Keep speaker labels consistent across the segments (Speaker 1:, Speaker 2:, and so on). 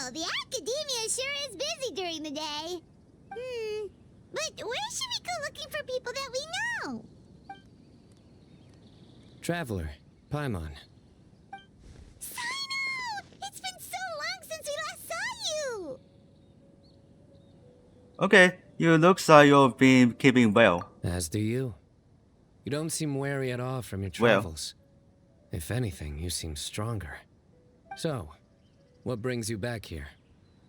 Speaker 1: Well, the academia sure is busy during the day. But where should we go looking for people that we know?
Speaker 2: Traveler, Paimon.
Speaker 1: Cyno! It's been so long since we last saw you!
Speaker 3: Okay, you looks like you've been keeping well.
Speaker 2: As do you. You don't seem wary at all from your
Speaker 3: Well.
Speaker 2: travels. If anything, you seem stronger. So, what brings you back here?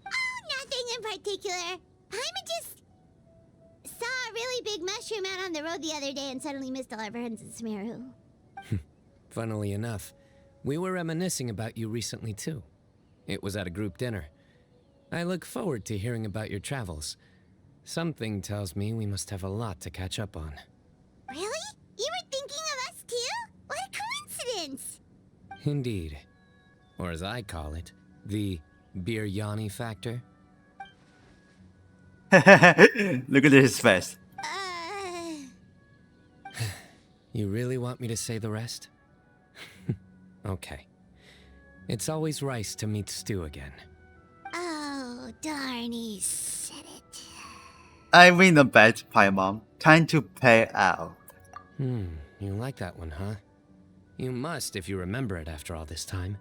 Speaker 1: Oh, nothing in particular. Paimon just saw a really big mushroom out on the road the other day and suddenly missed all our friends in Sumeru.
Speaker 2: Funnily enough, we were reminiscing about you recently too. It was at a group dinner. I look forward to hearing about your travels. Something tells me we must have a lot to catch up on.
Speaker 1: Really? You were thinking of us too? What a coincidence!
Speaker 2: Indeed. Or as I call it, the biryani factor.
Speaker 3: Look at his face.
Speaker 2: You really want me to say the rest? Okay. It's always rice to meet stew again.
Speaker 1: Oh, darn, he said it.
Speaker 3: I win a bet, Paimon. Time to pay out.
Speaker 2: You like that one, huh? You must if you remember it after all this time.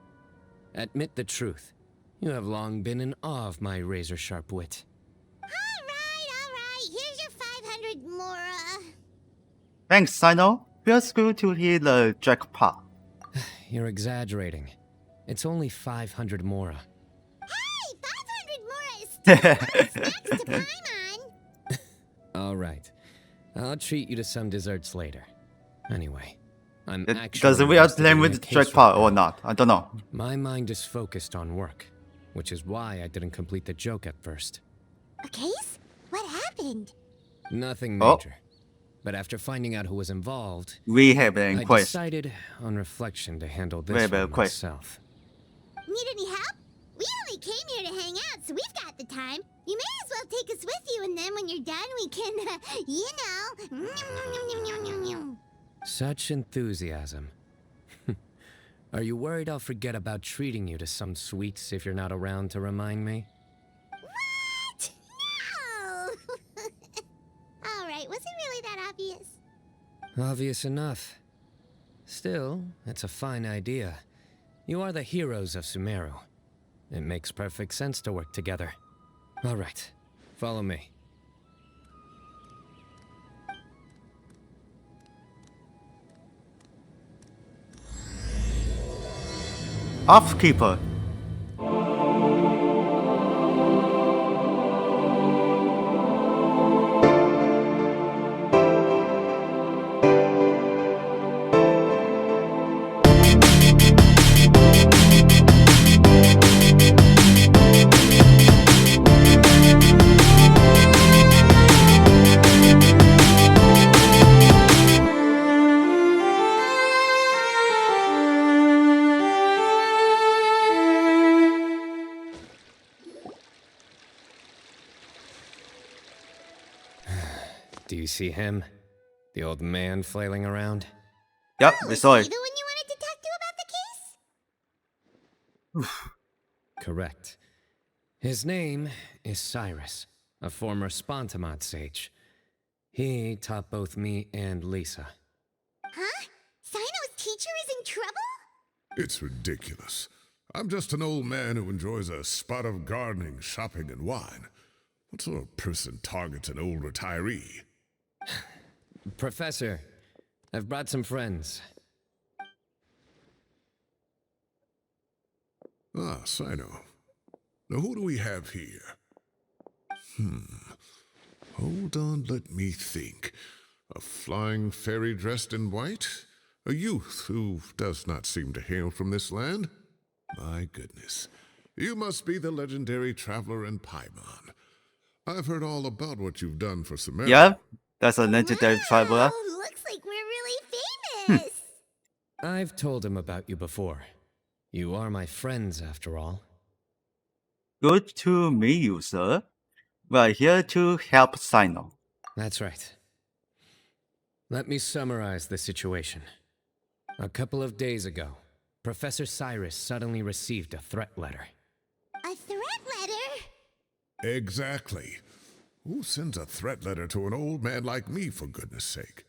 Speaker 2: Admit the truth. You have long been in awe of my razor-sharp wit.
Speaker 1: All right. Here's your 500 mora.
Speaker 3: Thanks, Cyno. Feels good to hear the jackpot.
Speaker 2: You're exaggerating. It's only 500 mora.
Speaker 1: Hey, 500 mora is still next to Paimon.
Speaker 2: All right. I'll treat you to some desserts later. Anyway, I'm actually...
Speaker 3: Does we are playing with the jackpot or not? I don't know.
Speaker 2: My mind is focused on work, which is why I didn't complete the joke at first.
Speaker 1: A case? What happened?
Speaker 2: Nothing
Speaker 3: Oh.
Speaker 2: major. But after finding out who was involved,
Speaker 3: We have an
Speaker 2: I
Speaker 3: inquest.
Speaker 2: decided on reflection to handle
Speaker 3: We
Speaker 2: this
Speaker 3: have a
Speaker 2: one
Speaker 3: quest.
Speaker 2: myself.
Speaker 1: Need any help? We only came here to hang out, so we've got the time. You may as well take us with you, and then when you're done, we can, you know...
Speaker 2: Such enthusiasm. Are you worried I'll forget about treating you to some sweets if you're not around to remind me?
Speaker 1: What? No! All right, was it really that obvious?
Speaker 2: Obvious enough. Still, it's a fine idea. You are the heroes of Sumeru. It makes perfect sense to work together. All right, follow me.
Speaker 3: Oathkeeper.
Speaker 2: Do you see him? The old man flailing around?
Speaker 3: Yep, we saw
Speaker 1: Is
Speaker 3: it.
Speaker 1: he the one you wanted to talk to about the case?
Speaker 2: Correct. His name is Cyrus, a former Spontamod sage. He taught both me and Lisa.
Speaker 1: Huh? Cyno's teacher is in trouble?
Speaker 4: It's ridiculous. I'm just an old man who enjoys a spot of gardening, shopping, and wine. What sort of person targets an old retiree?
Speaker 2: Professor, I've brought some friends.
Speaker 4: Ah, Cyno. Now who do we have here? Hold on, let me think. A flying fairy dressed in white? A youth who does not seem to hail from this land? My goodness. You must be the legendary traveler in Paimon. I've heard all about what you've done for Sumeru.
Speaker 3: Yeah, that's a legendary traveler.
Speaker 1: Oh, looks like we're really famous.
Speaker 2: I've told him about you before. You are my friends, after all.
Speaker 3: Good to meet you, sir. We're here to help Cyno.
Speaker 2: That's right. Let me summarize the situation. A couple of days ago, Professor Cyrus suddenly received a threat letter.
Speaker 1: A threat
Speaker 4: Exactly. Who sends a threat letter to an old man like me, for goodness sake?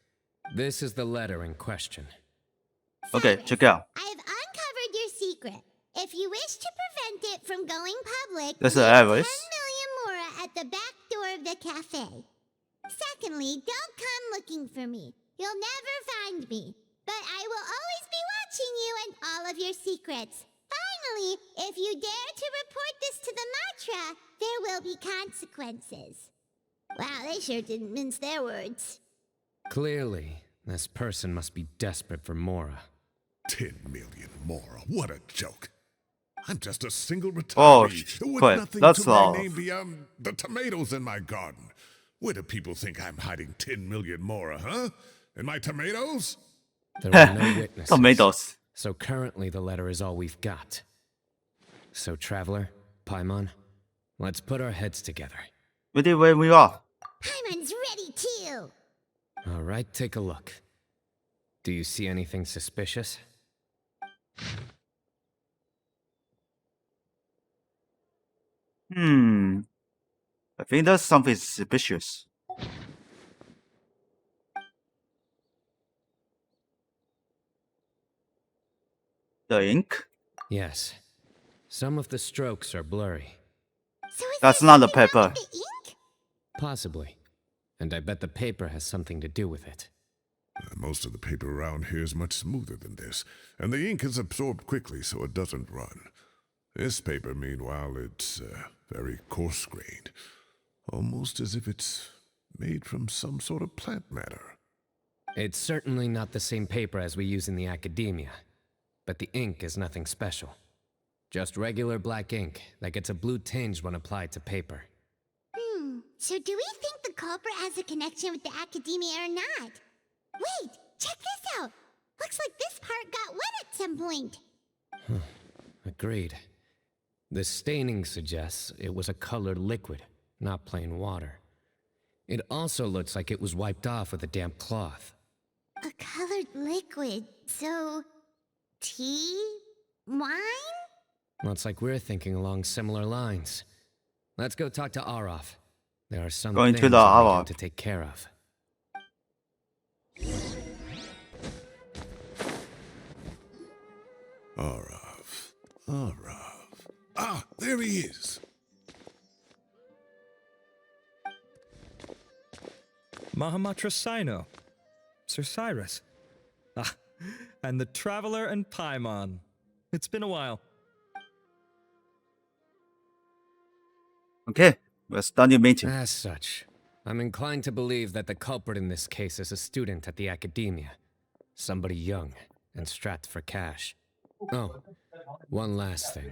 Speaker 2: This is the letter in question.
Speaker 3: Okay,
Speaker 1: Cyrus,
Speaker 3: check it out.
Speaker 1: I have uncovered your secret. If you wish to prevent it from going public,
Speaker 3: That's
Speaker 1: leave
Speaker 3: the
Speaker 1: 10
Speaker 3: address.
Speaker 1: million mora at the back door of the cafe. Secondly, don't come looking for me. You'll never find me. But I will always be watching you and all of your secrets. Finally, if you dare to report this to the Matra, there will be consequences. Wow, they sure didn't mince their words.
Speaker 2: Clearly, this person must be desperate for Mora.
Speaker 4: 10 million more. What a joke. I'm just a single
Speaker 3: Oh,
Speaker 4: retiree with
Speaker 3: quick,
Speaker 4: nothing
Speaker 3: that's
Speaker 4: to my
Speaker 3: all.
Speaker 4: name beyond the tomatoes in my garden. Where do people think I'm hiding 10 million more, huh? In my tomatoes?
Speaker 2: There are no witnesses.
Speaker 3: Tomatoes.
Speaker 2: So currently the letter is all we've got. So Traveler, Paimon, let's put our heads together.
Speaker 3: Ready when we are.
Speaker 1: Paimon's ready too.
Speaker 2: All right, take a look. Do you see anything suspicious?
Speaker 3: I think that's something suspicious. The ink?
Speaker 2: Yes. Some of the strokes are blurry.
Speaker 1: So is
Speaker 3: That's
Speaker 1: there
Speaker 3: not the
Speaker 1: something wrong
Speaker 3: paper.
Speaker 1: with the ink?
Speaker 2: Possibly. And I bet the paper has something to do with it.
Speaker 4: Most of the paper around here is much smoother than this, and the ink is absorbed quickly so it doesn't run. This paper, meanwhile, it's very coarse-grained, almost as if it's made from some sort of plant matter.
Speaker 2: It's certainly not the same paper as we use in the academia, but the ink is nothing special. Just regular black ink that gets a blue tinge when applied to paper.
Speaker 1: So do we think the culprit has a connection with the academia or not? Wait, check this out. Looks like this part got wet at some point.
Speaker 2: Agreed. The staining suggests it was a colored liquid, not plain water. It also looks like it was wiped off with a damp cloth.
Speaker 1: A colored liquid. So, tea? Wine?
Speaker 2: Looks like we're thinking along similar lines. Let's go talk to Arof. There are some
Speaker 3: Going
Speaker 2: things
Speaker 3: to the
Speaker 2: I need him
Speaker 3: Arof.
Speaker 2: to take care of.
Speaker 4: Arav. Ah, there he is.
Speaker 5: Mahamatra Cyno, Sir Cyrus. Ah, and the Traveler and Paimon. It's been a while.
Speaker 3: Okay, we're starting meeting.
Speaker 2: As such, I'm inclined to believe that the culprit in this case is a student at the academia. Somebody young and strapped for cash. Oh, one last thing.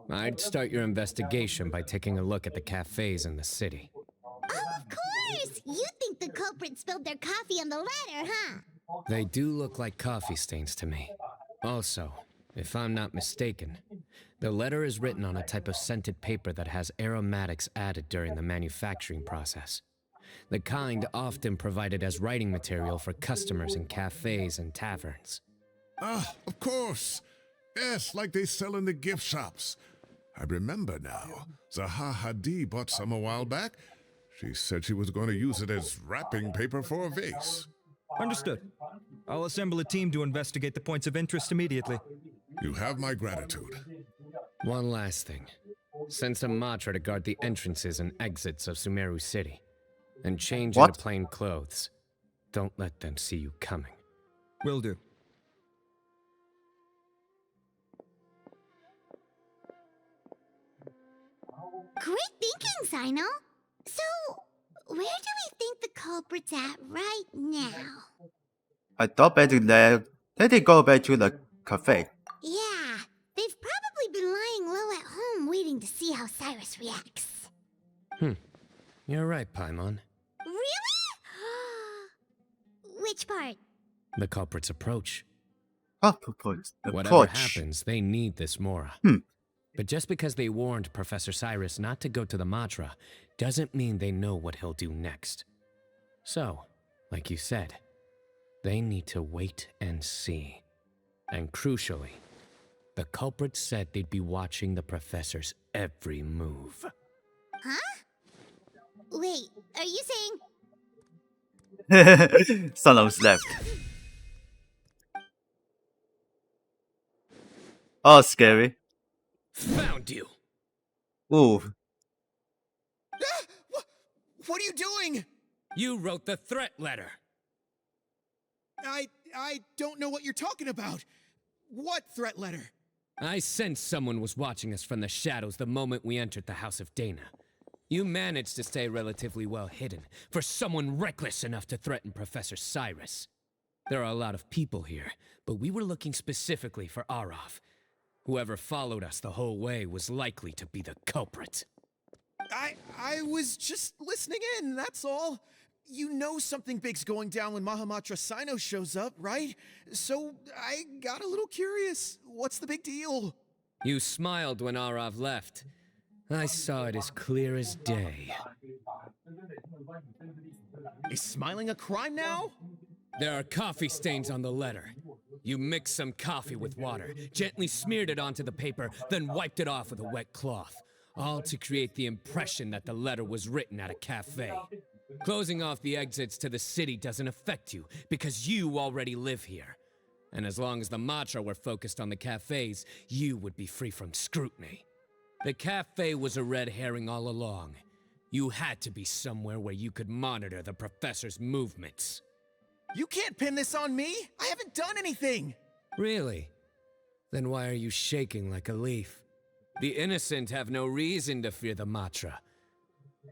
Speaker 2: I'd start your investigation by taking a look at the cafes in the city.
Speaker 1: Oh, of course! You think the culprit spilled their coffee on the ladder, huh?
Speaker 2: They do look like coffee stains to me. Also, if I'm not mistaken, the letter is written on a type of scented paper that has aromatics added during the manufacturing process. The kind often provided as writing material for customers in cafes and taverns.
Speaker 4: Ah, of course. Yes, like they sell in the gift shops. I remember now. Zaha Hadi bought some a while back. She said she was going to use it as wrapping paper for a vase.
Speaker 5: Understood. I'll assemble a team to investigate the points of interest immediately.
Speaker 4: You have my gratitude.
Speaker 2: One last thing. Send some Matra to guard the entrances and exits of Sumeru City. And change
Speaker 3: What?
Speaker 2: into plain clothes. Don't let them see you coming.
Speaker 5: Will do.
Speaker 1: Great thinking, Cyno. So, where do we think the culprit's at right now?
Speaker 3: I thought better that they go back to the cafe.
Speaker 1: Yeah, they've probably been lying low at home waiting to see how Cyrus reacts.
Speaker 2: You're right, Paimon.
Speaker 1: Really? Which part?
Speaker 2: The culprit's approach. Whatever happens, they need this Mora. But just because they warned Professor Cyrus not to go to the Matra doesn't mean they know what he'll do next. So, like you said, they need to wait and see. And crucially, the culprit said they'd be watching the professor's every move.
Speaker 1: Wait, are you saying...
Speaker 3: Someone's left. Oh, scary.
Speaker 2: Found you!
Speaker 3: Ooh.
Speaker 6: What are you doing?
Speaker 2: You wrote the threat letter!
Speaker 6: I don't know what you're talking about. What threat letter?
Speaker 2: I sensed someone was watching us from the shadows the moment we entered the House of Dana. You managed to stay relatively well hidden for someone reckless enough to threaten Professor Cyrus. There are a lot of people here, but we were looking specifically for Arav. Whoever followed us the whole way was likely to be the culprit.
Speaker 6: I was just listening in, that's all. You know something big's going down when Mahamatra Cyno shows up, right? So I got a little curious. What's the big deal?
Speaker 2: You smiled when Arav left. I saw it as clear as day.
Speaker 6: Is smiling a crime now?
Speaker 2: There are coffee stains on the letter. You mixed some coffee with water, gently smeared it onto the paper, then wiped it off with a wet cloth, all to create the impression that the letter was written at a cafe. Closing off the exits to the city doesn't affect you, because you already live here. And as long as the Matra were focused on the cafes, you would be free from scrutiny. The cafe was a red herring all along. You had to be somewhere where you could monitor the professor's movements.
Speaker 6: You can't pin this on me. I haven't done anything.
Speaker 2: Really? Then why are you shaking like a leaf? The innocent have no reason to fear the Matra.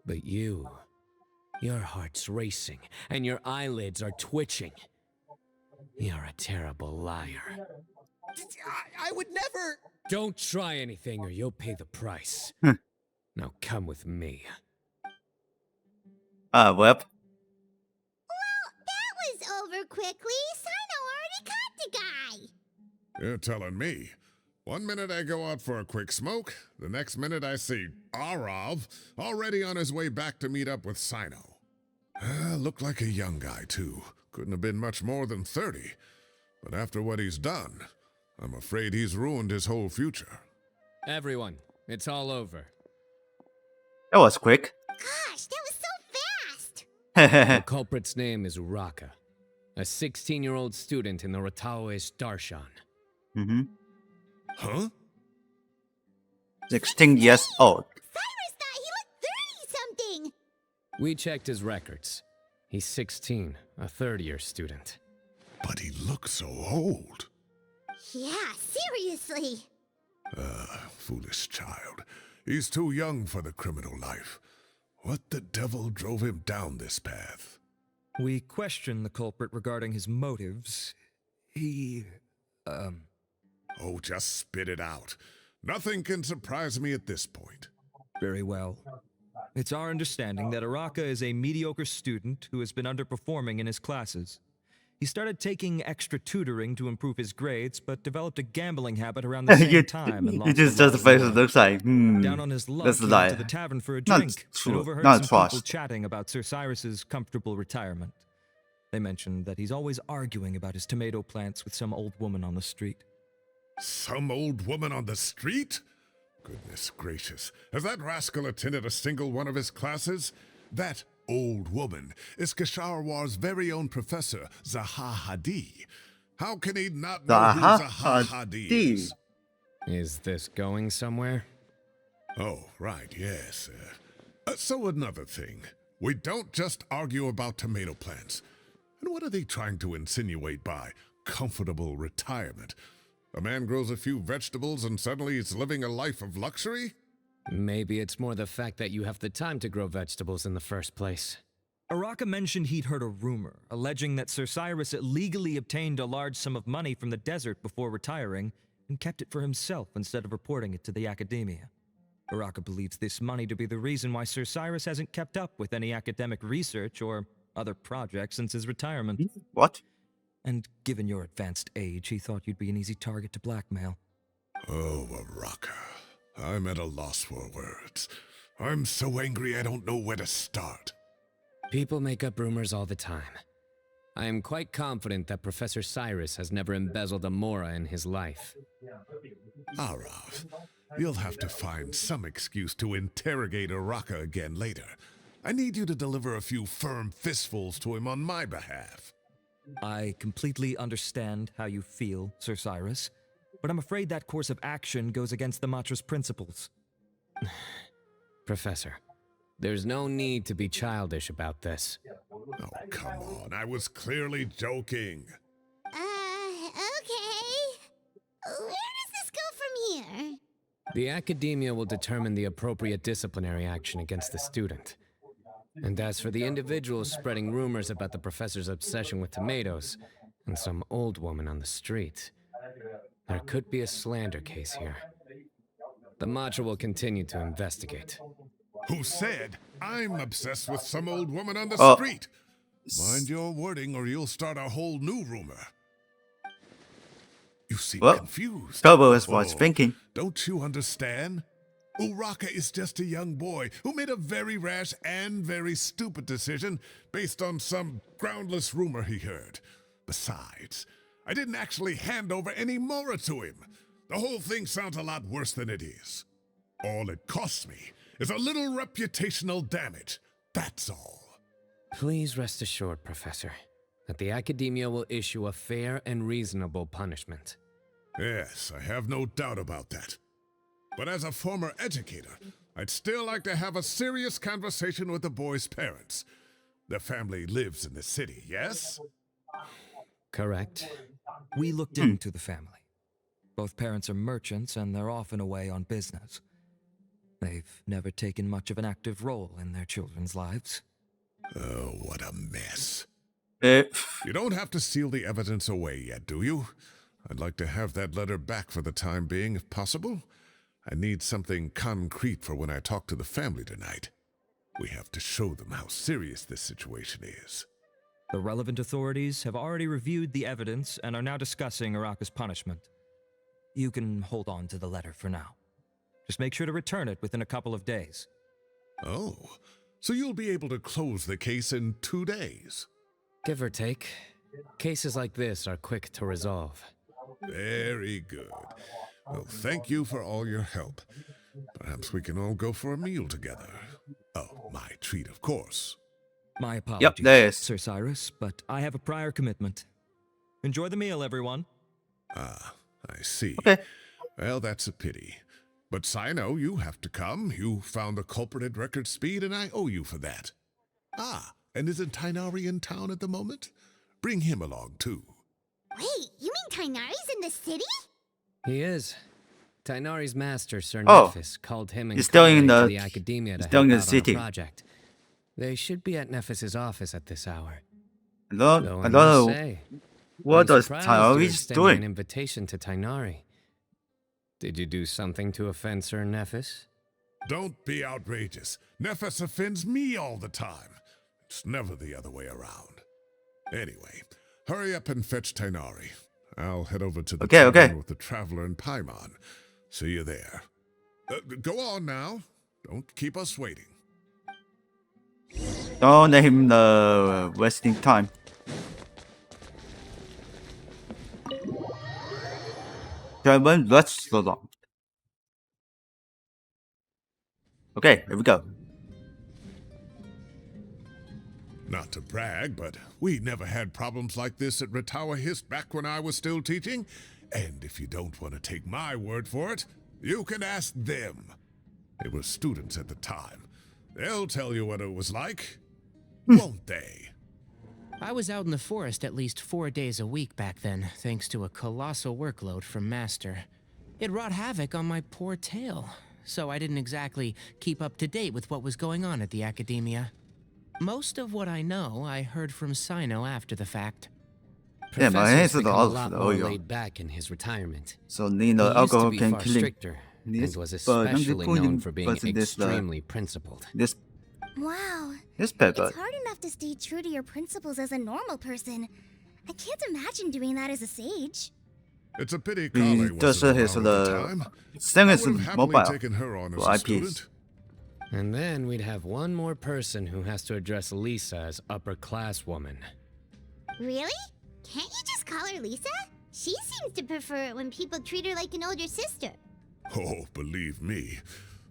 Speaker 2: But you... your heart's racing, and your eyelids are twitching. You're a terrible liar.
Speaker 6: I would never...
Speaker 2: Don't try anything or you'll pay the price. Now come with me.
Speaker 3: Well.
Speaker 1: Well, that was over quickly. Cyno already caught the guy.
Speaker 4: You're telling me. One minute I go out for a quick smoke, the next minute I see Arav already on his way back to meet up with Cyno. Looked like a young guy, too. Couldn't have been much more than 30. But after what he's done, I'm afraid he's ruined his whole future.
Speaker 2: Everyone, it's all over.
Speaker 3: That was quick.
Speaker 1: Gosh, that was so
Speaker 2: The culprit's name is Uraka, a 16-year-old student in the Rataoist Darshan.
Speaker 3: Mm-hmm.
Speaker 4: Huh?
Speaker 3: 16 years old.
Speaker 1: Cyrus thought he looked 30-something.
Speaker 2: We checked his records. He's 16, a third-year student.
Speaker 4: But he looks so old.
Speaker 1: Yeah, seriously.
Speaker 4: Foolish child. He's too young for the criminal life. What the devil drove him down this path?
Speaker 5: We questioned the culprit regarding his motives.
Speaker 4: Oh, just spit it out. Nothing can surprise me at this point.
Speaker 5: Very well. It's our understanding that Araka is a mediocre student who has been underperforming in his classes. He started taking extra tutoring to improve his grades, but developed a gambling habit around the same time and
Speaker 3: You
Speaker 5: lost
Speaker 3: just
Speaker 5: a lot of
Speaker 3: justify it
Speaker 5: money.
Speaker 3: looks like,
Speaker 5: Down on his luck,
Speaker 3: that's
Speaker 5: he
Speaker 3: a
Speaker 5: went
Speaker 3: lie.
Speaker 5: to the tavern for a
Speaker 3: Not
Speaker 5: drink
Speaker 3: true,
Speaker 5: and overheard
Speaker 3: not
Speaker 5: some people
Speaker 3: trust.
Speaker 5: chatting about Sir Cyrus's comfortable retirement. They mentioned that he's always arguing about his tomato plants with some old woman on the street.
Speaker 4: Some old woman on the street? Goodness gracious. Has that rascal attended a single one of his classes? That old woman is Kasharwar's very own professor, Zaha Hadi. How can he not know who Zaha Hadi is?
Speaker 2: Is this going somewhere?
Speaker 4: Oh, right, yes. So another thing. We don't just argue about tomato plants. And what are they trying to insinuate by comfortable retirement? A man grows a few vegetables and suddenly he's living a life of luxury?
Speaker 2: Maybe it's more the fact that you have the time to grow vegetables in the first place.
Speaker 5: Araka mentioned he'd heard a rumor, alleging that Sir Cyrus illegally obtained a large sum of money from the desert before retiring and kept it for himself instead of reporting it to the academia. Araka believes this money to be the reason why Sir Cyrus hasn't kept up with any academic research or other projects since his retirement.
Speaker 3: What?
Speaker 5: And given your advanced age, he thought you'd be an easy target to blackmail.
Speaker 4: Oh, Araka. I'm at a loss for words. I'm so angry I don't know where to start.
Speaker 2: People make up rumors all the time. I am quite confident that Professor Cyrus has never embezzled a mora in his life.
Speaker 4: Arav, You'll have to find some excuse to interrogate Araka again later. I need you to deliver a few firm fistfuls to him on my behalf.
Speaker 5: I completely understand how you feel, Sir Cyrus, but I'm afraid that course of action goes against the Matra's principles.
Speaker 2: Professor, there's no need to be childish about this.
Speaker 4: Oh, come on. I was clearly joking.
Speaker 1: Okay. Where does this go from here?
Speaker 2: The Academia will determine the appropriate disciplinary action against the student. And as for the individuals spreading rumors about the professor's obsession with tomatoes and some old woman on the street, there could be a slander case here. The Matra will continue to investigate.
Speaker 4: Who said I'm obsessed with some old woman on the
Speaker 3: Oh.
Speaker 4: street? Mind your wording or you'll start a whole new rumor. You seem
Speaker 3: Well,
Speaker 4: confused.
Speaker 3: Kobo was
Speaker 4: Oh,
Speaker 3: thinking.
Speaker 4: Don't you understand? Uraka is just a young boy who made a very rash and very stupid decision based on some groundless rumor he heard. Besides, I didn't actually hand over any Mora to him. The whole thing sounds a lot worse than it is. All it costs me is a little reputational damage. That's all.
Speaker 2: Please rest assured, Professor, that the Academia will issue a fair and reasonable punishment.
Speaker 4: Yes, I have no doubt about that. But as a former educator, I'd still like to have a serious conversation with the boy's parents. The family lives in the city, yes?
Speaker 2: Correct.
Speaker 5: We looked into the family. Both parents are merchants and they're often away on business. They've never taken much of an active role in their children's lives.
Speaker 4: Oh, what a mess.
Speaker 3: If
Speaker 4: You don't have to seal the evidence away yet, do you? I'd like to have that letter back for the time being, if possible. I need something concrete for when I talk to the family tonight. We have to show them how serious this situation is.
Speaker 5: The relevant authorities have already reviewed the evidence and are now discussing Araka's punishment. You can hold on to the letter for now. Just make sure to return it within a couple of days.
Speaker 4: Oh, so you'll be able to close the case in 2 days.
Speaker 2: Give or take, cases like this are quick to resolve.
Speaker 4: Very good. Well, thank you for all your help. Perhaps we can all go for a meal together. Oh, my treat, of course.
Speaker 5: My apologies,
Speaker 3: there is.
Speaker 5: Sir Cyrus, but I have a prior commitment. Enjoy the meal, everyone.
Speaker 4: Ah, I see.
Speaker 3: Okay.
Speaker 4: Well, that's a pity. But Cyno, you have to come. You found the culprit at record speed, and I owe you for that. Ah, and isn't Tighnari in town at the moment? Bring him along, too.
Speaker 1: Wait, you mean Tighnari's in the city?
Speaker 2: He is. Tighnari's master, Sir
Speaker 3: Oh.
Speaker 2: Nephis, called him and
Speaker 3: He's still in
Speaker 2: Kyle to
Speaker 3: the-
Speaker 2: the Academia to
Speaker 3: still in
Speaker 2: help
Speaker 3: the
Speaker 2: out
Speaker 3: city.
Speaker 2: on a project. They should be at Nephis's office at this hour.
Speaker 3: I don't,
Speaker 2: Though
Speaker 3: I
Speaker 2: I
Speaker 3: don't
Speaker 2: must
Speaker 3: know
Speaker 2: say,
Speaker 3: what
Speaker 2: I'm
Speaker 3: does
Speaker 2: surprised you're
Speaker 3: Tighnari
Speaker 2: extending an
Speaker 3: doing.
Speaker 2: invitation to Tighnari. Did you do something to offend Sir Nephis?
Speaker 4: Don't be outrageous. Nephis offends me all the time. It's never the other way around. Anyway, hurry up and fetch Tighnari. I'll head over to the
Speaker 3: Okay.
Speaker 4: tavern with the Traveler and Paimon. See you there. Go on now. Don't keep us waiting.
Speaker 3: Don't let him wasting time. German, that's so long. Okay, here we go.
Speaker 4: Not to brag, but we never had problems like this at Ratawa Hist back when I was still teaching. And if you don't want to take my word for it, you can ask them. They were students at the time. They'll tell you what it was like, won't they?
Speaker 7: I was out in the forest at least 4 days a week back then, thanks to a colossal workload from Master. It wrought havoc on my poor tail, so I didn't exactly keep up to date with what was going on at the Academia. Most of what I know, I heard from Cyno after the fact.
Speaker 3: Yeah, my hands
Speaker 2: Professor's
Speaker 3: are
Speaker 2: become a
Speaker 3: off.
Speaker 2: lot
Speaker 3: Oh,
Speaker 2: more
Speaker 3: yeah.
Speaker 2: laid back in his retirement.
Speaker 3: So
Speaker 2: He
Speaker 3: Nino
Speaker 2: used to
Speaker 3: alcohol
Speaker 2: be
Speaker 3: can
Speaker 2: far
Speaker 3: kill him.
Speaker 2: stricter,
Speaker 3: This-
Speaker 2: and was
Speaker 3: but
Speaker 2: especially
Speaker 3: only
Speaker 2: known for being
Speaker 3: person this,
Speaker 2: extremely principled.
Speaker 3: This
Speaker 1: Wow.
Speaker 3: paper.
Speaker 1: It's hard enough to stay true to your principles as a normal person. I can't imagine doing that as a sage.
Speaker 4: It's a pity
Speaker 3: 比
Speaker 4: Kale
Speaker 3: 这
Speaker 4: wasn't
Speaker 3: 是
Speaker 4: around
Speaker 3: 也
Speaker 4: at
Speaker 3: 是
Speaker 4: the
Speaker 3: 的
Speaker 4: time.
Speaker 3: 三
Speaker 4: I
Speaker 3: 个是
Speaker 4: would have happily
Speaker 3: mobile
Speaker 4: taken her on as
Speaker 3: 和
Speaker 4: a
Speaker 3: IPs
Speaker 4: student.
Speaker 2: And then we'd have one more person who has to address Lisa as upper class woman.
Speaker 1: Really? Can't you just call her Lisa? She seems to prefer it when people treat her like an older sister.
Speaker 4: Oh, believe me,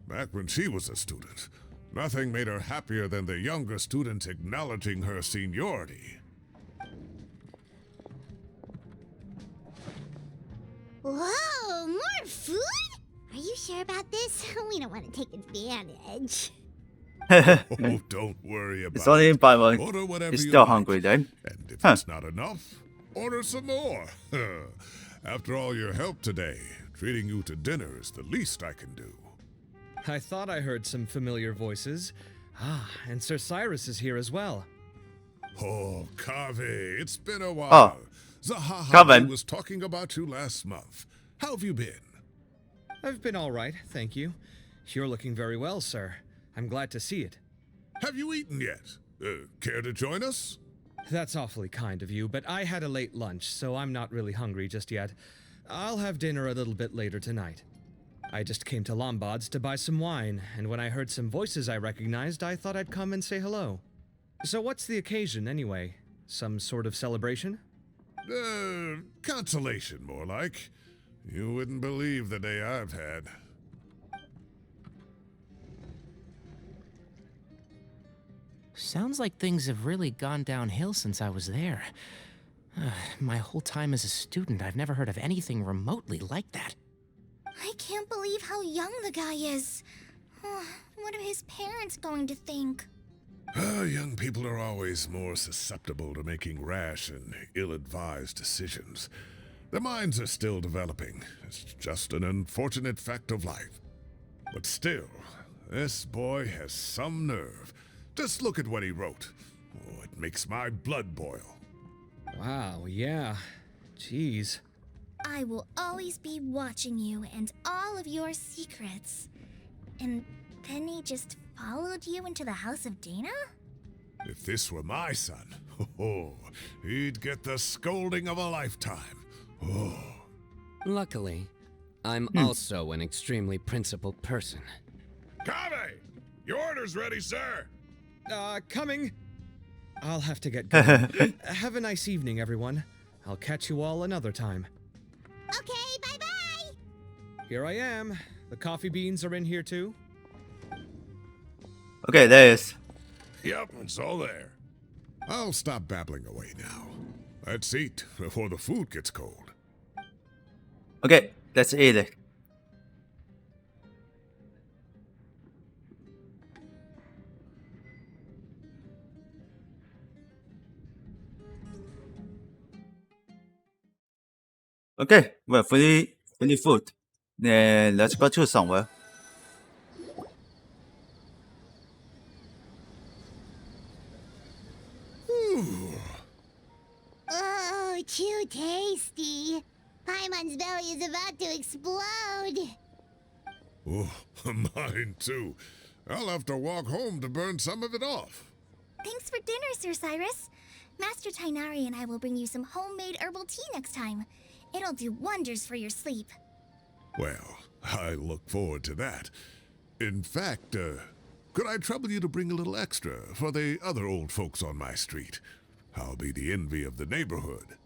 Speaker 4: back when she was a student, nothing made her happier than the younger students acknowledging her seniority.
Speaker 1: Whoa, more food? Are you sure about this? We don't want to take advantage.
Speaker 4: Oh, don't worry about
Speaker 3: It's only
Speaker 4: it.
Speaker 3: by one.
Speaker 4: Order whatever
Speaker 3: It's
Speaker 4: you
Speaker 3: still
Speaker 4: like.
Speaker 3: hungry then.
Speaker 4: And if
Speaker 3: Huh.
Speaker 4: it's not enough, order some more. After all your help today, treating you to dinner is the least I can do.
Speaker 5: I thought I heard some familiar voices. Ah, and Sir Cyrus is here as well.
Speaker 4: Oh, Kave, it's been a
Speaker 3: Oh,
Speaker 4: while. Zahaha
Speaker 3: Kevin.
Speaker 4: was talking about you last month. How have you been?
Speaker 5: I've been all right, thank you. You're looking very well, sir. I'm glad to see it.
Speaker 4: Have you eaten yet? Care to join us?
Speaker 5: That's awfully kind of you, but I had a late lunch, so I'm not really hungry just yet. I'll have dinner a little bit later tonight. I just came to Lombard's to buy some wine, and when I heard some voices I recognized, I thought I'd come and say hello. So what's the occasion, anyway? Some sort of celebration?
Speaker 4: Consolation, more like. You wouldn't believe the day I've had.
Speaker 7: Sounds like things have really gone downhill since I was there. My whole time as a student, I've never heard of anything remotely like that.
Speaker 1: I can't believe how young the guy is. What are his parents going to think?
Speaker 4: Young people are always more susceptible to making rash and ill-advised decisions. Their minds are still developing. It's just an unfortunate fact of life. But still, this boy has some nerve. Just look at what he wrote. Oh, it makes my blood boil.
Speaker 5: Wow, yeah. Jeez.
Speaker 1: I will always be watching you and all of your secrets. And then he just followed you into the house of Dana?
Speaker 4: If this were my son, he'd get the scolding of a lifetime. Oh.
Speaker 2: Luckily, I'm also an extremely principled person.
Speaker 4: Kave! Your order's ready, sir!
Speaker 5: Coming. I'll have to get going. Have a nice evening, everyone. I'll catch you all another time.
Speaker 1: Okay, bye-bye!
Speaker 5: Here I am. The coffee beans are in here too.
Speaker 3: Okay, there is.
Speaker 4: Yep, it's all there. I'll stop babbling away now. Let's eat before the food gets cold.
Speaker 3: Okay, let's eat it. Okay, we're fully food. Then let's go to somewhere.
Speaker 1: Oh, too tasty. Paimon's belly is about to explode.
Speaker 4: Oh, mine too. I'll have to walk home to burn some of it off.
Speaker 1: Thanks for dinner, Sir Cyrus. Master Tainari and I will bring you some homemade herbal tea next time. It'll do wonders for your sleep.
Speaker 4: Well, I look forward to that. In fact, could I trouble you to bring a little extra for the other old folks on my street? I'll be the envy of the neighborhood.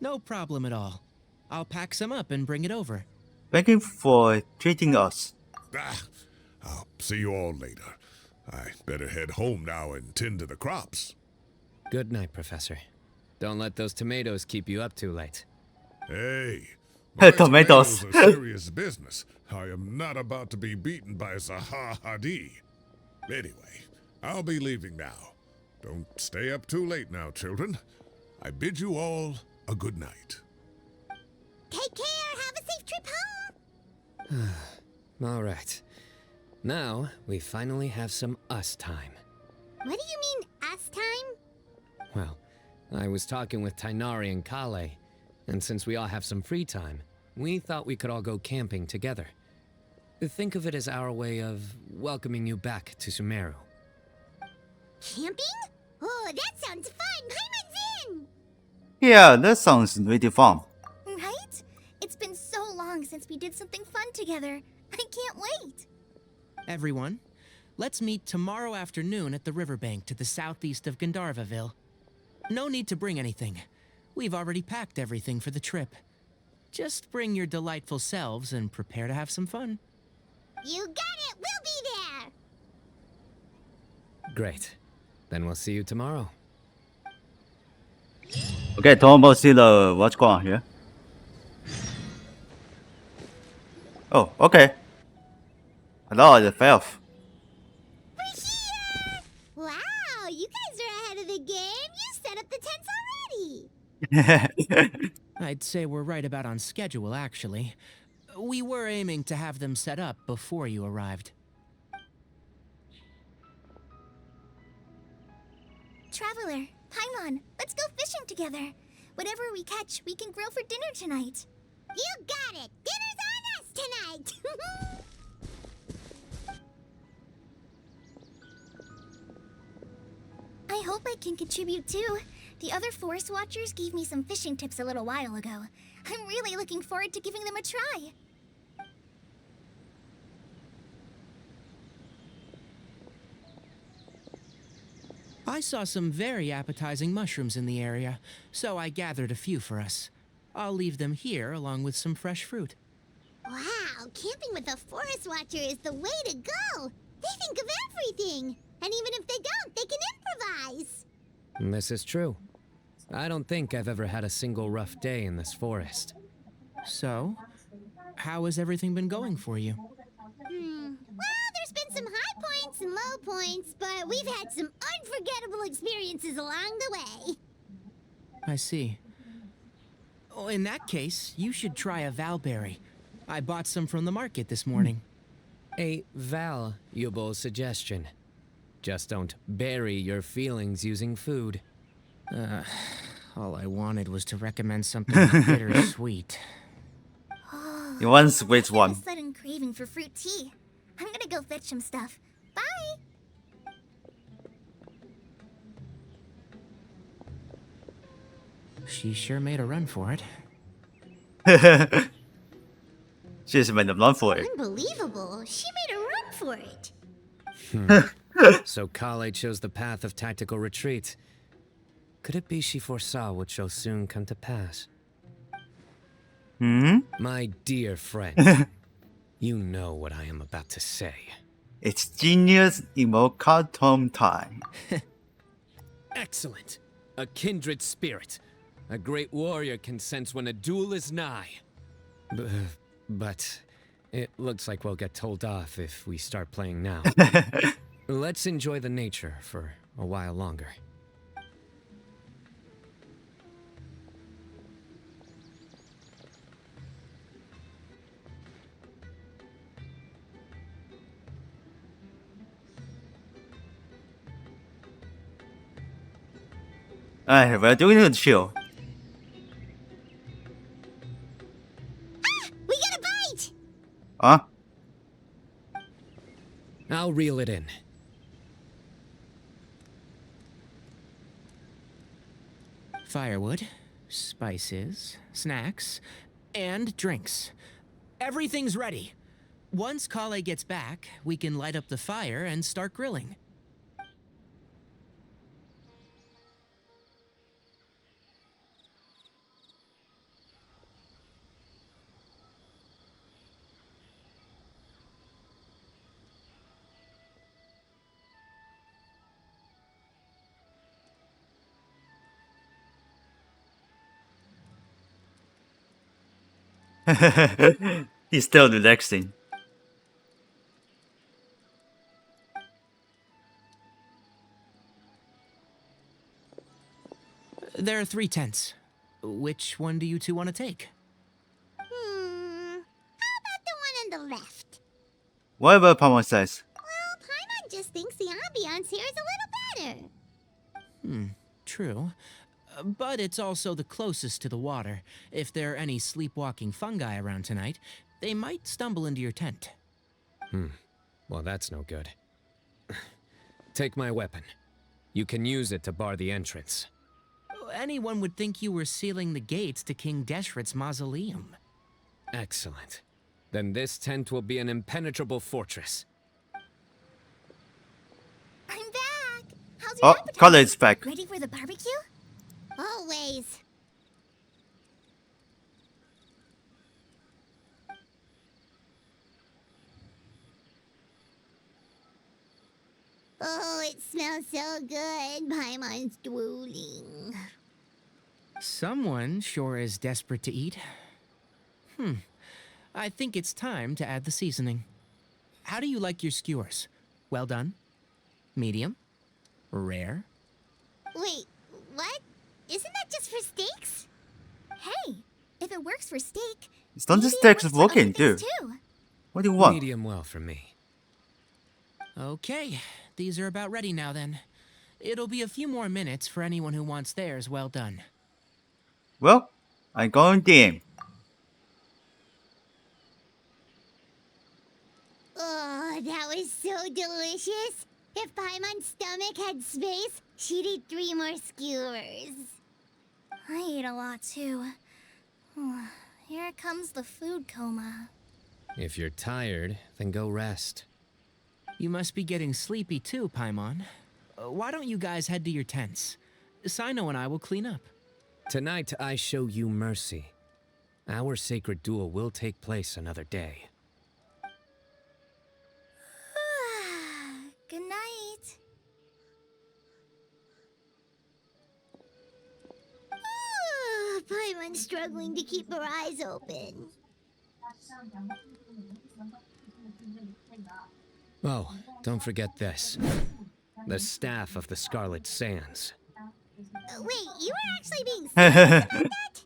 Speaker 7: No problem at all. I'll pack some up and bring it over.
Speaker 3: Thank you for treating us.
Speaker 4: I'll see you all later. I better head home now and tend to the crops.
Speaker 2: Good night, Professor. Don't let those tomatoes keep you up too late.
Speaker 4: Hey, my
Speaker 3: Tomatoes.
Speaker 4: tomatoes are serious business. I am not about to be beaten by Zaha Hadi. Anyway, I'll be leaving now. Don't stay up too late now, children. I bid you all a good night.
Speaker 1: Take care. Have a safe trip home.
Speaker 2: All right. Now, we finally have some us time.
Speaker 1: What do you mean, us time?
Speaker 2: Well, I was talking with Tainari and Kale, and since we all have some free time, we thought we could all go camping together. Think of it as our way of welcoming you back to Sumeru.
Speaker 1: Camping? Oh, that sounds fun. Paimon's in.
Speaker 3: Yeah, that sounds really fun.
Speaker 1: Right? It's been so long since we did something fun together. I can't wait.
Speaker 7: Everyone, let's meet tomorrow afternoon at the riverbank to the southeast of Gandharvaville. No need to bring anything. We've already packed everything for the trip. Just bring your delightful selves and prepare to have some fun.
Speaker 1: You got it! We'll be there!
Speaker 2: Great. Then we'll see you tomorrow.
Speaker 3: Okay, talk about see the what's going on here. Oh, okay. Hello, the Felf.
Speaker 1: We're here! Wow, you guys are ahead of the game. You set up the tents already.
Speaker 7: I'd say we're right about on schedule, actually. We were aiming to have them set up before you arrived.
Speaker 8: Traveler, Paimon, let's go fishing together. Whatever we catch, we can grill for dinner tonight.
Speaker 1: You got it! Dinner's on us tonight!
Speaker 8: I hope I can contribute too. The other forest watchers gave me some fishing tips a little while ago. I'm really looking forward to giving them a try.
Speaker 7: I saw some very appetizing mushrooms in the area, so I gathered a few for us. I'll leave them here along with some fresh fruit.
Speaker 1: Wow, camping with a forest watcher is the way to go! They think of everything! And even if they don't, they can improvise!
Speaker 2: This is true. I don't think I've ever had a single rough day in this forest.
Speaker 7: So, how has everything been going for you?
Speaker 1: Well, there's been some high points and low points, but we've had some unforgettable experiences along the way.
Speaker 7: I see. Oh, in that case, you should try a valberry. I bought some from the market this morning.
Speaker 2: A valuable suggestion. Just don't bury your feelings using food.
Speaker 7: All I wanted was to recommend something bittersweet.
Speaker 3: You want which
Speaker 8: I
Speaker 3: one?
Speaker 8: have a sudden craving for fruit tea. I'm gonna go fetch some stuff. Bye!
Speaker 7: She sure made a run for it.
Speaker 3: She just made them run for it.
Speaker 1: Unbelievable. She made a run for it.
Speaker 2: So Kale chose the path of tactical retreat. Could it be she foresaw what shall soon come to pass? My dear friend, you know what I am about to say.
Speaker 3: It's genius emoticon time.
Speaker 2: Excellent. A kindred spirit. A great warrior can sense when a duel is nigh. But it looks like we'll get told off if we start playing now. Let's enjoy the nature for a while longer.
Speaker 3: Alright, we're doing the chill.
Speaker 1: We got a bite!
Speaker 3: Huh?
Speaker 2: I'll reel it in.
Speaker 7: Firewood, spices, snacks, and drinks. Everything's ready. Once Kale gets back, we can light up the fire and start grilling.
Speaker 3: He's still relaxing.
Speaker 7: There are 3 tents. Which one do you two want to take?
Speaker 1: How about the one on the left?
Speaker 3: Whatever Paimon says.
Speaker 1: Well, Paimon just thinks the ambiance here is a little better.
Speaker 7: True. But it's also the closest to the water. If there are any sleepwalking fungi around tonight, they might stumble into your tent.
Speaker 2: Well, that's no good. Take my weapon. You can use it to bar the entrance.
Speaker 7: Anyone would think you were sealing the gates to King Deshret's mausoleum.
Speaker 2: Excellent. Then this tent will be an impenetrable fortress.
Speaker 8: I'm back! How's your
Speaker 3: Oh,
Speaker 8: appetite?
Speaker 3: Kale is back.
Speaker 8: Ready for the barbecue?
Speaker 1: Always. smells so good. Paimon's drooling.
Speaker 7: Someone sure is desperate to eat. I think it's time to add the seasoning. How do you like your skewers? Well done? Medium? Rare?
Speaker 1: Wait, what? Isn't that just for steaks?
Speaker 8: Hey, if it works for steak,
Speaker 3: Don't
Speaker 8: maybe
Speaker 3: the
Speaker 8: it
Speaker 3: steaks
Speaker 8: works for other
Speaker 3: working too?
Speaker 8: things too.
Speaker 3: What do you want?
Speaker 2: Medium well for me.
Speaker 7: Okay, these are about ready now then. It'll be a few more minutes for anyone who wants theirs well done.
Speaker 3: Well, I'm going in.
Speaker 1: Oh, that was so delicious. If Paimon's stomach had space, she'd eat 3 more skewers.
Speaker 8: I ate a lot too. Here comes the food coma.
Speaker 2: If you're tired, then go rest.
Speaker 7: You must be getting sleepy too, Paimon. Why don't you guys head to your tents? Cyno and I will clean up.
Speaker 2: Tonight I show you mercy. Our sacred duel will take place another day.
Speaker 8: Good night.
Speaker 1: Paimon's struggling to keep her eyes open.
Speaker 2: Oh, don't forget this. The Staff of the Scarlet Sands.
Speaker 1: Wait, you were actually being serious about that?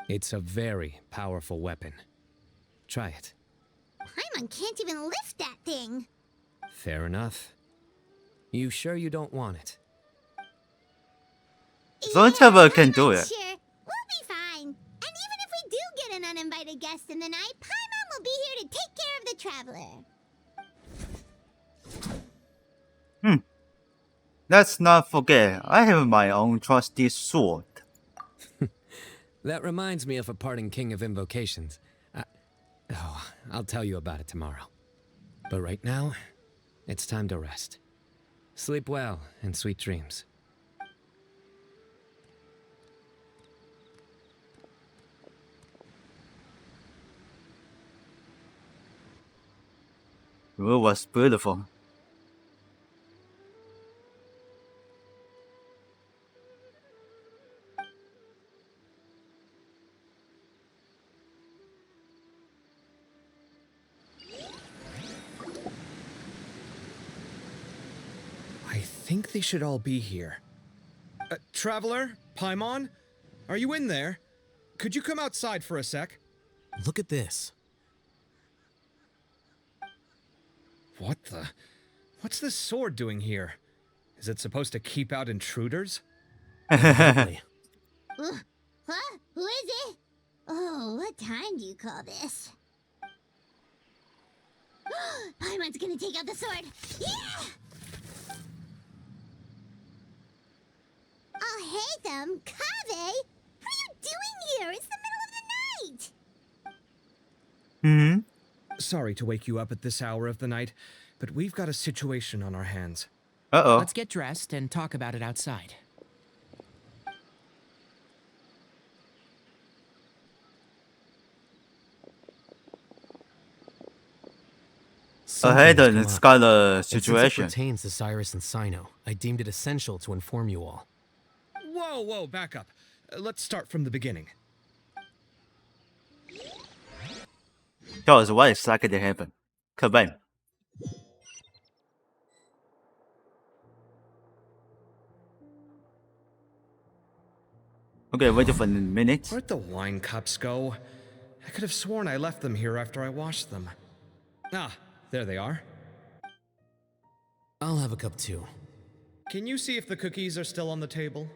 Speaker 2: It's a very powerful weapon. Try it.
Speaker 1: Paimon can't even lift that thing.
Speaker 2: Fair enough. You sure you don't want it?
Speaker 3: Zonchava can do it.
Speaker 1: Sure, we'll be fine. And even if we do get an uninvited guest in the night, Paimon will be here to take care of the traveler.
Speaker 3: Let's not forget, I have my own trusty sword.
Speaker 2: That reminds me of a parting king of invocations. I'll tell you about it tomorrow. But right now, it's time to rest. Sleep well and sweet dreams.
Speaker 3: It was beautiful.
Speaker 9: I think they should all be here. Traveler? Paimon? Are you in there? Could you come outside for a sec?
Speaker 5: Look at this.
Speaker 9: What the? What's this sword doing here? Is it supposed to keep out intruders?
Speaker 5: Exactly.
Speaker 1: Huh? Who is it? Oh, what time do you call this? Paimon's gonna take out the sword. Yeah! Oh, hey them, Kave! What are you doing here? It's the middle of the night!
Speaker 9: Sorry to wake you up at this hour of the night, but we've got a situation on our hands.
Speaker 3: Uh-oh.
Speaker 7: Let's get dressed and talk about it outside.
Speaker 3: Ahead of
Speaker 5: Something's
Speaker 3: the
Speaker 5: come up.
Speaker 3: Scarlet
Speaker 5: And since it
Speaker 3: situation.
Speaker 5: pertains to Cyrus and Cyno, I deemed it essential to inform you all.
Speaker 9: Whoa, back up. Let's start from the beginning.
Speaker 3: Tell us what exactly happened. Come on. Okay, wait for a minute.
Speaker 9: Where'd the wine cups go? I could have sworn I left them here after I washed them. Ah, there they are.
Speaker 5: I'll have a cup too.
Speaker 9: Can you see if the cookies are still on the table?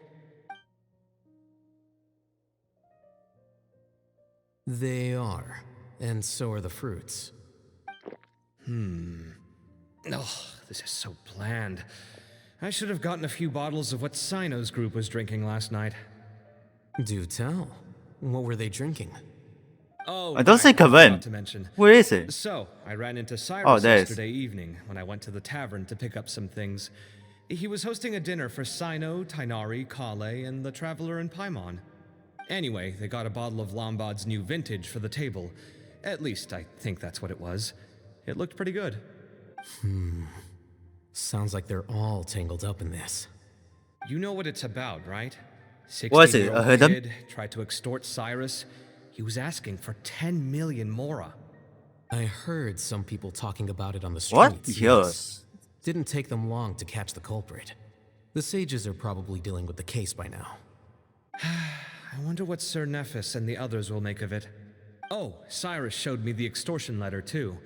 Speaker 5: They are. And so are the fruits.
Speaker 9: Oh, this is so bland. I should have gotten a few bottles of what Cyno's group was drinking last night.
Speaker 5: Do tell. What were they drinking?
Speaker 9: Oh,
Speaker 3: I don't
Speaker 9: right,
Speaker 3: think of
Speaker 9: forgot
Speaker 3: him.
Speaker 9: to mention.
Speaker 3: Where is it?
Speaker 9: So, I ran into
Speaker 3: Oh,
Speaker 9: Cyrus
Speaker 3: there it is.
Speaker 9: yesterday evening when I went to the tavern to pick up some things. He was hosting a dinner for Cyno, Tighnari, Kale, and the Traveler and Paimon. Anyway, they got a bottle of Lombard's new vintage for the table. At least, I think that's what it was. It looked pretty good.
Speaker 2: Sounds like they're all tangled up in this.
Speaker 9: You know what it's about, right?
Speaker 3: Was it
Speaker 9: 16-year-old
Speaker 3: hidden?
Speaker 9: kid tried to extort Cyrus. He was asking for 10 million mora.
Speaker 2: I heard some people talking about it on the
Speaker 3: What?
Speaker 2: streets.
Speaker 3: Yes.
Speaker 2: Didn't take them long to catch the culprit. The sages are probably dealing with the case by now.
Speaker 9: I wonder what Sir Nephis and the others will make of it. Oh, Cyrus showed me the extortion letter too.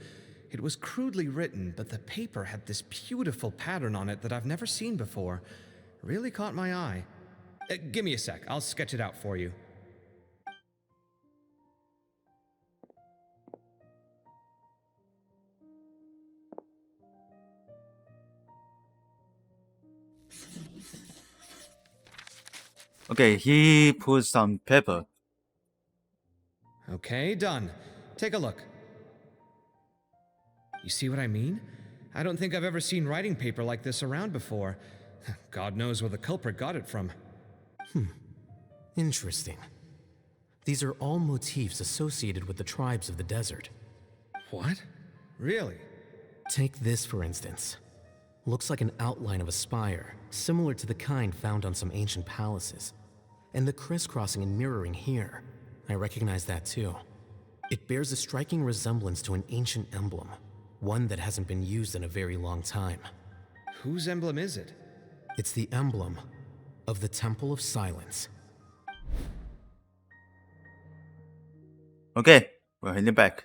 Speaker 9: It was crudely written, but the paper had this beautiful pattern on it that I've never seen before. Really caught my eye. Give me a sec, I'll sketch it out for you.
Speaker 3: Okay, he put some paper.
Speaker 9: Okay, done. Take a look. You see what I mean? I don't think I've ever seen writing paper like this around before. God knows where the culprit got it from.
Speaker 2: Interesting. These are all motifs associated with the tribes of the desert.
Speaker 9: What? Really?
Speaker 2: Take this, for instance. Looks like an outline of a spire, similar to the kind found on some ancient palaces. And the crisscrossing and mirroring here, I recognize that too. It bears a striking resemblance to an ancient emblem, one that hasn't been used in a very long time.
Speaker 9: Whose emblem is it?
Speaker 2: It's the emblem of the Temple of Silence.
Speaker 3: Okay, we're heading back.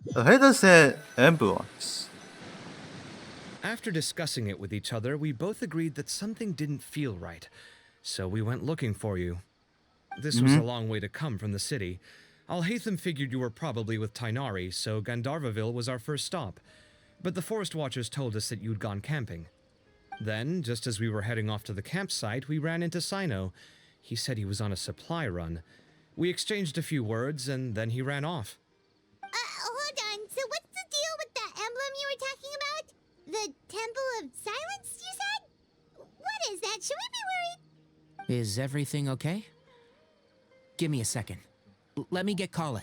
Speaker 3: The header said ambulance.
Speaker 9: After discussing it with each other, we both agreed that something didn't feel right. So we went looking for you. This was a long way to come from the city. Alhaitham figured you were probably with Tighnari, so Gandharvaville was our first stop. But the Forest Watchers told us that you'd gone camping. Then, just as we were heading off to the campsite, we ran into Cyno. He said he was on a supply run. We exchanged a few words, and then he ran off.
Speaker 1: Hold on. So what's the deal with that emblem you were talking about? The Temple of Silence, you said? What is that? Should we be worried?
Speaker 7: Is everything okay? Give me a second. Let me get Kale.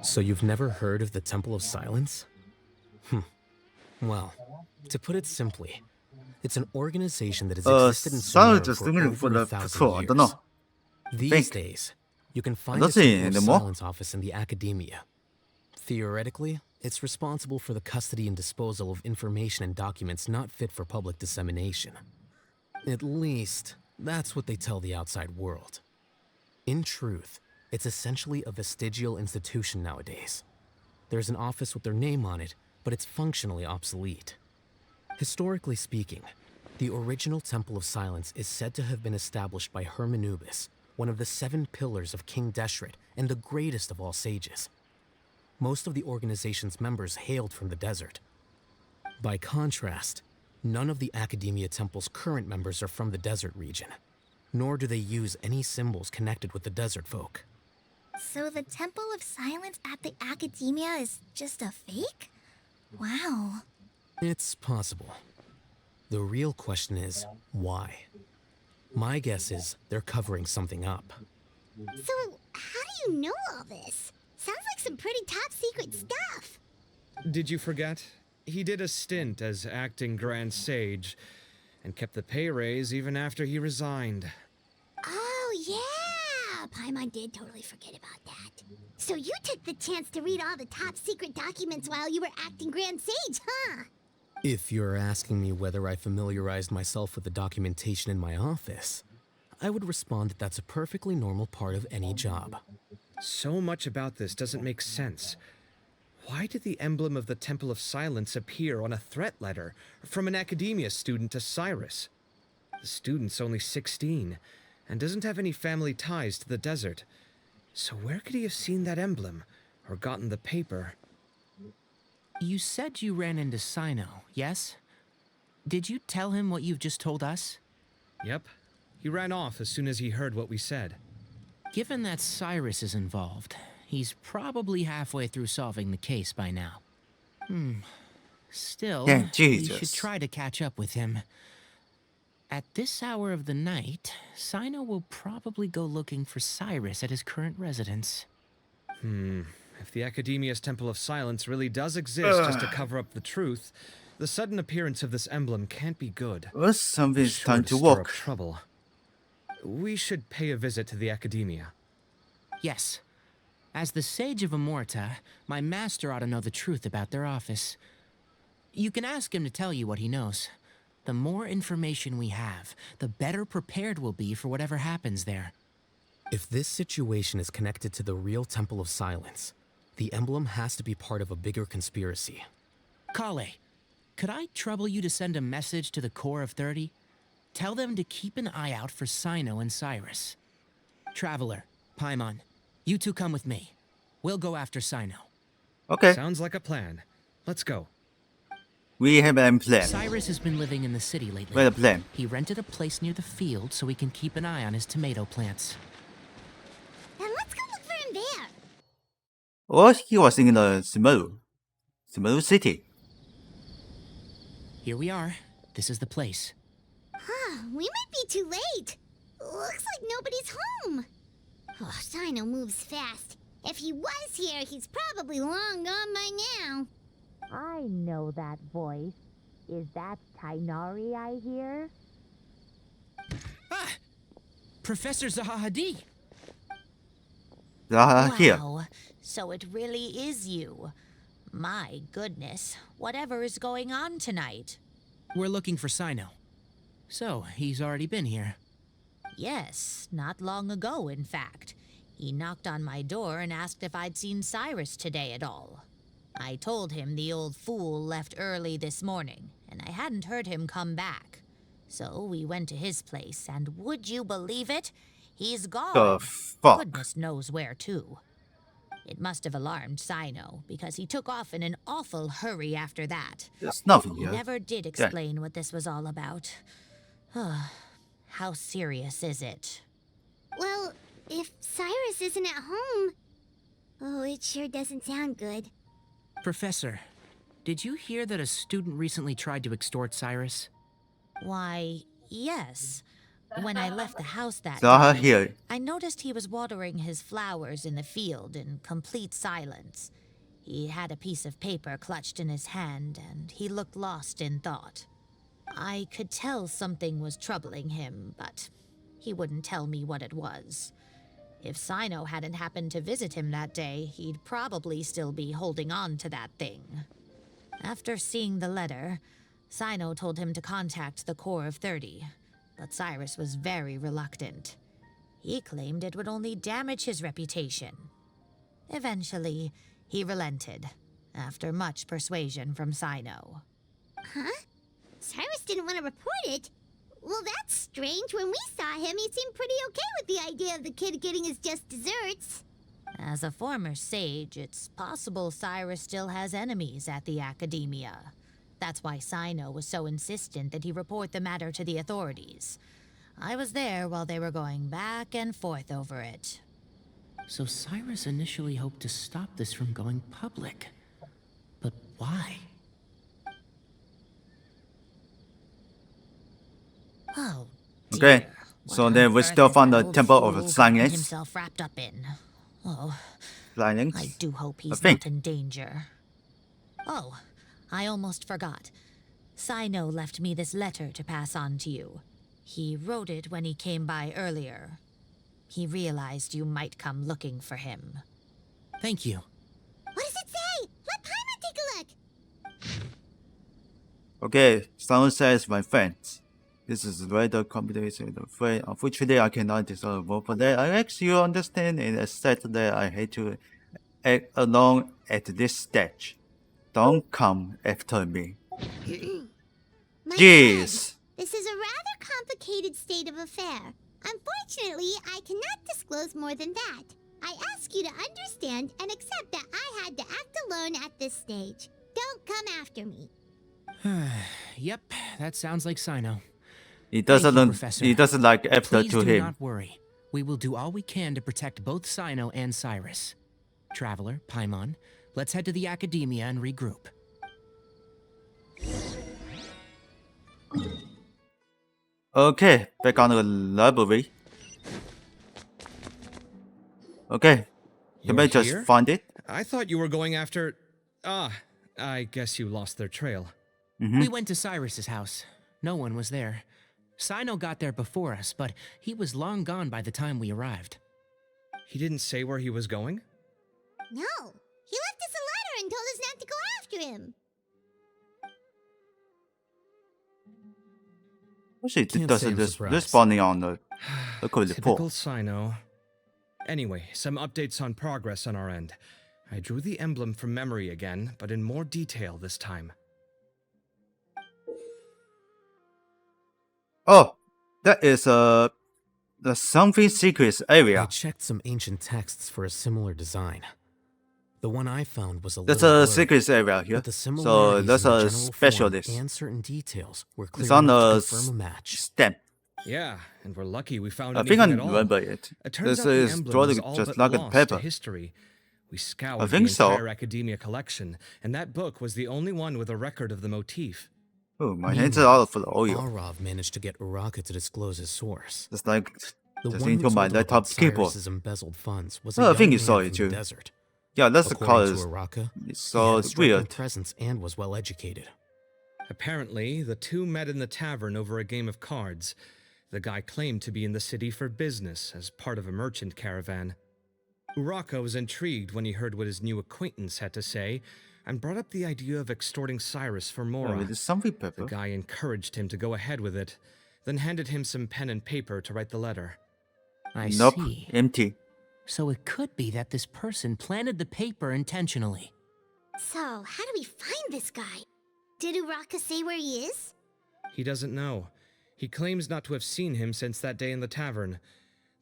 Speaker 2: So you've never heard of the Temple of Silence? Well, to put it simply, it's an organization that has existed in
Speaker 3: Silence
Speaker 2: Sumeru for over 1,000
Speaker 3: don't know.
Speaker 2: years. These
Speaker 3: Think.
Speaker 2: days, you can find
Speaker 3: Does
Speaker 2: a
Speaker 3: it
Speaker 2: Temple of
Speaker 3: anymore?
Speaker 2: Silence office in the academia. Theoretically, it's responsible for the custody and disposal of information and documents not fit for public dissemination. At least, that's what they tell the outside world. In truth, it's essentially a vestigial institution nowadays. There's an office with their name on it, but it's functionally obsolete. Historically speaking, the original Temple of Silence is said to have been established by Hermanubis, one of the 7 pillars of King Deshret and the greatest of all sages. Most of the organization's members hailed from the desert. By contrast, none of the Academia Temple's current members are from the desert region, nor do they use any symbols connected with the desert folk.
Speaker 8: So the Temple of Silence at the Academia is just a fake? Wow.
Speaker 2: It's possible. The real question is, why? My guess is they're covering something up.
Speaker 1: So, how do you know all this? Sounds like some pretty top secret stuff.
Speaker 9: Did you forget? He did a stint as acting Grand Sage, and kept the pay raise even after he resigned.
Speaker 1: Oh, yeah! Paimon did totally forget about that. So you took the chance to read all the top secret documents while you were acting Grand Sage, huh?
Speaker 2: If you're asking me whether I familiarized myself with the documentation in my office, I would respond that that's a perfectly normal part of any job.
Speaker 9: So much about this doesn't make sense. Why did the emblem of the Temple of Silence appear on a threat letter from an academia student to Cyrus? The student's only 16 and doesn't have any family ties to the desert. So where could he have seen that emblem or gotten the paper?
Speaker 7: You said you ran into Cyno, yes? Did you tell him what you've just told us?
Speaker 9: Yep. He ran off as soon as he heard what we said.
Speaker 7: Given that Cyrus is involved, he's probably halfway through solving the case by now. Still,
Speaker 3: Yeah,
Speaker 7: we
Speaker 3: Jesus.
Speaker 7: should try to catch up with him. At this hour of the night, Cyno will probably go looking for Cyrus at his current residence.
Speaker 9: If the Academia's Temple of Silence really does exist just to cover up the truth, the sudden appearance of this emblem can't be good.
Speaker 3: Well, something's
Speaker 9: Sure
Speaker 3: time to
Speaker 9: stir up
Speaker 3: walk.
Speaker 9: trouble. We should pay a visit to the Academia.
Speaker 7: Yes. As the Sage of Amorta, my master ought to know the truth about their office. You can ask him to tell you what he knows. The more information we have, the better prepared we'll be for whatever happens there.
Speaker 10: If this situation is connected to the real Temple of Silence, the emblem has to be part of a bigger conspiracy.
Speaker 7: Kale, could I trouble you to send a message to the Core of 30? Tell them to keep an eye out for Cyno and Cyrus. Traveler, Paimon, you two come with me. We'll go after Cyno.
Speaker 3: Okay,
Speaker 9: Sounds like a plan. Let's go.
Speaker 3: we have a plan.
Speaker 7: Cyrus has been living in the city lately.
Speaker 3: What's the plan?
Speaker 7: He rented a place near the field so he can keep an eye on his tomato plants.
Speaker 1: Then let's go look for him there.
Speaker 3: Or he was in the Small City.
Speaker 7: Here we are. This is the place.
Speaker 1: We might be too late. Looks like nobody's home. Oh, Cyno moves fast. If he was here, he's probably long gone by now.
Speaker 11: I know that voice. Is that Tighnari I hear?
Speaker 7: Ah! Professor Zahahadi!
Speaker 3: Here.
Speaker 11: Wow, so it really is you. My goodness, whatever is going on tonight?
Speaker 7: We're looking for Cyno. So, he's already been here.
Speaker 11: Yes, not long ago, in fact. He knocked on my door and asked if I'd seen Cyrus today at all. I told him the old fool left early this morning, and I hadn't heard him come back. So we went to his place, and would you believe it? He's gone.
Speaker 3: The fuck?
Speaker 11: Goodness knows where to. It must have alarmed Cyno, because he took off in an awful hurry after that.
Speaker 3: There's nothing
Speaker 11: He
Speaker 3: here.
Speaker 11: never did explain what this was all about. How serious is it?
Speaker 1: Well, if Cyrus isn't at home... Oh, it sure doesn't sound good.
Speaker 7: Professor, did you hear that a student recently tried to extort Cyrus?
Speaker 11: Why, yes. When I left the house that
Speaker 3: Zaha
Speaker 11: day,
Speaker 3: here.
Speaker 11: I noticed he was watering his flowers in the field in complete silence. He had a piece of paper clutched in his hand, and he looked lost in thought. I could tell something was troubling him, but he wouldn't tell me what it was. If Cyno hadn't happened to visit him that day, he'd probably still be holding on to that thing. After seeing the letter, Cyno told him to contact the Core of 30, but Cyrus was very reluctant. He claimed it would only damage his reputation. Eventually, he relented, after much persuasion from Cyno.
Speaker 1: Huh? Cyrus didn't want to report it? Well, that's strange. When we saw him, he seemed pretty okay with the idea of the kid getting his just desserts.
Speaker 11: As a former sage, it's possible Cyrus still has enemies at the Academia. That's why Cyno was so insistent that he report the matter to the authorities. I was there while they were going back and forth over it.
Speaker 7: So Cyrus initially hoped to stop this from going public. But why?
Speaker 11: Oh,
Speaker 3: Okay,
Speaker 11: dear.
Speaker 3: so
Speaker 11: What
Speaker 3: then
Speaker 11: on
Speaker 3: we
Speaker 11: earth
Speaker 3: still
Speaker 11: is
Speaker 3: found
Speaker 11: that
Speaker 3: the
Speaker 11: old
Speaker 3: Temple
Speaker 11: fool
Speaker 3: of
Speaker 11: gotten
Speaker 3: Silence.
Speaker 11: himself wrapped up in? Oh,
Speaker 3: Silence.
Speaker 11: I do hope he's
Speaker 3: think.
Speaker 11: not in danger. Oh, I almost forgot. Cyno left me this letter to pass on to you. He wrote it when he came by earlier. He realized you might come looking for him.
Speaker 7: Thank you.
Speaker 1: What does it say? Let Paimon take a look.
Speaker 3: Okay, someone says my friends. This is rather complicated. Unfortunately, I cannot decide for that. I ask you understand and accept that I hate to act alone at this stage. Don't come after me.
Speaker 1: My
Speaker 3: Jeez.
Speaker 1: friend, this is a rather complicated state of affair. Unfortunately, I cannot disclose more than that. I ask you to understand and accept that I had to act alone at this stage. Don't come after me.
Speaker 7: Yep, that sounds like Cyno.
Speaker 3: He
Speaker 7: Thank you,
Speaker 3: doesn't.
Speaker 7: Professor.
Speaker 3: He doesn't like after
Speaker 7: Please
Speaker 3: to
Speaker 7: do
Speaker 3: him.
Speaker 7: not worry. We will do all we can to protect both Cyno and Cyrus. Traveler, Paimon, let's head to the Academia and regroup.
Speaker 3: Okay, back on the library. Okay, can
Speaker 9: You're
Speaker 3: I just
Speaker 9: here?
Speaker 3: find it?
Speaker 9: I thought you were going after. Ah, I guess you lost their trail.
Speaker 7: We went to Cyrus's house. No one was there. Cyno got there before us, but he was long gone by the time we arrived.
Speaker 9: He didn't say where he was going?
Speaker 1: No, he left us a letter and told us not to go after him.
Speaker 3: Actually, it
Speaker 10: Can't say
Speaker 3: doesn't
Speaker 10: I'm
Speaker 3: just
Speaker 10: surprised.
Speaker 3: responding on the local
Speaker 9: Typical
Speaker 3: report.
Speaker 9: Cyno. Anyway, some updates on progress on our end. I drew the emblem from memory again, but in more detail this time.
Speaker 3: Oh, that is the something secrets
Speaker 10: I
Speaker 3: area.
Speaker 10: checked some ancient texts for a similar design. The one I found was a
Speaker 3: That's
Speaker 10: little
Speaker 3: a
Speaker 10: blurry,
Speaker 3: secrets area here.
Speaker 10: but the
Speaker 3: So
Speaker 10: similarities
Speaker 3: that's
Speaker 10: in the
Speaker 3: a
Speaker 10: general form
Speaker 3: specialist.
Speaker 10: and certain details were clear
Speaker 3: It's on
Speaker 10: enough to
Speaker 3: the
Speaker 10: confirm a match.
Speaker 3: stamp.
Speaker 9: Yeah, and we're lucky we found
Speaker 3: I think I
Speaker 9: anything at all.
Speaker 3: remember it.
Speaker 9: It turns
Speaker 3: This
Speaker 9: out the
Speaker 3: is
Speaker 9: emblem
Speaker 3: drawing
Speaker 9: was all
Speaker 3: just
Speaker 9: but
Speaker 3: like a
Speaker 9: lost
Speaker 3: paper.
Speaker 9: to history. We
Speaker 3: I
Speaker 9: scoured
Speaker 3: think
Speaker 9: the
Speaker 3: so.
Speaker 9: entire academia collection, and that book was the only one with a record of the motif.
Speaker 3: Oh, my hands are all full of oil.
Speaker 10: Arov managed to get Uraka to disclose his source.
Speaker 3: It's like
Speaker 10: The
Speaker 3: just
Speaker 10: one
Speaker 3: into
Speaker 10: who
Speaker 3: my
Speaker 10: told him
Speaker 3: laptop
Speaker 10: about
Speaker 3: keyboard.
Speaker 10: Cyrus's embezzled funds was a
Speaker 3: Oh, I
Speaker 10: young
Speaker 3: think you
Speaker 10: man
Speaker 3: saw
Speaker 10: from
Speaker 3: it
Speaker 10: the
Speaker 3: too.
Speaker 10: desert.
Speaker 3: Yeah, that's the
Speaker 10: According
Speaker 3: cause.
Speaker 10: to Uraka,
Speaker 3: It's
Speaker 10: he
Speaker 3: so
Speaker 10: had a striking
Speaker 3: weird.
Speaker 10: presence and was well educated.
Speaker 9: Apparently, the two met in the tavern over a game of cards. The guy claimed to be in the city for business as part of a merchant caravan. Uraka was intrigued when he heard what his new acquaintance had to say and brought up the idea of extorting Cyrus for
Speaker 3: Oh,
Speaker 9: Mora.
Speaker 3: it is something
Speaker 9: The
Speaker 3: paper.
Speaker 9: guy encouraged him to go ahead with it, then handed him some pen and paper to write the letter.
Speaker 7: I
Speaker 3: Nope,
Speaker 7: see.
Speaker 3: empty.
Speaker 7: So it could be that this person planted the paper intentionally.
Speaker 1: So, how do we find this guy? Did Uraka say where he is?
Speaker 9: He doesn't know. He claims not to have seen him since that day in the tavern.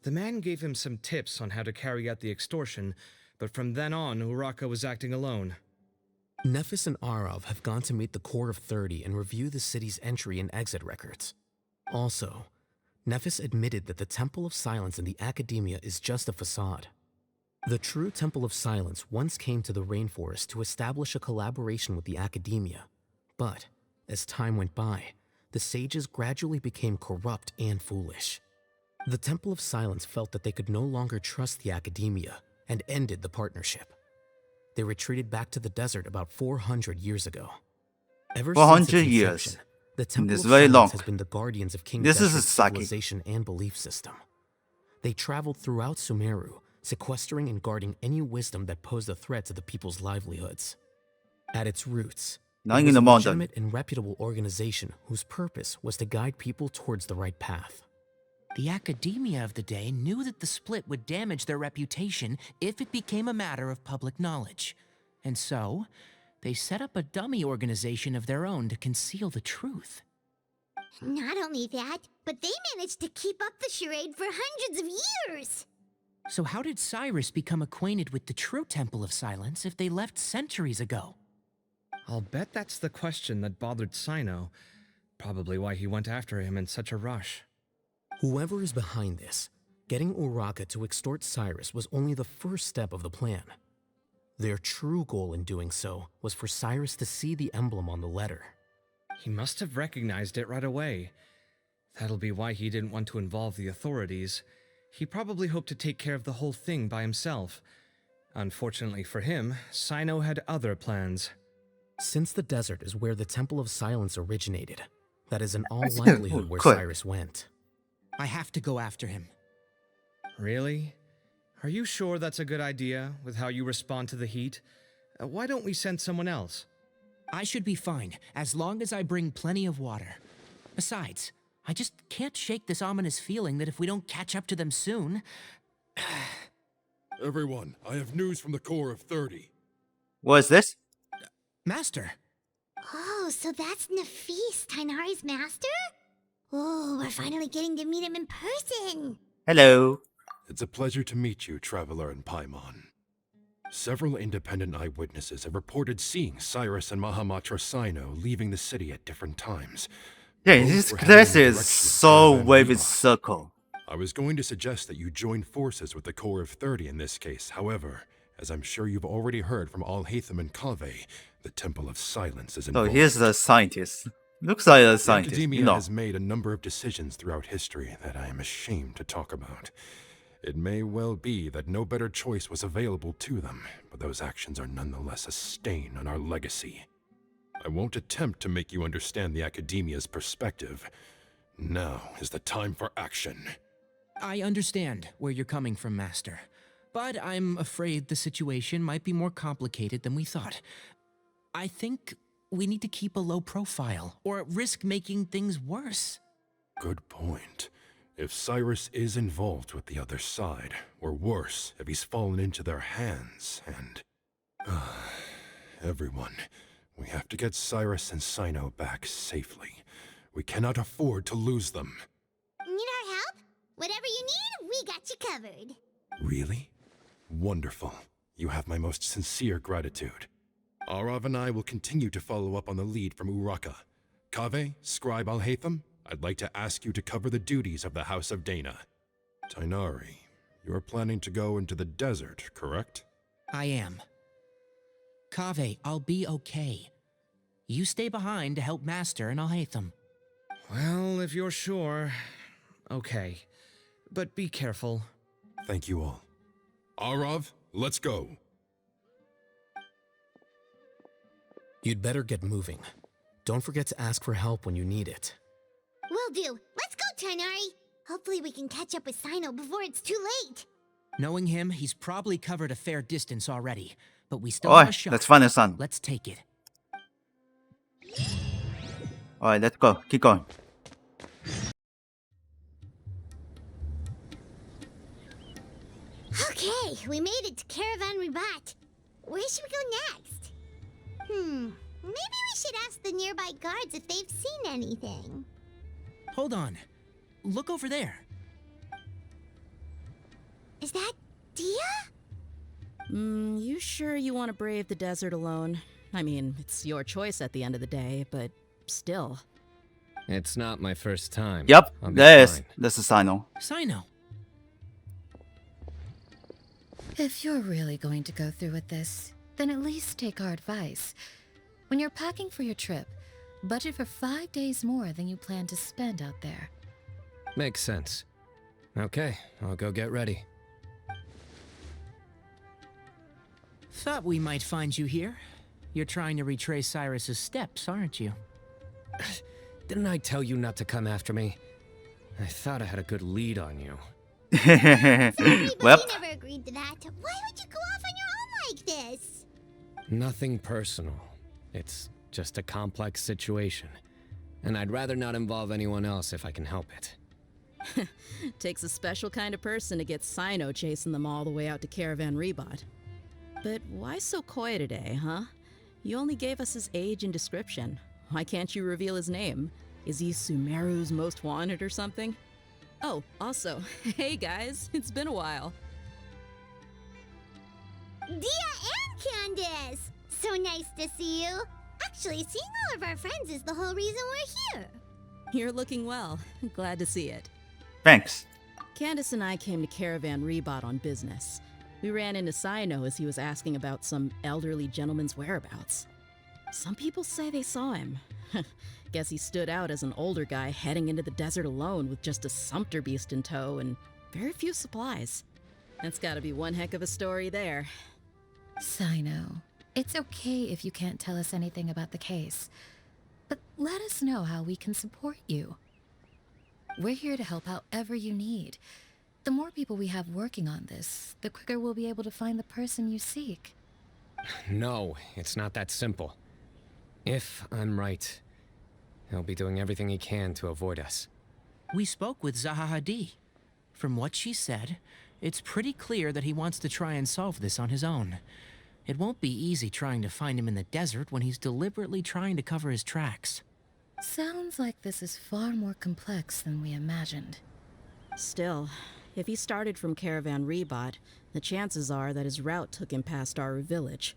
Speaker 9: The man gave him some tips on how to carry out the extortion, but from then on, Uraka was acting alone.
Speaker 10: Nephis and Arov have gone to meet the Core of 30 and review the city's entry and exit records. Also, Nephis admitted that the Temple of Silence in the Academia is just a facade. The true Temple of Silence once came to the rainforest to establish a collaboration with the Academia, but as time went by, the sages gradually became corrupt and foolish. The Temple of Silence felt that they could no longer trust the Academia and ended the partnership. They retreated back to the desert about 400 years ago. Ever
Speaker 3: 400
Speaker 10: since its
Speaker 3: years.
Speaker 10: inception, the Temple
Speaker 3: It's
Speaker 10: of
Speaker 3: very
Speaker 10: Silence
Speaker 3: long.
Speaker 10: has been the guardians of King
Speaker 3: This is
Speaker 10: Desert's
Speaker 3: a sake.
Speaker 10: civilization and belief system. They traveled throughout Sumeru, sequestering and guarding any wisdom that posed a threat to the people's livelihoods. At its roots,
Speaker 3: Nine
Speaker 10: it
Speaker 3: in
Speaker 10: was
Speaker 3: the
Speaker 10: a
Speaker 3: mountain.
Speaker 10: legitimate and reputable organization whose purpose was to guide people towards the right path.
Speaker 7: The academia of the day knew that the split would damage their reputation if it became a matter of public knowledge. And so, they set up a dummy organization of their own to conceal the truth.
Speaker 1: Not only that, but they managed to keep up the charade for hundreds of years.
Speaker 7: So how did Cyrus become acquainted with the true Temple of Silence if they left centuries ago?
Speaker 9: I'll bet that's the question that bothered Cyno. Probably why he went after him in such a rush.
Speaker 10: Whoever is behind this, getting Uraka to extort Cyrus was only the first step of the plan. Their true goal in doing so was for Cyrus to see the emblem on the letter.
Speaker 9: He must have recognized it right away. That'll be why he didn't want to involve the authorities. He probably hoped to take care of the whole thing by himself. Unfortunately for him, Cyno had other plans.
Speaker 10: Since the desert is where the Temple of Silence originated, that is in all likelihood where
Speaker 3: Cool.
Speaker 10: Cyrus went.
Speaker 7: I have to go after him.
Speaker 9: Really? Are you sure that's a good idea, with how you respond to the heat? Why don't we send someone else?
Speaker 7: I should be fine, as long as I bring plenty of water. Besides, I just can't shake this ominous feeling that if we don't catch up to them soon...
Speaker 12: Everyone, I have news from the Core of 30.
Speaker 3: What is this?
Speaker 7: Master!
Speaker 1: Oh, so that's Nafis, Tainari's master? Oh, we're finally getting to meet him in person.
Speaker 3: Hello.
Speaker 12: It's a pleasure to meet you, Traveler in Paimon. Several independent eyewitnesses have reported seeing Cyrus and Mahamatra Cyno leaving the city at different times.
Speaker 3: Yeah,
Speaker 12: Both
Speaker 3: this
Speaker 12: were heading
Speaker 3: class
Speaker 12: in the
Speaker 3: is
Speaker 12: direction of
Speaker 3: so
Speaker 12: Caravan
Speaker 3: wavy
Speaker 12: Rock.
Speaker 3: circle.
Speaker 12: I was going to suggest that you join forces with the Core of 30 in this case. However, as I'm sure you've already heard from Al-Haytham and Kaveh, the Temple of Silence is
Speaker 3: So
Speaker 12: involved.
Speaker 3: here's the scientist. Looks like a
Speaker 12: The
Speaker 3: scientist,
Speaker 12: Academia
Speaker 3: you know.
Speaker 12: has made a number of decisions throughout history that I am ashamed to talk about. It may well be that no better choice was available to them, but those actions are nonetheless a stain on our legacy. I won't attempt to make you understand the Academia's perspective. Now is the time for action.
Speaker 7: I understand where you're coming from, Master. But I'm afraid the situation might be more complicated than we thought. I think we need to keep a low profile, or risk making things worse.
Speaker 12: Good point. If Cyrus is involved with the other side, or worse, if he's fallen into their hands, and... everyone, we have to get Cyrus and Cyno back safely. We cannot afford to lose them.
Speaker 1: Need our help? Whatever you need, we got you covered.
Speaker 12: Really? Wonderful. You have my most sincere gratitude. Arav and I will continue to follow up on the lead from Uraka. Kaveh, Scribe Alhaitham, I'd like to ask you to cover the duties of the House of Dana. Tighnari, you are planning to go into the desert, correct?
Speaker 7: I am. Kaveh, I'll be okay. You stay behind to help Master and Alhaitham.
Speaker 9: Well, if you're sure. Okay. But be careful.
Speaker 12: Thank you all. Arav, let's go.
Speaker 10: You'd better get moving. Don't forget to ask for help when you need it.
Speaker 1: Will do. Let's go, Tighnari. Hopefully we can catch up with Cyno before it's too late.
Speaker 7: Knowing him, he's probably covered a fair distance already. But we still
Speaker 3: Alright,
Speaker 7: have a shot.
Speaker 3: let's find the sun.
Speaker 7: Let's take it.
Speaker 3: Alright, let's go. Keep going.
Speaker 1: Okay, we made it to Caravan Ribat. Where should we go next? Maybe we should ask the nearby guards if they've seen anything.
Speaker 7: Hold on. Look over there.
Speaker 1: Is that Dia?
Speaker 13: You sure you want to brave the desert alone? I mean, it's your choice at the end of the day, but still.
Speaker 2: It's not my first time.
Speaker 3: Yep,
Speaker 2: I'll be
Speaker 3: this
Speaker 2: fine.
Speaker 3: is Cyno.
Speaker 7: Cyno.
Speaker 14: If you're really going to go through with this, then at least take our advice. When you're packing for your trip, budget for 5 days more than you plan to spend out there.
Speaker 2: Makes sense. Okay, I'll go get ready.
Speaker 7: Thought we might find you here. You're trying to retrace Cyrus's steps, aren't you?
Speaker 2: Didn't I tell you not to come after me? I thought I had a good lead on you.
Speaker 1: Sorry, but
Speaker 3: Well,
Speaker 1: we never agreed to that. Why would you go off on your own like this?
Speaker 2: Nothing personal. It's just a complex situation. And I'd rather not involve anyone else if I can help it.
Speaker 13: Takes a special kind of person to get Cyno chasing them all the way out to Caravan Rebot. But why so coy today, huh? You only gave us his age and description. Why can't you reveal his name? Is he Sumeru's most wanted or something? Oh, also, hey guys, it's been a while.
Speaker 1: Dia and Candace! So nice to see you. Actually, seeing all of our friends is the whole reason we're here.
Speaker 13: You're looking well. Glad to see it.
Speaker 3: thanks.
Speaker 13: Candace and I came to Caravan Rebot on business. We ran into Cyno as he was asking about some elderly gentleman's whereabouts. Some people say they saw him. Guess he stood out as an older guy heading into the desert alone with just a sumpter beast in tow and very few supplies. That's gotta be one heck of a story there.
Speaker 14: Cyno, it's okay if you can't tell us anything about the case, but let us know how we can support you. We're here to help however you need. The more people we have working on this, the quicker we'll be able to find the person you seek.
Speaker 2: No, it's not that simple. If I'm right, he'll be doing everything he can to avoid us.
Speaker 7: We spoke with Zaha Hadid. From what she said, it's pretty clear that he wants to try and solve this on his own. It won't be easy trying to find him in the desert when he's deliberately trying to cover his tracks.
Speaker 14: Sounds like this is far more complex than we imagined.
Speaker 13: Still, if he started from Caravan Rebot, the chances are that his route took him past our village.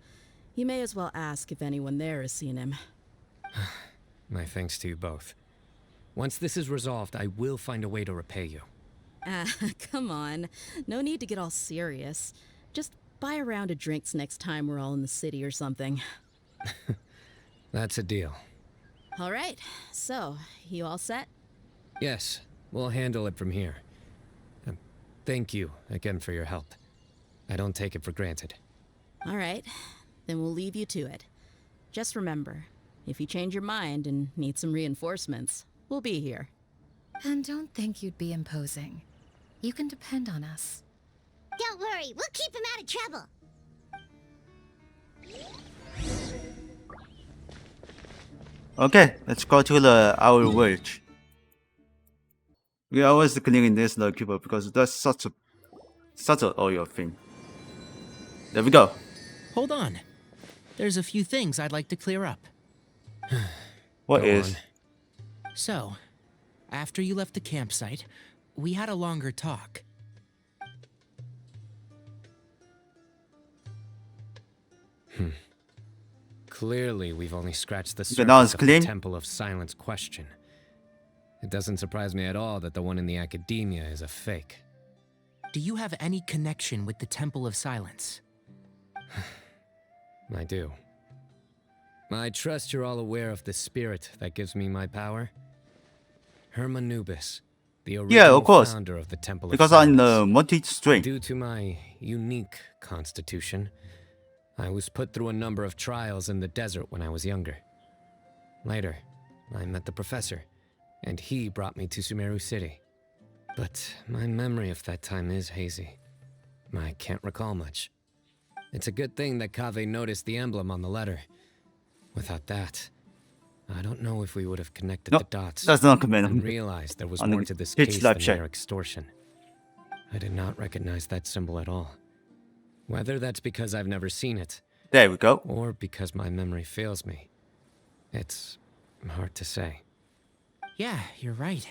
Speaker 13: You may as well ask if anyone there has seen him.
Speaker 2: My thanks to you both. Once this is resolved, I will find a way to repay you.
Speaker 13: Come on. No need to get all serious. Just buy a round of drinks next time we're all in the city or something.
Speaker 2: That's a deal.
Speaker 13: All right, so, you all set?
Speaker 2: Yes, we'll handle it from here. Thank you again for your help. I don't take it for granted.
Speaker 13: All right, then we'll leave you to it. Just remember, if you change your mind and need some reinforcements, we'll be here.
Speaker 14: And don't think you'd be imposing. You can depend on us.
Speaker 1: Don't worry, we'll keep him out of trouble.
Speaker 3: Okay, let's go to our village. We are always cleaning this Oathkeeper because that's such a oil thing. There we go.
Speaker 7: Hold on. There's a few things I'd like to clear up.
Speaker 3: What
Speaker 2: Go
Speaker 3: is?
Speaker 2: on.
Speaker 7: So, after you left the campsite, we had a longer talk.
Speaker 2: Clearly, we've only scratched the
Speaker 3: Okay, now it's
Speaker 2: surface of the
Speaker 3: clean.
Speaker 2: Temple of Silence question. It doesn't surprise me at all that the one in the Academia is a fake.
Speaker 7: Do you have any connection with the Temple of Silence?
Speaker 2: I do. I trust you're all aware of the spirit that gives me my power. Hermanubis, the original
Speaker 3: Yeah, of course.
Speaker 2: founder of the Temple of
Speaker 3: Because
Speaker 2: Silence.
Speaker 3: I'm the multi-string.
Speaker 2: Due to my unique constitution, I was put through a number of trials in the desert when I was younger. Later, I met the professor, and he brought me to Sumeru City. But my memory of that time is hazy. I can't recall much. It's a good thing that Kaveh noticed the emblem on the letter. Without that, I don't know if we would have connected the dots
Speaker 3: That's not comment
Speaker 2: and realized there was
Speaker 3: on
Speaker 2: more
Speaker 3: the
Speaker 2: to this
Speaker 3: Twitch
Speaker 2: case
Speaker 3: live
Speaker 2: than
Speaker 3: chat.
Speaker 2: mere extortion. I did not recognize that symbol at all. Whether that's because I've never seen it,
Speaker 3: There we go.
Speaker 2: or because my memory fails me, it's hard to say.
Speaker 7: Yeah, you're right.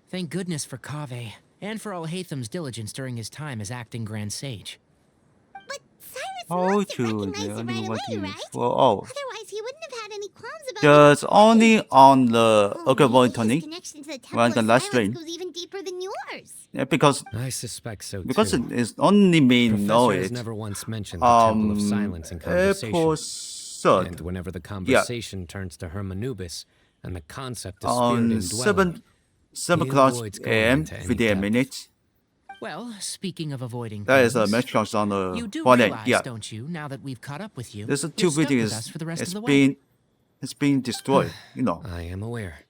Speaker 7: Thank goodness for Kaveh, and for Alhaitham's diligence during his time as acting Grand Sage.
Speaker 1: But Cyrus
Speaker 3: How
Speaker 1: must have
Speaker 3: to
Speaker 1: recognized it right away, right?
Speaker 3: oh,
Speaker 1: Otherwise, he wouldn't have had any qualms about
Speaker 3: just only on the
Speaker 1: Oh,
Speaker 3: okay boy
Speaker 1: maybe his
Speaker 3: Tony.
Speaker 1: connection to the
Speaker 3: Well,
Speaker 1: Temple
Speaker 3: the
Speaker 1: of
Speaker 3: last
Speaker 1: Silence
Speaker 3: string.
Speaker 1: goes even deeper than yours.
Speaker 3: Yeah, because
Speaker 2: I suspect so
Speaker 3: because
Speaker 2: too.
Speaker 3: it's only me know
Speaker 2: Professor has
Speaker 3: it.
Speaker 2: never once mentioned the Temple of Silence in conversation.
Speaker 3: Episode
Speaker 2: And whenever the conversation turns to Hermanubis and the concept of spirit
Speaker 3: on
Speaker 2: indwelling,
Speaker 3: 7
Speaker 2: he
Speaker 3: o'clock
Speaker 2: avoids going
Speaker 3: a.m.
Speaker 2: into any
Speaker 3: 58
Speaker 2: depth.
Speaker 3: minutes.
Speaker 7: Well, speaking of avoiding
Speaker 3: That is
Speaker 7: things,
Speaker 3: a match on the
Speaker 7: you do
Speaker 3: one end.
Speaker 7: realize,
Speaker 3: Yeah,
Speaker 7: don't you, now that we've caught up with you,
Speaker 3: there's a
Speaker 7: you're
Speaker 3: 2
Speaker 7: stuck with
Speaker 3: videos.
Speaker 7: us for the rest
Speaker 3: It's
Speaker 7: of the way.
Speaker 3: been destroyed. You know.
Speaker 2: I am aware.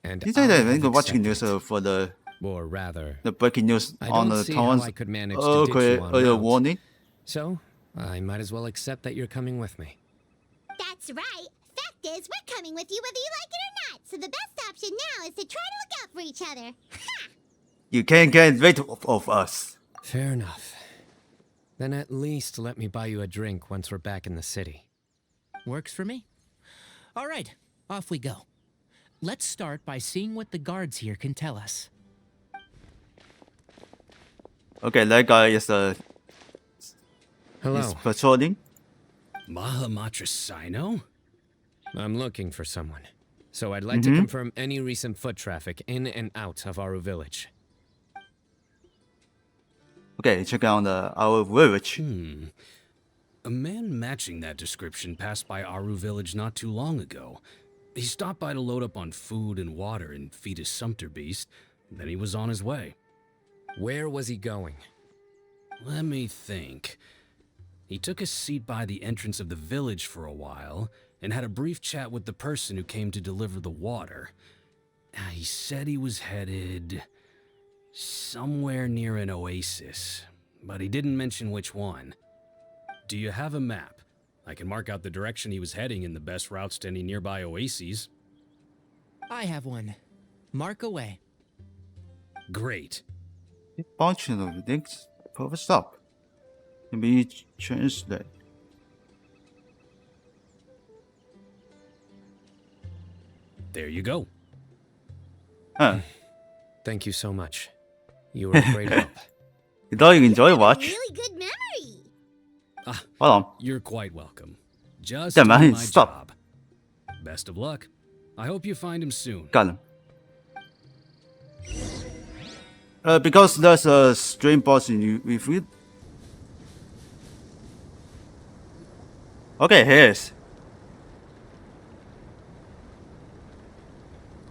Speaker 2: And
Speaker 3: You say
Speaker 2: I
Speaker 3: that
Speaker 2: have
Speaker 3: when you're watching news
Speaker 2: accepted.
Speaker 3: for the
Speaker 2: Or rather,
Speaker 3: breaking news
Speaker 2: I
Speaker 3: on
Speaker 2: don't
Speaker 3: the
Speaker 2: see how
Speaker 3: towns.
Speaker 2: I could manage to ditch you en
Speaker 3: Okay,
Speaker 2: route.
Speaker 3: warning.
Speaker 2: So, I might as well accept that you're coming with me.
Speaker 1: That's right. Fact is, we're coming with you whether you like it or not. So the best option now is to try to look out for each other. Ha!
Speaker 3: You can't get rid of us.
Speaker 2: Fair enough. Then at least let me buy you a drink once we're back in the city.
Speaker 7: Works for me. All right, off we go. Let's start by seeing what the guards here can tell us.
Speaker 3: Okay, that guy is
Speaker 2: Hello.
Speaker 3: is patrolling.
Speaker 15: Mahamatra Cyno?
Speaker 2: I'm looking for someone. So I'd like to confirm any recent foot traffic in and out of Aru village.
Speaker 3: Okay, check out our village.
Speaker 15: A man matching that description passed by Aru village not too long ago. He stopped by to load up on food and water and feed his sumpter beast. Then he was on his way.
Speaker 2: Where was he going?
Speaker 15: Let me think. He took a seat by the entrance of the village for a while and had a brief chat with the person who came to deliver the water. He said he was headed somewhere near an oasis, but he didn't mention which one. Do you have a map? I can mark out the direction he was heading and the best routes to any nearby oases.
Speaker 7: I have one. Mark away.
Speaker 15: Great.
Speaker 3: Functional links. Perfect stop. Let me translate.
Speaker 15: There you go.
Speaker 3: Huh.
Speaker 2: Thank you so much. You were a great help.
Speaker 3: You don't enjoy watch?
Speaker 1: Really good memory.
Speaker 3: Hold on.
Speaker 15: You're quite welcome. Just
Speaker 3: Damn,
Speaker 15: doing
Speaker 3: man,
Speaker 15: my
Speaker 3: stop.
Speaker 15: job. Best of luck. I hope you find him soon.
Speaker 3: Got him. Because there's a stream boss in you. If we. Okay, here is.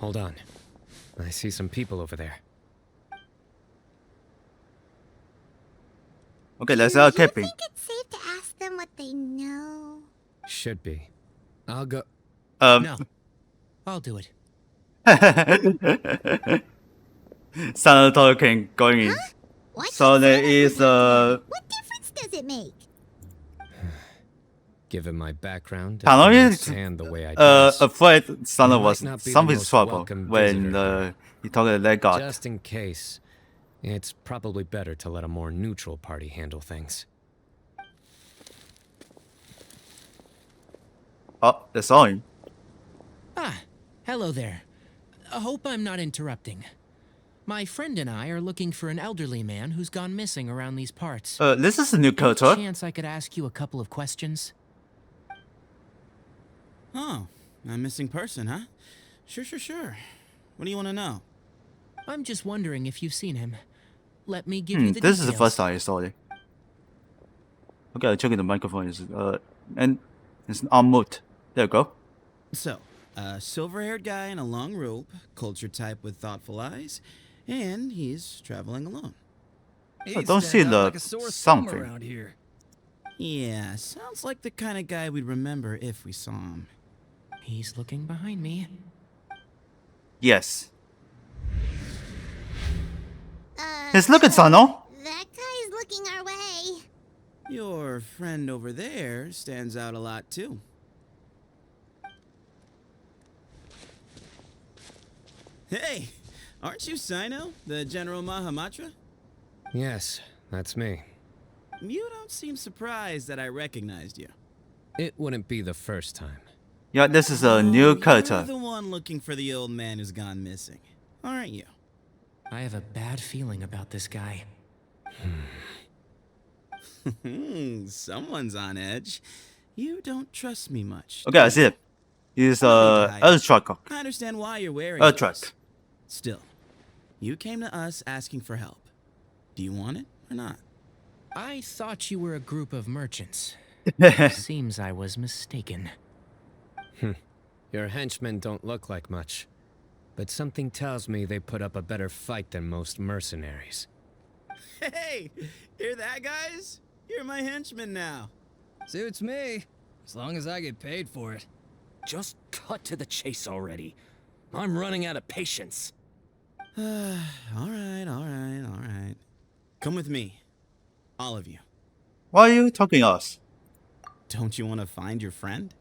Speaker 2: Hold on. I see some people over there.
Speaker 3: Okay, let's
Speaker 1: Do you
Speaker 3: camping.
Speaker 1: think it's safe to ask them what they know?
Speaker 2: Should be. I'll go.
Speaker 7: No. I'll do it.
Speaker 3: Cyno talking, going in. So there is
Speaker 1: What difference does it make?
Speaker 2: Given my background,
Speaker 3: Cyno
Speaker 2: I
Speaker 3: is
Speaker 2: understand the way I dress.
Speaker 3: afraid Cyno
Speaker 2: You
Speaker 3: was
Speaker 2: might not be
Speaker 3: some
Speaker 2: the
Speaker 3: of his
Speaker 2: most
Speaker 3: trouble
Speaker 2: welcome
Speaker 3: when
Speaker 2: visitor
Speaker 3: he talked to that god.
Speaker 2: Just in case, it's probably better to let a more neutral party handle things.
Speaker 3: Oh, they saw him.
Speaker 7: Ah, hello there. I hope I'm not interrupting. My friend and I are looking for an elderly man who's gone missing around these parts.
Speaker 3: This is a new
Speaker 7: Any
Speaker 3: culture.
Speaker 7: chance I could ask you a couple of questions?
Speaker 16: Oh, a missing person, huh? Sure. What do you want to know?
Speaker 7: I'm just wondering if you've seen him. Let me give you the
Speaker 3: This
Speaker 7: details.
Speaker 3: is the first time I saw it. Okay, I'm checking the microphone. And it's on mute. There you go.
Speaker 16: So, a silver-haired guy in a long robe, culture type with thoughtful eyes, and he's traveling alone.
Speaker 3: I don't see the something.
Speaker 16: around here. Yeah, sounds like the kind of guy we'd remember if we saw him.
Speaker 7: He's looking behind me.
Speaker 3: Yes. Let's look at Cyno.
Speaker 1: That guy's looking our way.
Speaker 16: Your friend over there stands out a lot, too. Hey, aren't you Cyno, the General Mahamatra?
Speaker 2: Yes, that's me.
Speaker 16: You don't seem surprised that I recognized you.
Speaker 2: It wouldn't be the first time.
Speaker 3: Yeah, this is a new
Speaker 16: You're
Speaker 3: character.
Speaker 16: the one looking for the old man who's gone missing, aren't you?
Speaker 7: I have a bad feeling about this guy.
Speaker 16: Someone's on edge. You don't trust me much.
Speaker 3: Okay, I see it. He's Earth Trucker.
Speaker 16: I understand why you're wearing
Speaker 3: Earth
Speaker 16: this.
Speaker 3: Truck.
Speaker 16: Still, you came to us asking for help. Do you want it or not?
Speaker 7: I thought you were a group of merchants. Seems I was mistaken.
Speaker 2: Your henchmen don't look like much, but something tells me they put up a better fight than most mercenaries.
Speaker 16: Hey, hear that, guys? You're my henchman now.
Speaker 17: Suits me, as long as I get paid for it.
Speaker 15: Just cut to the chase already. I'm running out of patience.
Speaker 16: all right. Come with me. All of you.
Speaker 3: Why are you talking to us?
Speaker 16: Don't you want to find your friend?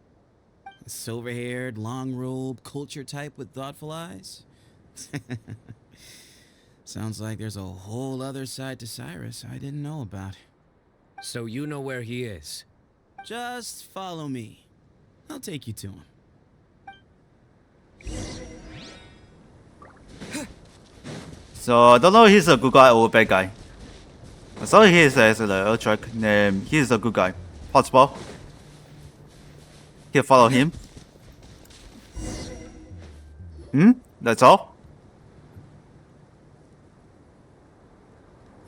Speaker 16: A silver-haired, long-robe, culture type with thoughtful eyes? Sounds like there's a whole other side to Cyrus I didn't know about.
Speaker 2: So you know where he is?
Speaker 16: Just follow me. I'll take you to him.
Speaker 3: So I don't know if he's a good guy or a bad guy. I saw he is as the Earth Truck, and he's a good guy. Possible. Here, follow him. That's all?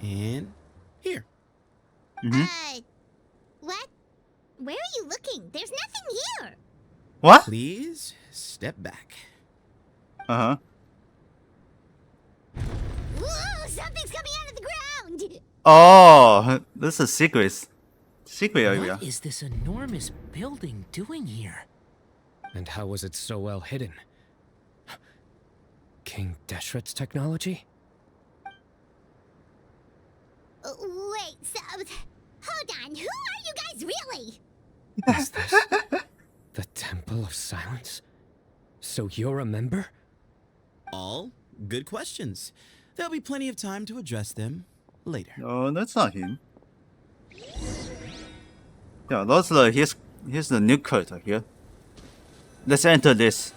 Speaker 16: And here.
Speaker 1: What? Where are you looking? There's nothing here.
Speaker 3: What?
Speaker 16: Please step back.
Speaker 3: Uh-huh.
Speaker 1: Whoa, something's coming out of the ground.
Speaker 3: Oh, this is secret area.
Speaker 7: What is this enormous building doing here?
Speaker 2: And how was it so well hidden? King Deshret's technology?
Speaker 1: Wait, so... Hold on, who are you guys really?
Speaker 2: Is this the Temple of Silence? So you're a member?
Speaker 16: All good questions. There'll be plenty of time to address them later.
Speaker 3: No, that's not him. Yeah, that's the here's the new character here. Let's enter this.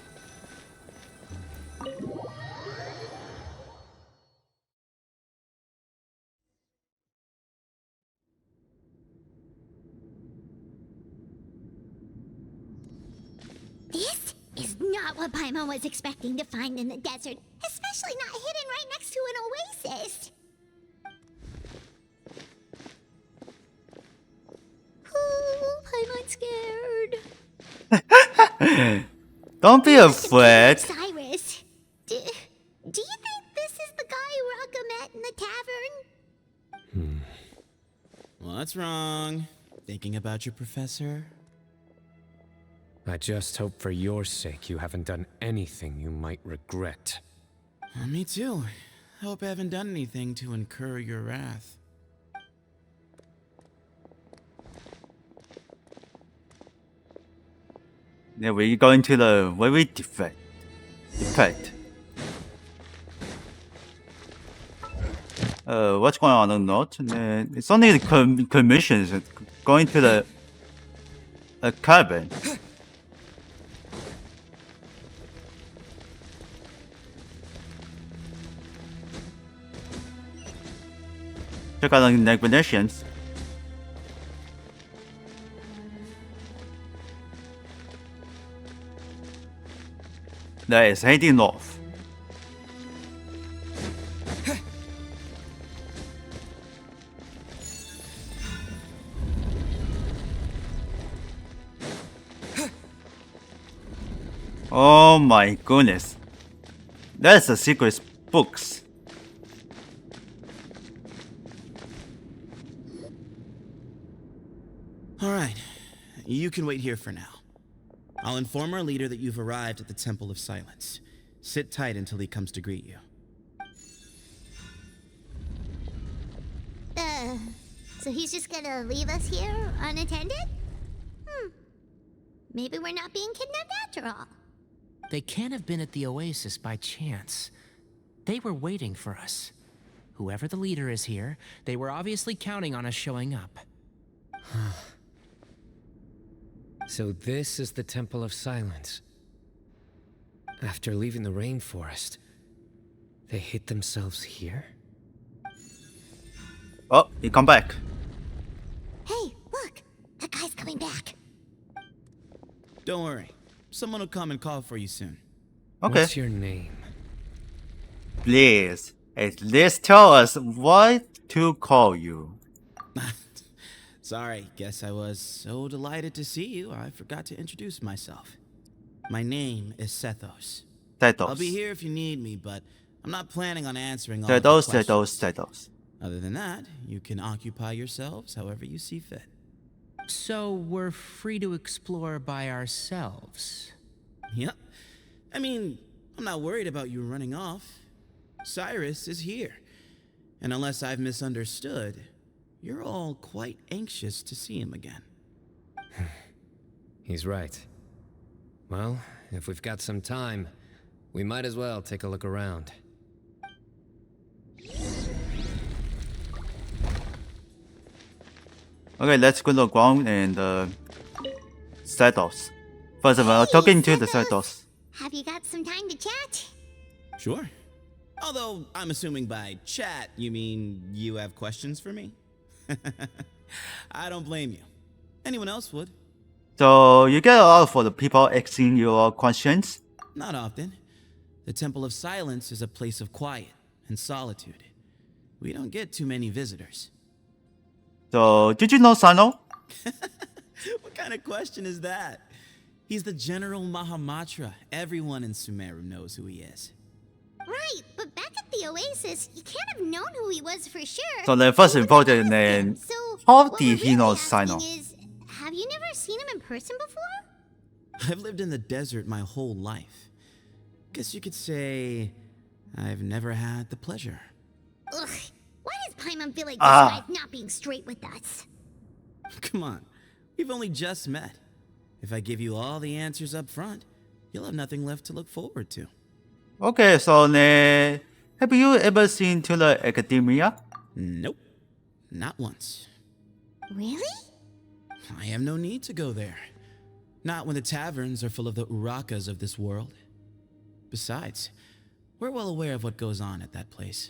Speaker 1: This is not what Paimon was expecting to find in the desert, especially not hidden right next to an oasis. Oh, Paimon's scared.
Speaker 3: Don't be afraid.
Speaker 1: Cyrus,
Speaker 16: What's wrong? Thinking about your professor?
Speaker 2: I just hope for your sake you haven't done anything you might regret.
Speaker 16: Me too. Hope I haven't done anything to incur your wrath.
Speaker 3: Yeah, we're going to the very defect. What's going on? Not. It's only the commissions going to the cabin. Check out the negotiations. That is heading north. Oh my goodness. That's the secret books.
Speaker 16: Alright, you can wait here for now. I'll inform our leader that you've arrived at the Temple of Silence. Sit tight until he comes to greet you.
Speaker 1: So he's just gonna leave us here unattended? Maybe we're not being kidnapped after all.
Speaker 7: They can't have been at the oasis by chance. They were waiting for us. Whoever the leader is here, they were obviously counting on us showing up.
Speaker 2: So this is the Temple of Silence. After leaving the rainforest, they hid themselves here?
Speaker 3: Oh, he come back.
Speaker 1: Hey, look! That guy's coming back.
Speaker 16: Don't worry. Someone will come and call for you soon.
Speaker 3: Okay.
Speaker 2: What's your name?
Speaker 3: Please, at least tell us what to call you.
Speaker 16: Sorry, guess I was so delighted to see you, I forgot to introduce myself. My name is Sethos. I'll be here if you need me, but I'm not planning on answering all of your questions.
Speaker 3: Sethos.
Speaker 16: Other than that, you can occupy yourselves however you see fit.
Speaker 7: So we're free to explore by ourselves?
Speaker 16: Yep. I mean, I'm not worried about you running off. Cyrus is here. And unless I've misunderstood, you're all quite anxious to see him again.
Speaker 2: He's right. Well, if we've got some time, we might as well take a look around.
Speaker 3: Okay, let's go to the ground and Sethos. First of all, talking to the Sethos.
Speaker 1: Have you got some time to chat?
Speaker 16: Sure. Although, I'm assuming by chat, you mean you have questions for me? I don't blame you. Anyone else would.
Speaker 3: So, you get a lot for the people asking your questions?
Speaker 16: Not often. The Temple of Silence is a place of quiet and solitude. We don't get too many visitors.
Speaker 3: So, did you know Cyno?
Speaker 16: What kind of question is that? He's the General Mahamatra. Everyone in Sumeru knows who he is.
Speaker 1: Right, but back at the Oasis, you can't have known who he was for sure.
Speaker 3: So, the first important name.
Speaker 1: So,
Speaker 3: How
Speaker 1: what
Speaker 3: did
Speaker 1: we're
Speaker 3: he
Speaker 1: really
Speaker 3: know
Speaker 1: asking
Speaker 3: Cyno?
Speaker 1: is, have you never seen him in person before?
Speaker 16: I've lived in the desert my whole life. Guess you could say I've never had the pleasure.
Speaker 1: Ugh, why does Paimon feel like this guy's not being straight with us?
Speaker 16: Come on, we've only just met. If I give you all the answers up front, you'll have nothing left to look forward to.
Speaker 3: Okay, so have you ever seen to the academia?
Speaker 16: Nope, not once.
Speaker 1: Really?
Speaker 16: I have no need to go there. Not when the taverns are full of the Urakas of this world. Besides, we're well aware of what goes on at that place.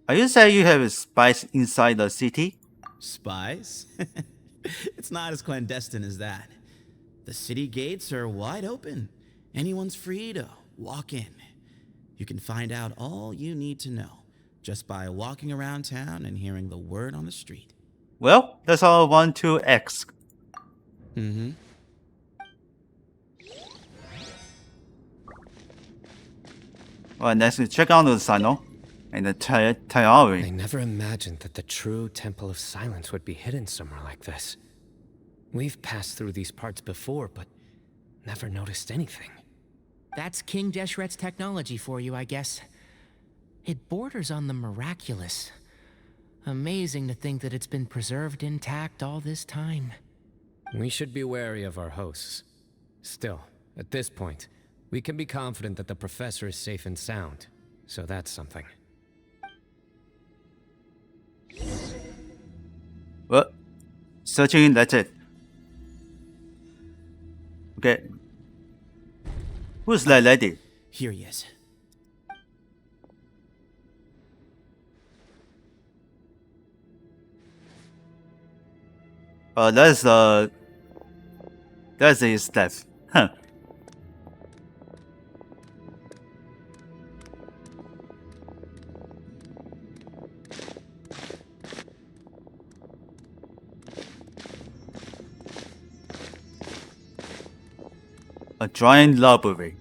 Speaker 3: Are you saying you have spies inside the city?
Speaker 16: Spies? It's not as clandestine as that. The city gates are wide open. Anyone's free to walk in. You can find out all you need to know just by walking around town and hearing the word on the street.
Speaker 3: Well, that's all I want to ask.
Speaker 16: Mm-hmm.
Speaker 3: Alright, next, check out the Cyno. And the
Speaker 2: I
Speaker 3: Tiari.
Speaker 2: never imagined that the true Temple of Silence would be hidden somewhere like this. We've passed through these parts before, but never noticed anything.
Speaker 7: That's King Deshret's technology for you, I guess. It borders on the miraculous. Amazing to think that it's been preserved intact all this time.
Speaker 2: We should be wary of our hosts. Still, at this point, we can be confident that the professor is safe and sound, so that's something.
Speaker 3: Well, searching, that's it. Okay. Who's that lady?
Speaker 16: Here he is.
Speaker 3: That's his death. Huh. A giant library.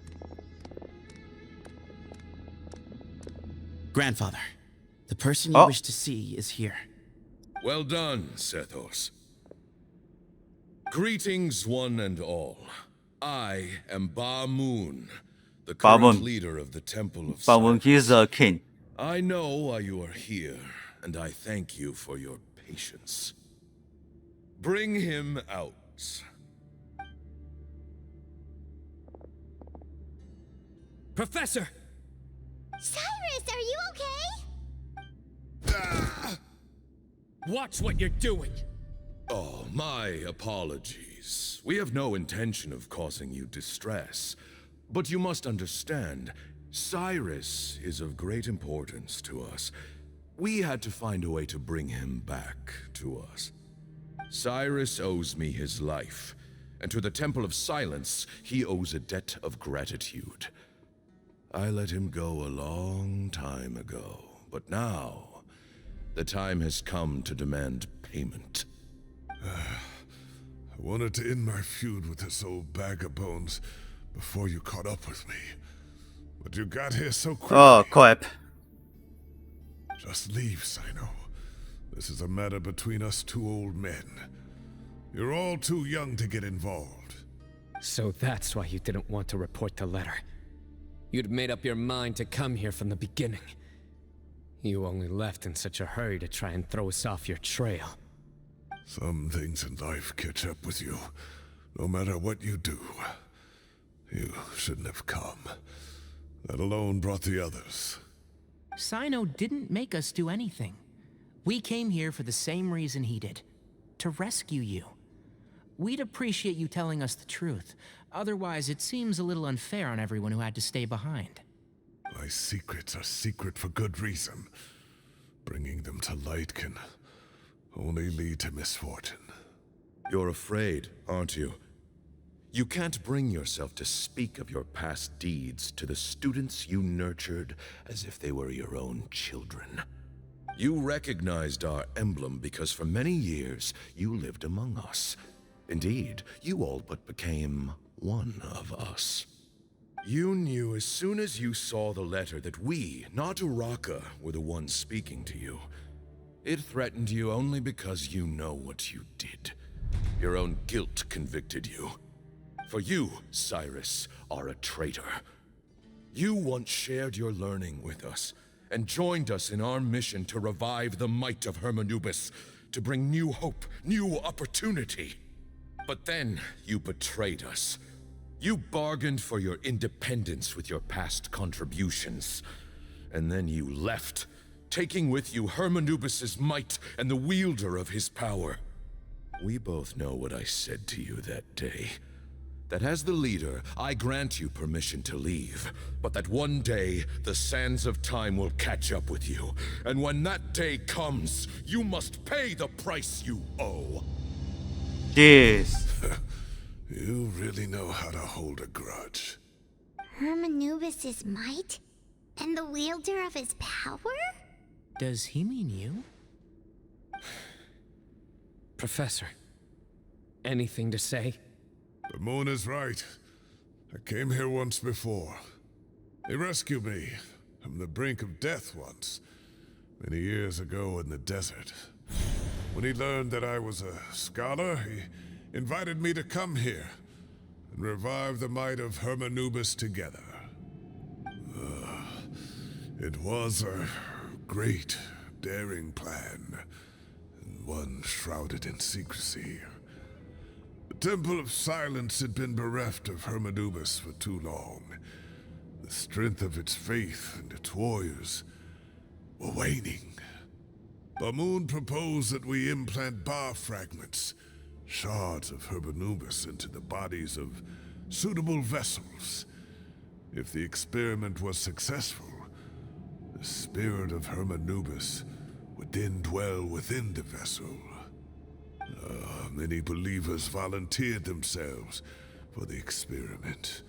Speaker 16: Grandfather, the person you wish to see is here.
Speaker 18: Well done, Sethos. Greetings, one and all. I am Ba Moon, the current leader of the Temple of
Speaker 3: Ba Moon, he's a king.
Speaker 18: I know why you are here, and I thank you for your patience. Bring him out.
Speaker 5: Professor!
Speaker 1: Cyrus, are you okay?
Speaker 15: Watch what you're doing!
Speaker 18: Oh, my apologies. We have no intention of causing you distress. But you must understand, Cyrus is of great importance to us. We had to find a way to bring him back to us. Cyrus owes me his life, and to the Temple of Silence, he owes a debt of gratitude. I let him go a long time ago, but now, the time has come to demand payment.
Speaker 4: I wanted to end my feud with this old bag of bones before you caught up with me. But you got here so quickly.
Speaker 3: Oh, crap.
Speaker 4: Just leave, Cyno. This is a matter between us two old men. You're all too young to get involved.
Speaker 2: So that's why you didn't want to report the letter. You'd made up your mind to come here from the beginning. You only left in such a hurry to try and throw us off your trail.
Speaker 4: Some things in life catch up with you, no matter what you do. You shouldn't have come. That alone brought the others.
Speaker 7: Cyno didn't make us do anything. We came here for the same reason he did. To rescue you. We'd appreciate you telling us the truth. Otherwise, it seems a little unfair on everyone who had to stay behind.
Speaker 4: My secrets are secret for good reason. Bringing them to light can only lead to misfortune.
Speaker 18: You're afraid, aren't you? You can't bring yourself to speak of your past deeds to the students you nurtured as if they were your own children. You recognized our emblem because for many years you lived among us. Indeed, you all but became one of us. You knew as soon as you saw the letter that we, not Uraka, were the ones speaking to you. It threatened you only because you know what you did. Your own guilt convicted you. For you, Cyrus, are a traitor. You once shared your learning with us, and joined us in our mission to revive the might of Hermanubis, to bring new hope, new opportunity. But then you betrayed us. You bargained for your independence with your past contributions. And then you left, taking with you Hermanubis' might and the wielder of his power. We both know what I said to you that day. That as the leader, I grant you permission to leave, but that one day, the sands of time will catch up with you. And when that day comes, you must pay the price you owe.
Speaker 3: Jeez.
Speaker 4: You really know how to hold a grudge.
Speaker 1: Hermanubis' might? And the wielder of his power?
Speaker 7: Does he mean you?
Speaker 2: Professor, anything to say?
Speaker 4: The moon is right. I came here once before. They rescued me, from the brink of death once, many years ago in the desert. When he learned that I was a scholar, he invited me to come here and revive the might of Hermanubis together. It was a great, daring plan, and one shrouded in secrecy. The Temple of Silence had been bereft of Hermanubis for too long. The strength of its faith and its warriors were waning. Bamoon proposed that we implant bar fragments, shards of Hermanubis, into the bodies of suitable vessels. If the experiment was successful, the spirit of Hermanubis would then dwell within the vessel. Many believers volunteered themselves for the experiment.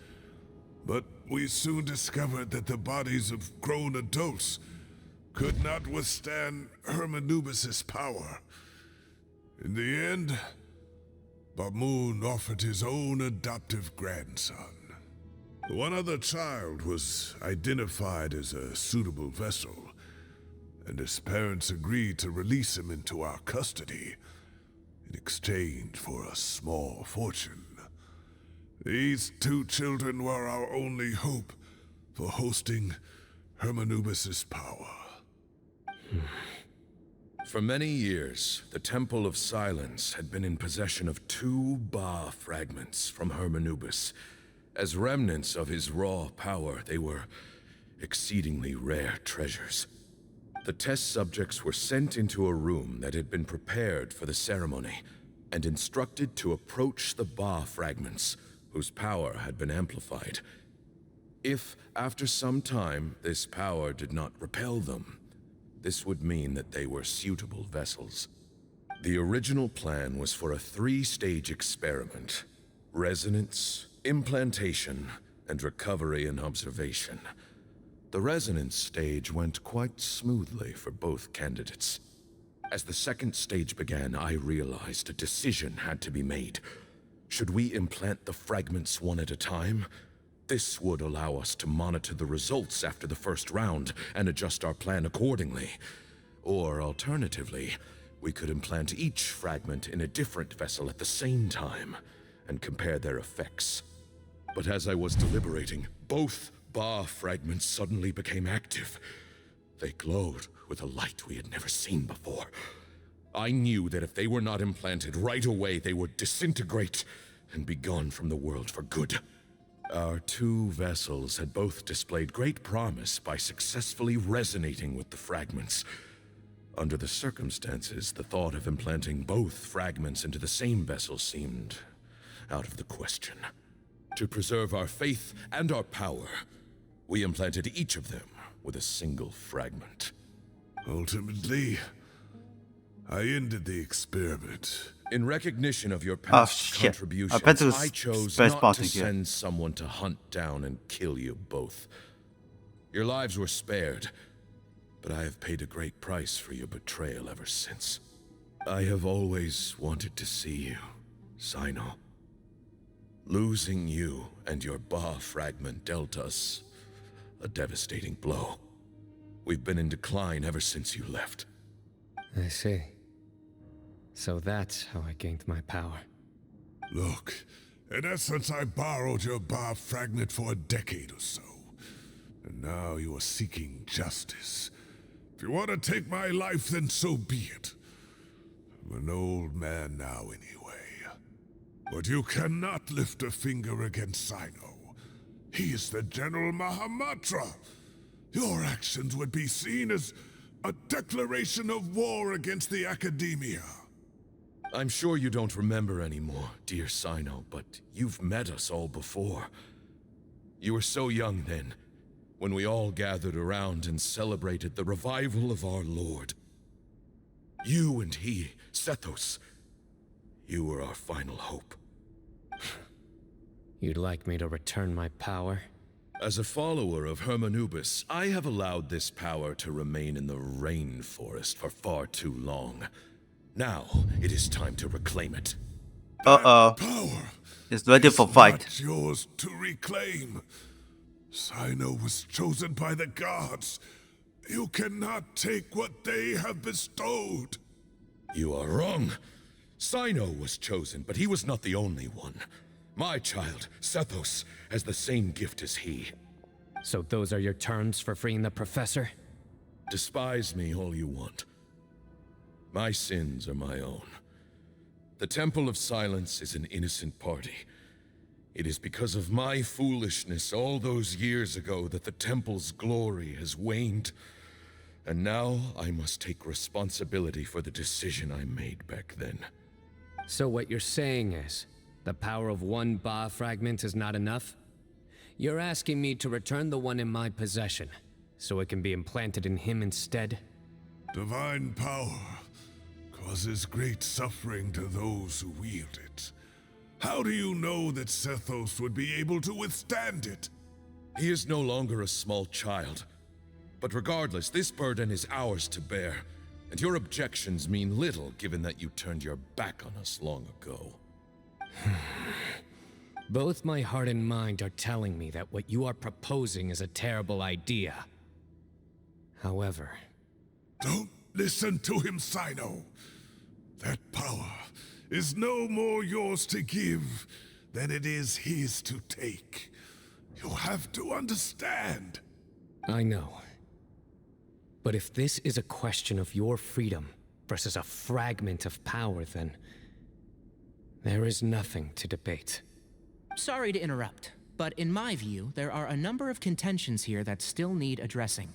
Speaker 4: But we soon discovered that the bodies of grown adults could not withstand Hermanubis' power. In the end, Bamoon offered his own adoptive grandson. One other child was identified as a suitable vessel, and his parents agreed to release him into our custody in exchange for a small fortune. These two children were our only hope for hosting Hermanubis' power.
Speaker 18: For many years, the Temple of Silence had been in possession of 2 Ba fragments from Hermanubis. As remnants of his raw power, they were exceedingly rare treasures. The test subjects were sent into a room that had been prepared for the ceremony and instructed to approach the Ba fragments, whose power had been amplified. If, after some time, this power did not repel them, this would mean that they were suitable vessels. The original plan was for a 3-stage experiment: resonance, implantation, and recovery and observation. The resonance stage went quite smoothly for both candidates. As the second stage began, I realized a decision had to be made. Should we implant the fragments one at a time? This would allow us to monitor the results after the first round and adjust our plan accordingly. Or alternatively, we could implant each fragment in a different vessel at the same time and compare their effects. But as I was deliberating, both Ba fragments suddenly became active. They glowed with a light we had never seen before. I knew that if they were not implanted right away, they would disintegrate and be gone from the world for good. Our 2 vessels had both displayed great promise by successfully resonating with the fragments. Under the circumstances, the thought of implanting both fragments into the same vessel seemed out of the question. To preserve our faith and our power, we implanted each of them with a single fragment.
Speaker 4: Ultimately, I ended the experiment.
Speaker 18: In recognition of your past contributions, I chose not to send someone to hunt down and kill you both. Your lives were spared, but I have paid a great price for your betrayal ever since. I have always wanted to see you, Cyno. Losing you and your Ba fragment dealt us a devastating blow. We've been in decline ever since you left.
Speaker 2: I see. So that's how I gained my power.
Speaker 4: Look, in essence, I borrowed your Ba fragment for a decade or so. And now you are seeking justice. If you want to take my life, then so be it. I'm an old man now anyway. But you cannot lift a finger against Cyno. He is the General Mahamatra. Your actions would be seen as a declaration of war against the Academia.
Speaker 18: I'm sure you don't remember anymore, dear Cyno, but you've met us all before. You were so young then, when we all gathered around and celebrated the revival of our Lord. You and he, Sethos, you were our final hope.
Speaker 2: You'd like me to return my power?
Speaker 18: As a follower of Hermanubis, I have allowed this power to remain in the rainforest for far too long. Now, it is time to reclaim it.
Speaker 3: It's ready for fight.
Speaker 4: Not yours to reclaim. Cyno was chosen by the gods. You cannot take what they have bestowed.
Speaker 18: You are wrong. Cyno was chosen, but he was not the only one. My child, Sethos, has the same gift as he.
Speaker 2: So those are your terms for freeing the professor?
Speaker 18: Despise me all you want. My sins are my own. The Temple of Silence is an innocent party. It is because of my foolishness all those years ago that the Temple's glory has waned. And now I must take responsibility for the decision I made back then.
Speaker 2: So what you're saying is, the power of one Ba fragment is not enough? You're asking me to return the one in my possession, so it can be implanted in him instead?
Speaker 4: Divine power causes great suffering to those who wield it. How do you know that Sethos would be able to withstand it?
Speaker 18: He is no longer a small child. But regardless, this burden is ours to bear, and your objections mean little given that you turned your back on us long ago.
Speaker 2: Both my heart and mind are telling me that what you are proposing is a terrible idea. However...
Speaker 4: Don't listen to him, Cyno. That power is no more yours to give than it is his to take. You have to understand.
Speaker 2: I know. But if this is a question of your freedom versus a fragment of power, then there is nothing to debate.
Speaker 7: Sorry to interrupt, but in my view, there are a number of contentions here that still need addressing.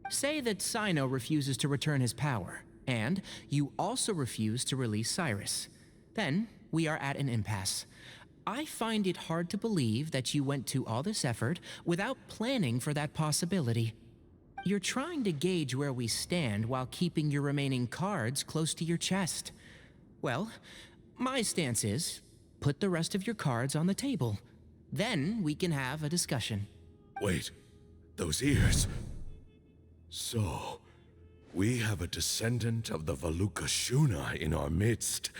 Speaker 7: Say that Cyno refuses to return his power, and you also refuse to release Cyrus. Then, we are at an impasse. I find it hard to believe that you went to all this effort without planning for that possibility. You're trying to gauge where we stand while keeping your remaining cards close to your chest. Well, my stance is, put the rest of your cards on the table. Then we can have a discussion.
Speaker 18: Wait, those ears. So, we have a descendant of the Valukashuna in our midst.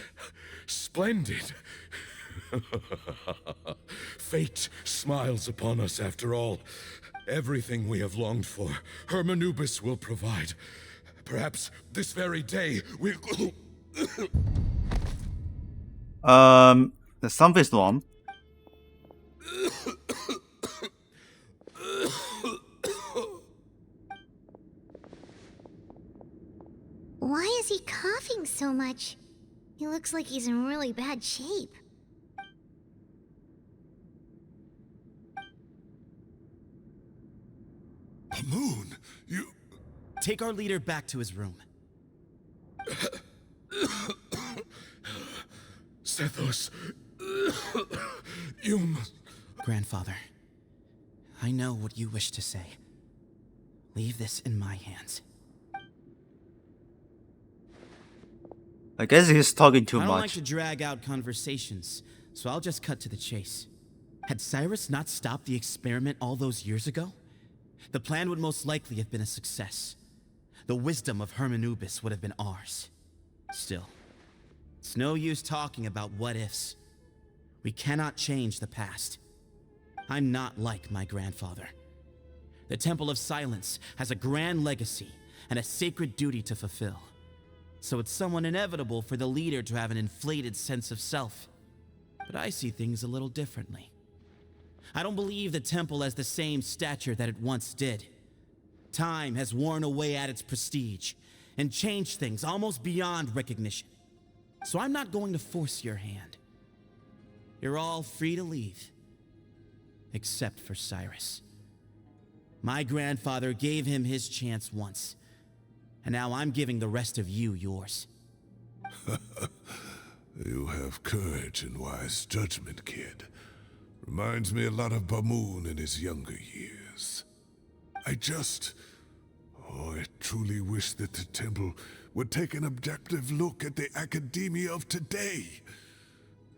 Speaker 18: Splendid. Fate smiles upon us after all. Everything we have longed for, Hermanubis will provide. Perhaps this very day we'll...
Speaker 3: Something's wrong.
Speaker 1: Why is he coughing so much? He looks like he's in really bad shape.
Speaker 4: Moon, you...
Speaker 16: Take our leader back to his room.
Speaker 18: Sethos, you must...
Speaker 16: Grandfather, I know what you wish to say. Leave this in my hands.
Speaker 3: I guess he's talking too
Speaker 16: I don't
Speaker 3: much.
Speaker 16: like to drag out conversations, so I'll just cut to the chase. Had Cyrus not stopped the experiment all those years ago, the plan would most likely have been a success. The wisdom of Hermanubis would have been ours. Still, it's no use talking about what-ifs. We cannot change the past. I'm not like my grandfather. The Temple of Silence has a grand legacy and a sacred duty to fulfill. So it's somewhat inevitable for the leader to have an inflated sense of self. But I see things a little differently. I don't believe the temple has the same stature that it once did. Time has worn away at its prestige and changed things almost beyond recognition. So I'm not going to force your hand. You're all free to leave. Except for Cyrus. My grandfather gave him his chance once. And now I'm giving the rest of you yours.
Speaker 4: You have courage and wise judgment, kid. Reminds me a lot of Bamoon in his younger years. I truly wish that the temple would take an objective look at the academia of today.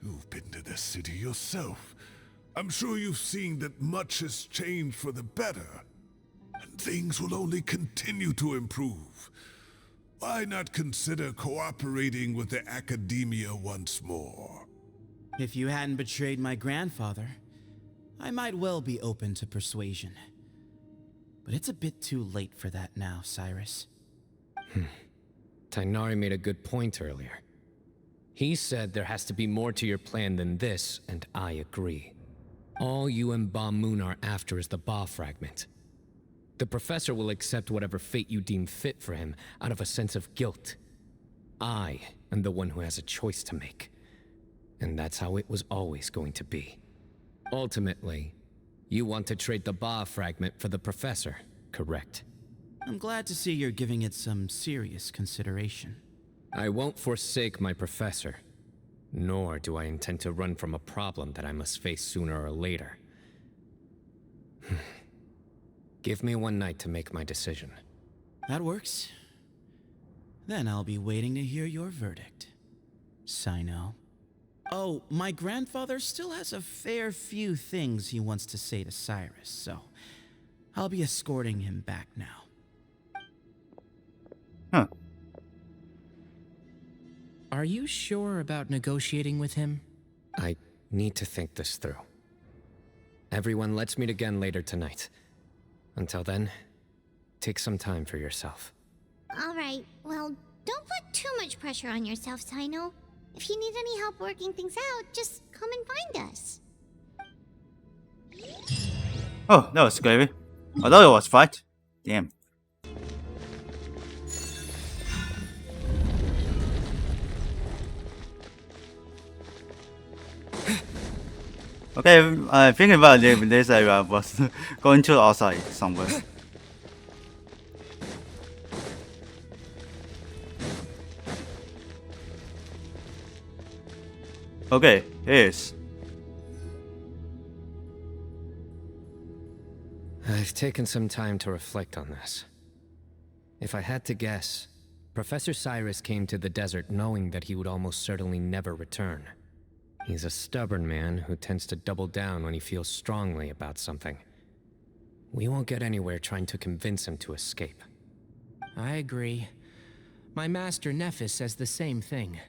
Speaker 4: You've been to the city yourself. I'm sure you've seen that much has changed for the better. And things will only continue to improve. Why not consider cooperating with the academia once more?
Speaker 16: If you hadn't betrayed my grandfather, I might well be open to persuasion. But it's a bit too late for that now, Cyrus.
Speaker 2: Tighnari made a good point earlier. He said there has to be more to your plan than this, and I agree. All you and Ba Moon are after is the Ba fragment. The professor will accept whatever fate you deem fit for him out of a sense of guilt. I am the one who has a choice to make. And that's how it was always going to be. Ultimately, you want to trade the Ba fragment for the professor, correct?
Speaker 16: I'm glad to see you're giving it some serious consideration.
Speaker 2: I won't forsake my professor, nor do I intend to run from a problem that I must face sooner or later. Give me one night to make my decision.
Speaker 16: That works. Then I'll be waiting to hear your verdict, Cyno. Oh, my grandfather still has a fair few things he wants to say to Cyrus, so I'll be escorting him back now.
Speaker 3: Huh.
Speaker 7: Are you sure about negotiating with him?
Speaker 2: I need to think this through. Everyone, let's meet again later tonight. Until then, take some time for yourself.
Speaker 1: Alright, well, don't put too much pressure on yourself, Cyno. If you need any help working things out, just come and find us.
Speaker 3: Oh, that was scary. I thought it was fight. Damn. Okay, I think about this area was going to outside somewhere. Okay, here's.
Speaker 2: I've taken some time to reflect on this. If I had to guess, Professor Cyrus came to the desert knowing that he would almost certainly never return. He's a stubborn man who tends to double down when he feels strongly about something. We won't get anywhere trying to convince him to escape.
Speaker 7: I agree. My master Nephis says the same thing.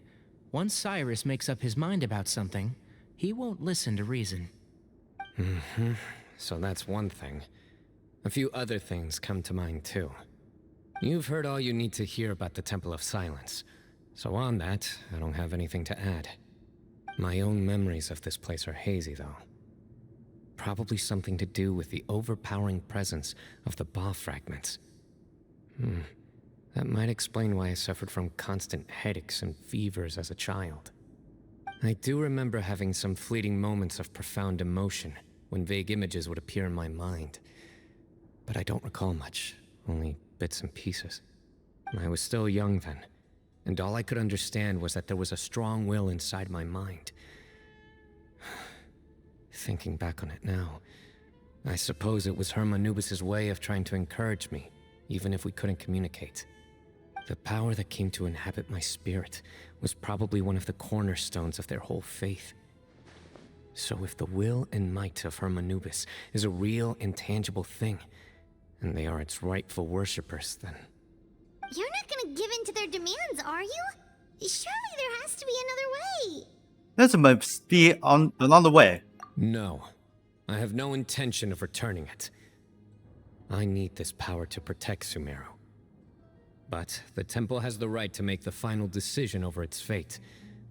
Speaker 7: Once Cyrus makes up his mind about something, he won't listen to reason.
Speaker 2: So that's one thing. A few other things come to mind too. You've heard all you need to hear about the Temple of Silence, so on that, I don't have anything to add. My own memories of this place are hazy, though. Probably something to do with the overpowering presence of the Ba fragments. That might explain why I suffered from constant headaches and fevers as a child. I do remember having some fleeting moments of profound emotion when vague images would appear in my mind. But I don't recall much, only bits and pieces. I was still young then, and all I could understand was that there was a strong will inside my mind. Thinking back on it now, I suppose it was Hermanubis' way of trying to encourage me, even if we couldn't communicate. The power that came to inhabit my spirit was probably one of the cornerstones of their whole faith. So if the will and might of Hermanubis is a real, intangible thing, and they are its rightful worshippers, then...
Speaker 1: You're not gonna give in to their demands, are you? Surely there has to be another way.
Speaker 3: This must be on another way.
Speaker 2: No. I have no intention of returning it. I need this power to protect Sumeru. But the temple has the right to make the final decision over its fate,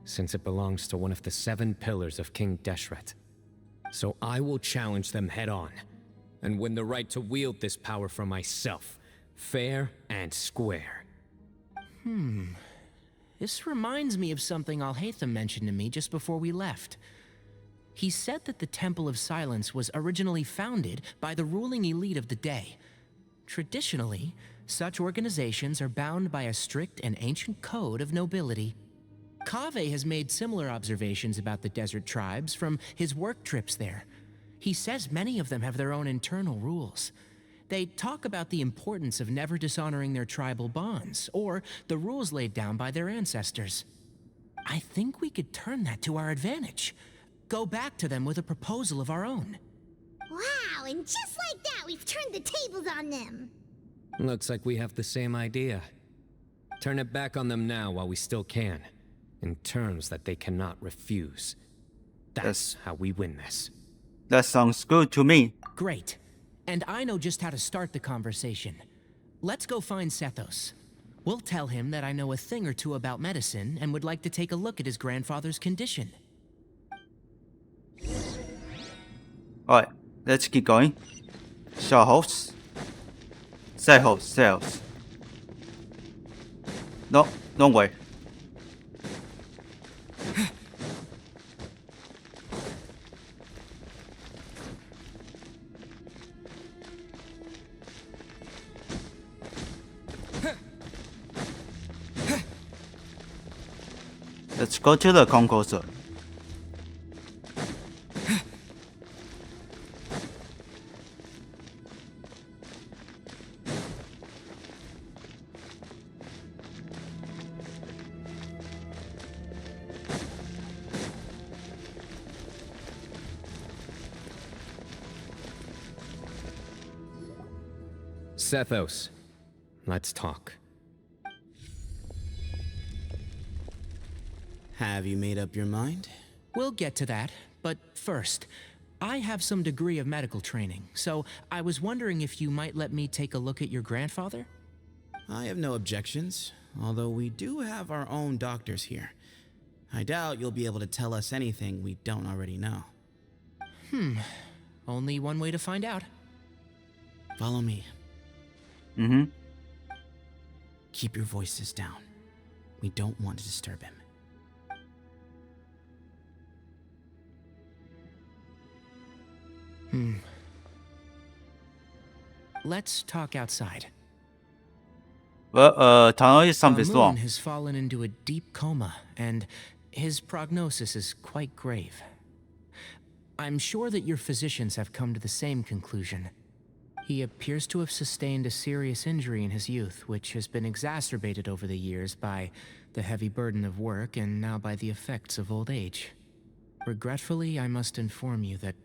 Speaker 2: since it belongs to one of the 7 pillars of King Deshret. So I will challenge them head-on, and win the right to wield this power for myself, fair and square.
Speaker 7: This reminds me of something Alhaitham mentioned to me just before we left. He said that the Temple of Silence was originally founded by the ruling elite of the day. Traditionally, such organizations are bound by a strict and ancient code of nobility. Kaveh has made similar observations about the desert tribes from his work trips there. He says many of them have their own internal rules. They talk about the importance of never dishonoring their tribal bonds, or the rules laid down by their ancestors. I think we could turn that to our advantage. Go back to them with a proposal of our own.
Speaker 1: Wow, and just like that, we've turned the tables on them.
Speaker 2: Looks like we have the same idea. Turn it back on them now while we still can, in terms that they cannot refuse. That's how we win this.
Speaker 3: That sounds good to me.
Speaker 7: Great. And I know just how to start the conversation. Let's go find Sethos. We'll tell him that I know a thing or two about medicine and would like to take a look at his grandfather's condition.
Speaker 3: Alright, let's keep going. Shell house. Cell house, cells. No, don't worry. Let's go to the concourse.
Speaker 2: Sethos, let's talk.
Speaker 16: Have you made up your mind?
Speaker 7: We'll get to that, but first, I have some degree of medical training, so I was wondering if you might let me take a look at your grandfather?
Speaker 16: I have no objections, although we do have our own doctors here. I doubt you'll be able to tell us anything we don't already know.
Speaker 7: Only one way to find out.
Speaker 16: Follow me.
Speaker 3: Mm-hmm.
Speaker 16: Keep your voices down. We don't want to disturb him.
Speaker 7: Let's talk outside.
Speaker 3: Well, Tano is something
Speaker 7: Moon
Speaker 3: wrong.
Speaker 7: has fallen into a deep coma, and his prognosis is quite grave. I'm sure that your physicians have come to the same conclusion. He appears to have sustained a serious injury in his youth, which has been exacerbated over the years by the heavy burden of work and now by the effects of old age. Regretfully, I must inform you that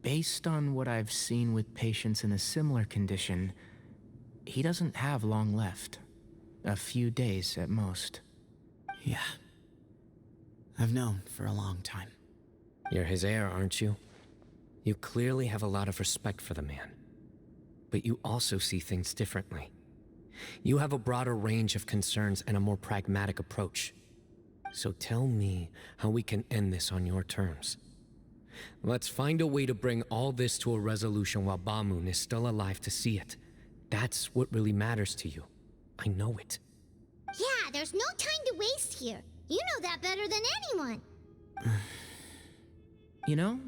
Speaker 7: based on what I've seen with patients in a similar condition, he doesn't have long left. A few days at most.
Speaker 16: Yeah. I've known for a long time.
Speaker 2: You're his heir, aren't you? You clearly have a lot of respect for the man. But you also see things differently. You have a broader range of concerns and a more pragmatic approach. So tell me how we can end this on your terms. Let's find a way to bring all this to a resolution while Bamoon is still alive to see it. That's what really matters to you. I know it.
Speaker 1: Yeah, there's no time to waste here. You know that better than anyone.
Speaker 7: You know,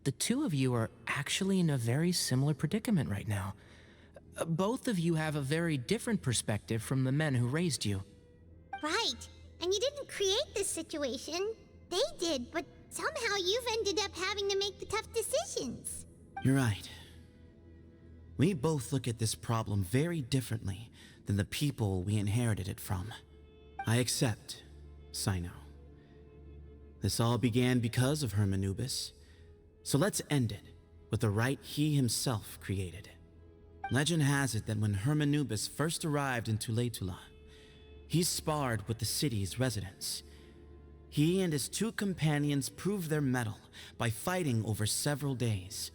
Speaker 7: the two of you are actually in a very similar predicament right now. Both of you have a very different perspective from the men who raised you.
Speaker 1: Right. And you didn't create this situation. They did, but somehow you've ended up having to make the tough decisions.
Speaker 16: You're right. We both look at this problem very differently than the people we inherited it from. I accept, Cyno. This all began because of Hermanubis, so let's end it with the rite he himself created. Legend has it that when Hermanubis first arrived in Tuletula, he sparred with the city's residents. He and his two companions proved their mettle by fighting over several days,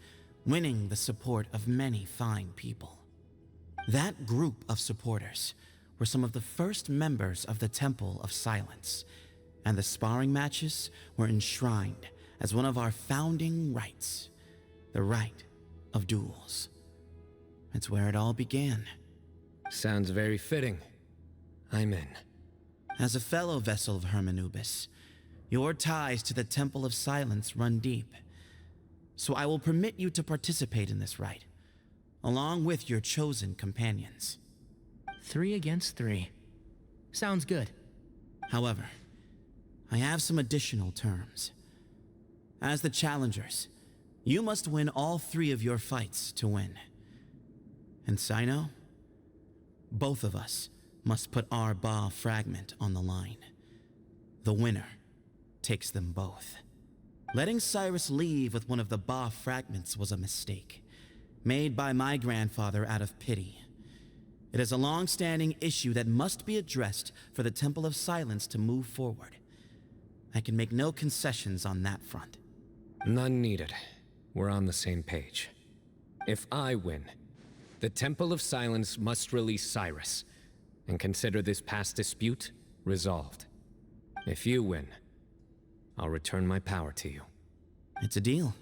Speaker 16: winning the support of many fine people. That group of supporters were some of the first members of the Temple of Silence, and the sparring matches were enshrined as one of our founding rites, the rite of duels. It's where it all began.
Speaker 2: Sounds very fitting. I'm in.
Speaker 16: As a fellow vessel of Hermanubis, your ties to the Temple of Silence run deep. So I will permit you to participate in this rite, along with your chosen companions.
Speaker 7: 3 against 3. Sounds good.
Speaker 16: However, I have some additional terms. As the challengers, you must win all 3 of your fights to win. And Cyno, both of us must put our Ba fragment on the line. The winner takes them both. Letting Cyrus leave with one of the Ba fragments was a mistake, made by my grandfather out of pity. It is a long-standing issue that must be addressed for the Temple of Silence to move forward. I can make no concessions on that front.
Speaker 2: None needed. we're on the same page. If I win, the Temple of Silence must release Cyrus, and consider this past dispute resolved. If you win, I'll return my power to you.
Speaker 16: It's a deal.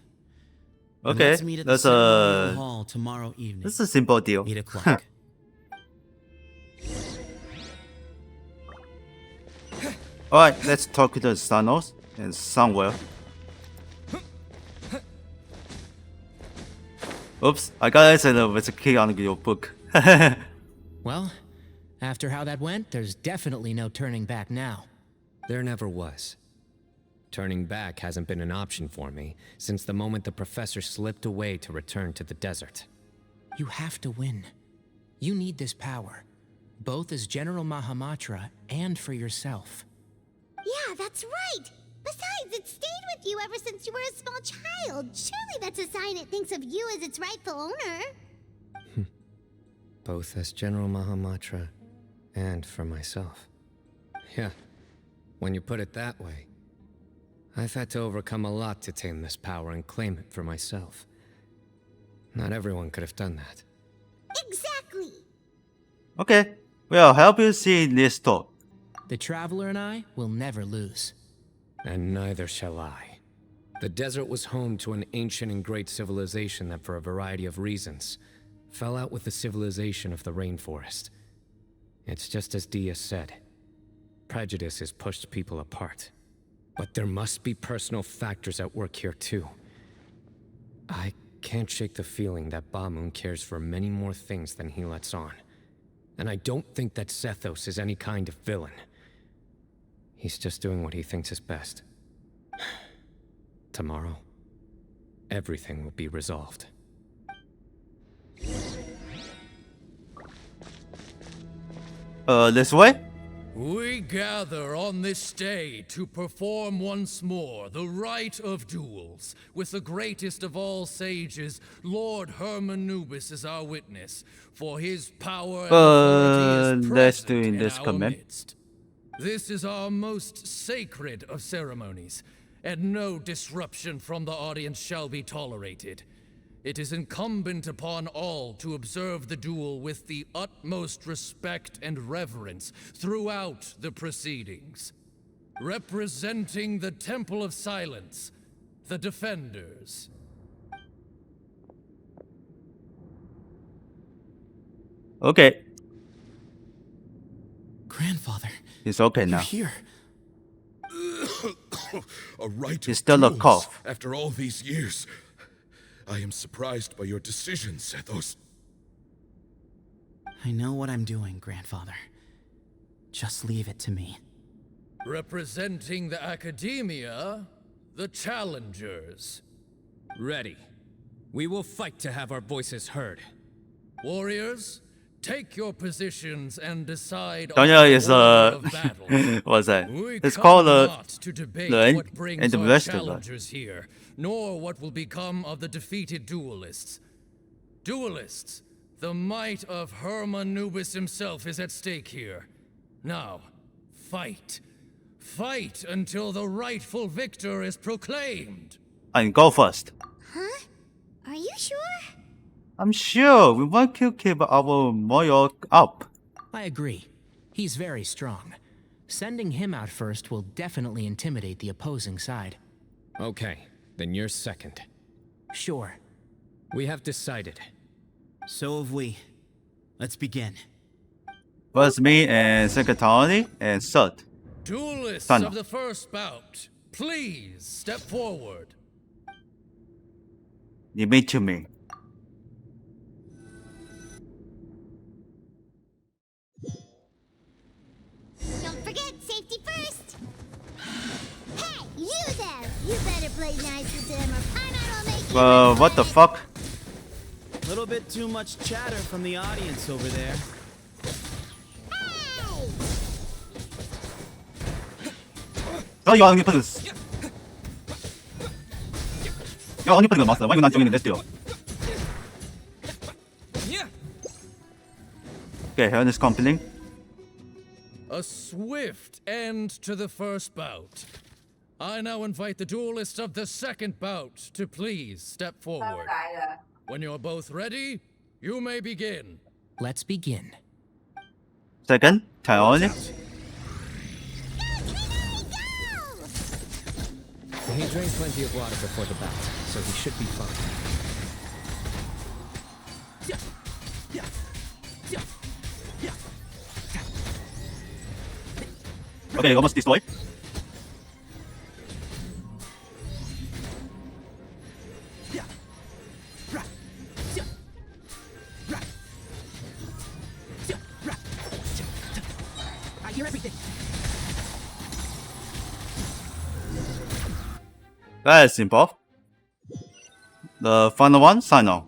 Speaker 3: Okay,
Speaker 16: Let's meet at the
Speaker 3: that's
Speaker 16: ceremonial hall tomorrow evening.
Speaker 3: This is a simple deal.
Speaker 16: 8 o'clock.
Speaker 3: Alright, let's talk to the Cynos and somewhere. Oops, I got accident with a key on your book.
Speaker 7: Well, after how that went, there's definitely no turning back now.
Speaker 2: There never was. Turning back hasn't been an option for me since the moment the professor slipped away to return to the desert.
Speaker 7: You have to win. You need this power, both as General Mahamatra and for yourself.
Speaker 1: Yeah, that's right. Besides, it stayed with you ever since you were a small child. Surely that's a sign it thinks of you as its rightful owner.
Speaker 2: Both as General Mahamatra and for myself. Yeah, when you put it that way. I've had to overcome a lot to tame this power and claim it for myself. Not everyone could have done that.
Speaker 1: Exactly.
Speaker 3: Okay, well, help you see this talk.
Speaker 7: The Traveler and I will never lose.
Speaker 2: And neither shall I. The desert was home to an ancient and great civilization that, for a variety of reasons, fell out with the civilization of the rainforest. It's just as Dia said. Prejudice has pushed people apart. But there must be personal factors at work here too. I can't shake the feeling that Bamun cares for many more things than he lets on. And I don't think that Sethos is any kind of villain. He's just doing what he thinks is best. Tomorrow, everything will be resolved.
Speaker 3: This way?
Speaker 19: We gather on this day to perform once more the rite of duels, with the greatest of all sages, Lord Hermanubis, as our witness, for his power and authority is
Speaker 3: let's do
Speaker 19: present
Speaker 3: in
Speaker 19: in
Speaker 3: this
Speaker 19: our
Speaker 3: comment.
Speaker 19: midst. This is our most sacred of ceremonies, and no disruption from the audience shall be tolerated. It is incumbent upon all to observe the duel with the utmost respect and reverence throughout the proceedings. Representing the Temple of Silence, the Defenders.
Speaker 3: Okay,
Speaker 16: Grandfather,
Speaker 3: it's okay
Speaker 16: you're
Speaker 3: now.
Speaker 16: here.
Speaker 18: A right
Speaker 3: It's
Speaker 18: of
Speaker 3: still a
Speaker 18: duels
Speaker 3: cough.
Speaker 18: after all these years. I am surprised by your decision, Sethos.
Speaker 16: I know what I'm doing, Grandfather. Just leave it to me.
Speaker 19: Representing the Academia, the Challengers.
Speaker 2: Ready. We will fight to have our voices heard.
Speaker 19: Warriors, take your positions and decide on
Speaker 3: Daniel
Speaker 19: the
Speaker 3: is
Speaker 19: order of battle.
Speaker 3: what's that?
Speaker 19: We
Speaker 3: It's
Speaker 19: come
Speaker 3: called
Speaker 19: not to debate
Speaker 3: the
Speaker 19: what brings
Speaker 3: end of
Speaker 19: our
Speaker 3: rest of that.
Speaker 19: challengers here, nor what will become of the defeated duelists. Duelists, the might of Hermanubis himself is at stake here. Now, fight. Fight until the rightful victor is proclaimed.
Speaker 3: And go first.
Speaker 1: Huh? Are you sure?
Speaker 3: I'm sure we want to keep our morale up.
Speaker 7: I agree. He's very strong. Sending him out first will definitely intimidate the opposing side.
Speaker 2: Okay, then you're second.
Speaker 7: Sure.
Speaker 2: We have decided.
Speaker 16: So have we. Let's begin.
Speaker 3: First me and second Tony and third.
Speaker 19: Duelists
Speaker 3: Cyno.
Speaker 19: of the first bout, please step forward.
Speaker 3: You meet to me.
Speaker 1: Don't forget, safety first. Hey, you there! You better play nice with them or Paimon will make you
Speaker 3: What the fuck?
Speaker 16: A little bit too much chatter from the audience over there.
Speaker 3: Oh, you're only playing this. You're only playing the master. Why are you not joining this deal? Okay, here is company.
Speaker 19: A swift end to the first bout. I now invite the duelists of the second bout to please step forward. When you're both ready, you may begin.
Speaker 10: Let's begin.
Speaker 3: Second, Tyrone.
Speaker 2: He drank plenty of water before the bout, so he should be fine.
Speaker 3: Okay, almost destroyed.
Speaker 7: I hear everything.
Speaker 3: That is simple. The final one, Cyno.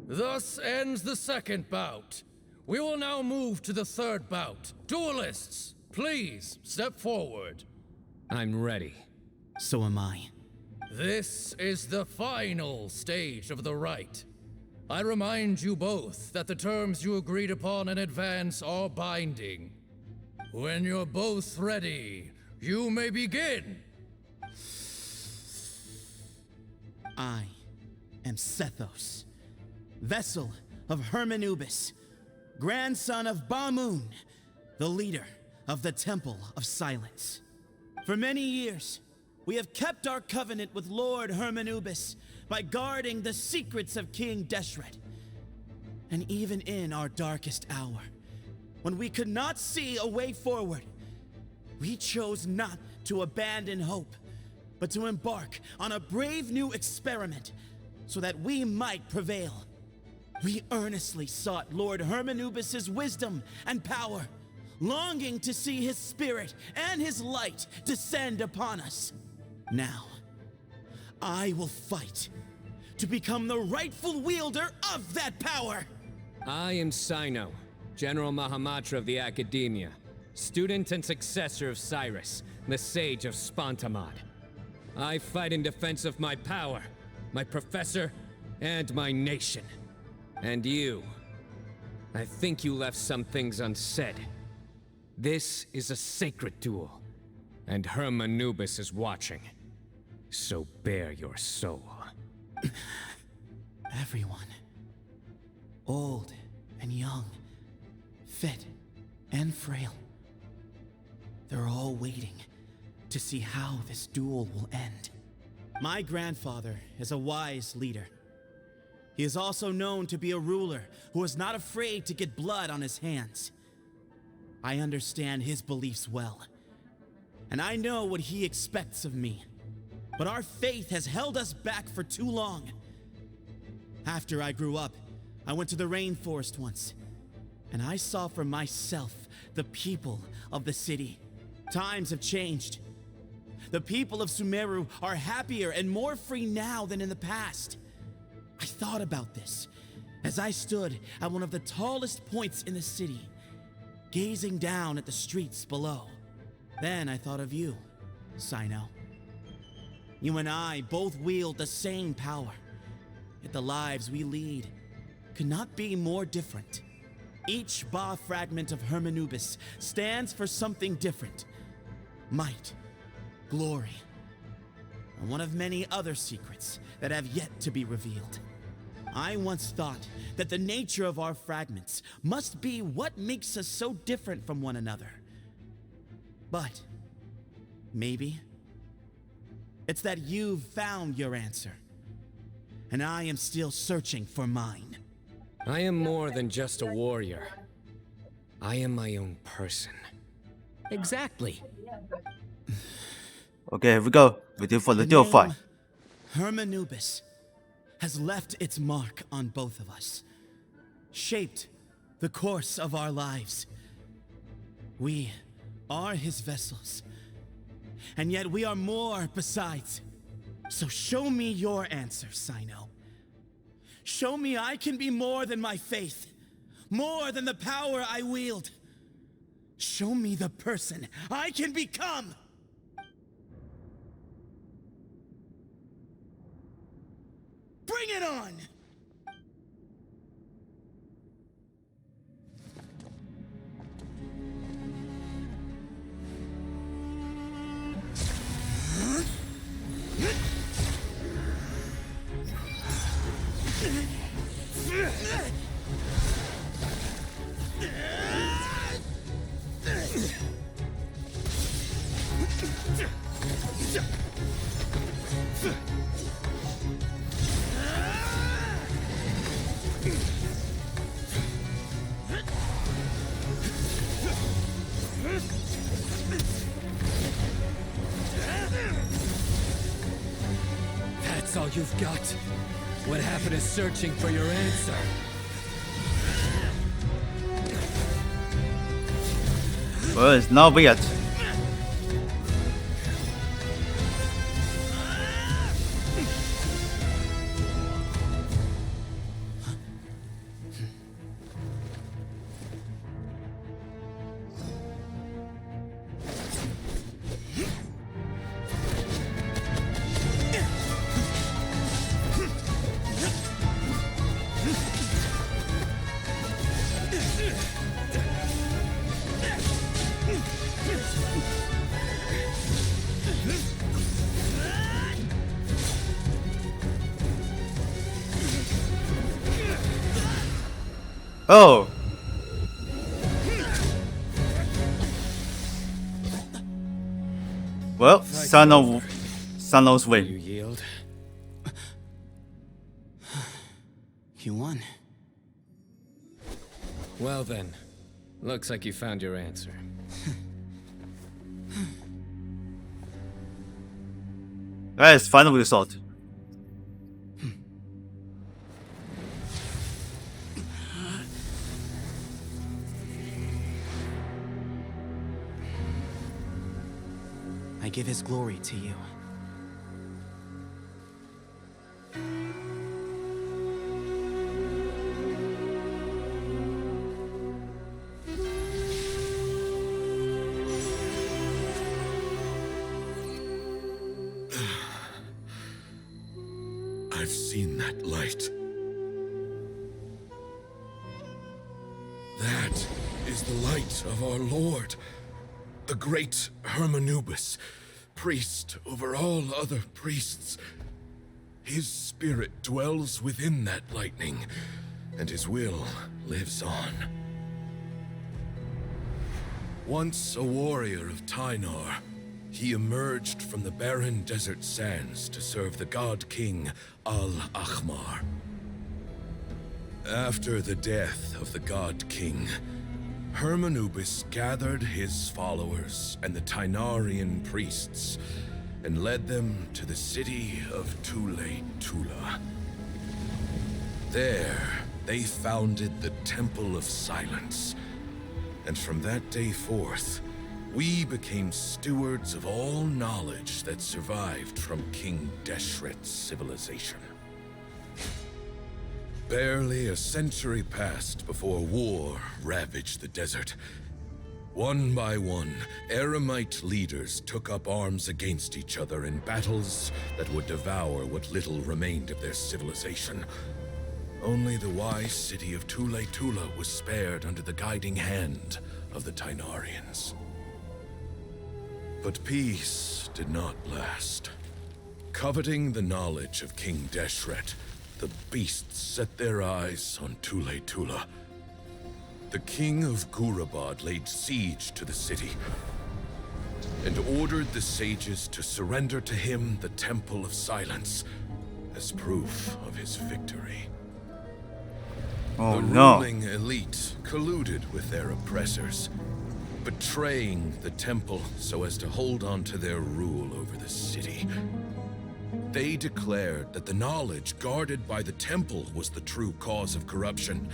Speaker 19: Thus ends the second bout. We will now move to the third bout. Duelists, please step forward.
Speaker 2: I'm ready.
Speaker 16: So am I.
Speaker 19: This is the final stage of the rite. I remind you both that the terms you agreed upon in advance are binding. When you're both ready, you may begin.
Speaker 16: I am Sethos, vessel of Hermanubis, grandson of Bamun, the leader of the Temple of Silence. For many years, we have kept our covenant with Lord Hermanubis by guarding the secrets of King Deshret. And even in our darkest hour, when we could not see a way forward, we chose not to abandon hope, but to embark on a brave new experiment so that we might prevail. We earnestly sought Lord Hermanubis' wisdom and power, longing to see his spirit and his light descend upon us. Now, I will fight to become the rightful wielder of that power.
Speaker 2: I am Cyno, General Mahamatra of the Academia, student and successor of Cyrus, the Sage of Spontamod. I fight in defense of my power, my professor, and my nation. And you. I think you left some things unsaid. This is a sacred duel, and Hermanubis is watching. So bare your soul.
Speaker 16: Everyone, old and young, fit and frail, they're all waiting to see how this duel will end. My grandfather is a wise leader. He is also known to be a ruler who is not afraid to get blood on his hands. I understand his beliefs well, and I know what he expects of me. But our faith has held us back for too long. After I grew up, I went to the rainforest once, and I saw for myself the people of the city. Times have changed. The people of Sumeru are happier and more free now than in the past. I thought about this as I stood at one of the tallest points in the city, gazing down at the streets below. Then I thought of you, Cyno. You and I both wield the same power, yet the lives we lead could not be more different. Each Ba fragment of Hermanubis stands for something different. Might, glory, and one of many other secrets that have yet to be revealed. I once thought that the nature of our fragments must be what makes us so different from one another. But maybe it's that you've found your answer, and I am still searching for mine.
Speaker 2: I am more than just a warrior. I am my own person.
Speaker 7: Exactly.
Speaker 3: Okay, here we go. Ready for the duel fight.
Speaker 16: Hermanubis has left its mark on both of us, shaped the course of our lives. We are his vessels, and yet we are more besides. So show me your answer, Cyno. Show me I can be more than my faith, more than the power I wield. Show me the person I can become. Bring it on!
Speaker 2: That's all you've got? What happened to searching for your answer?
Speaker 3: Well, it's not weird. Oh. Well, Cyno's win.
Speaker 15: You yield. You won.
Speaker 2: Well then, looks like you found your answer.
Speaker 3: That is final result.
Speaker 16: I give his glory to you.
Speaker 18: I've seen that light. That is the light of our Lord, the great Hermanubis, priest over all other priests. His spirit dwells within that lightning, and his will lives on. Once a warrior of Tynar, he emerged from the barren desert sands to serve the god king Al-Ahmar. After the death of the god king, Hermanubis gathered his followers and the Tynarian priests and led them to the city of Tule-Tula. There, they founded the Temple of Silence, and from that day forth, we became stewards of all knowledge that survived from King Deshret's civilization. Barely a century passed before war ravaged the desert. One by one, Eremite leaders took up arms against each other in battles that would devour what little remained of their civilization. Only the wise city of Tule-Tula was spared under the guiding hand of the Tynarians. But peace did not last. Coveting the knowledge of King Deshret, the beasts set their eyes on Tule-Tula. The king of Gurabad laid siege to the city and ordered the sages to surrender to him the Temple of Silence as proof of his victory.
Speaker 3: Oh,
Speaker 18: the
Speaker 3: no.
Speaker 18: ruling elite colluded with their oppressors, betraying the temple so as to hold on to their rule over the city. They declared that the knowledge guarded by the temple was the true cause of corruption.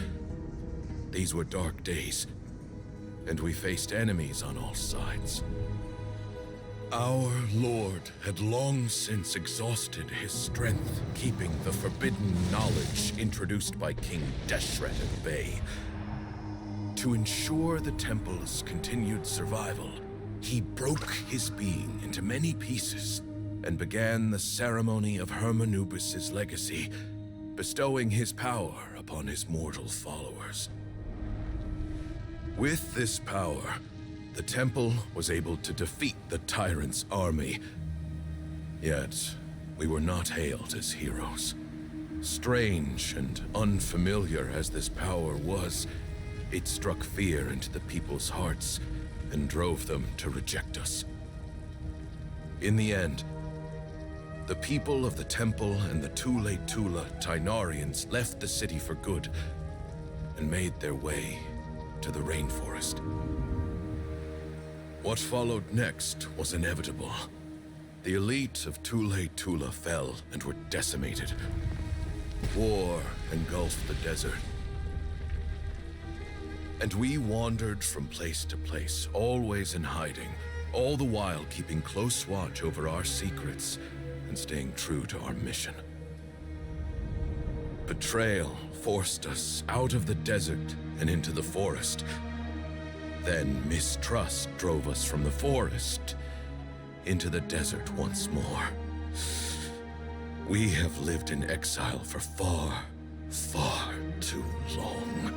Speaker 18: These were dark days, and we faced enemies on all sides. Our Lord had long since exhausted his strength, keeping the forbidden knowledge introduced by King Deshret at bay. To ensure the temple's continued survival, he broke his being into many pieces and began the ceremony of Hermanubis' legacy, bestowing his power upon his mortal followers. With this power, the temple was able to defeat the tyrant's army. Yet, we were not hailed as heroes. Strange and unfamiliar as this power was, it struck fear into the people's hearts and drove them to reject us. In the end, the people of the temple and the Tule Tula Tainarians left the city for good and made their way to the rainforest. What followed next was inevitable. The elite of Tule Tula fell and were decimated. War engulfed the desert. And we wandered from place to place, always in hiding, all the while keeping close watch over our secrets and staying true to our mission. Betrayal forced us out of the desert and into the forest. Then mistrust drove us from the forest into the desert once more. We have lived in exile for far, far too long.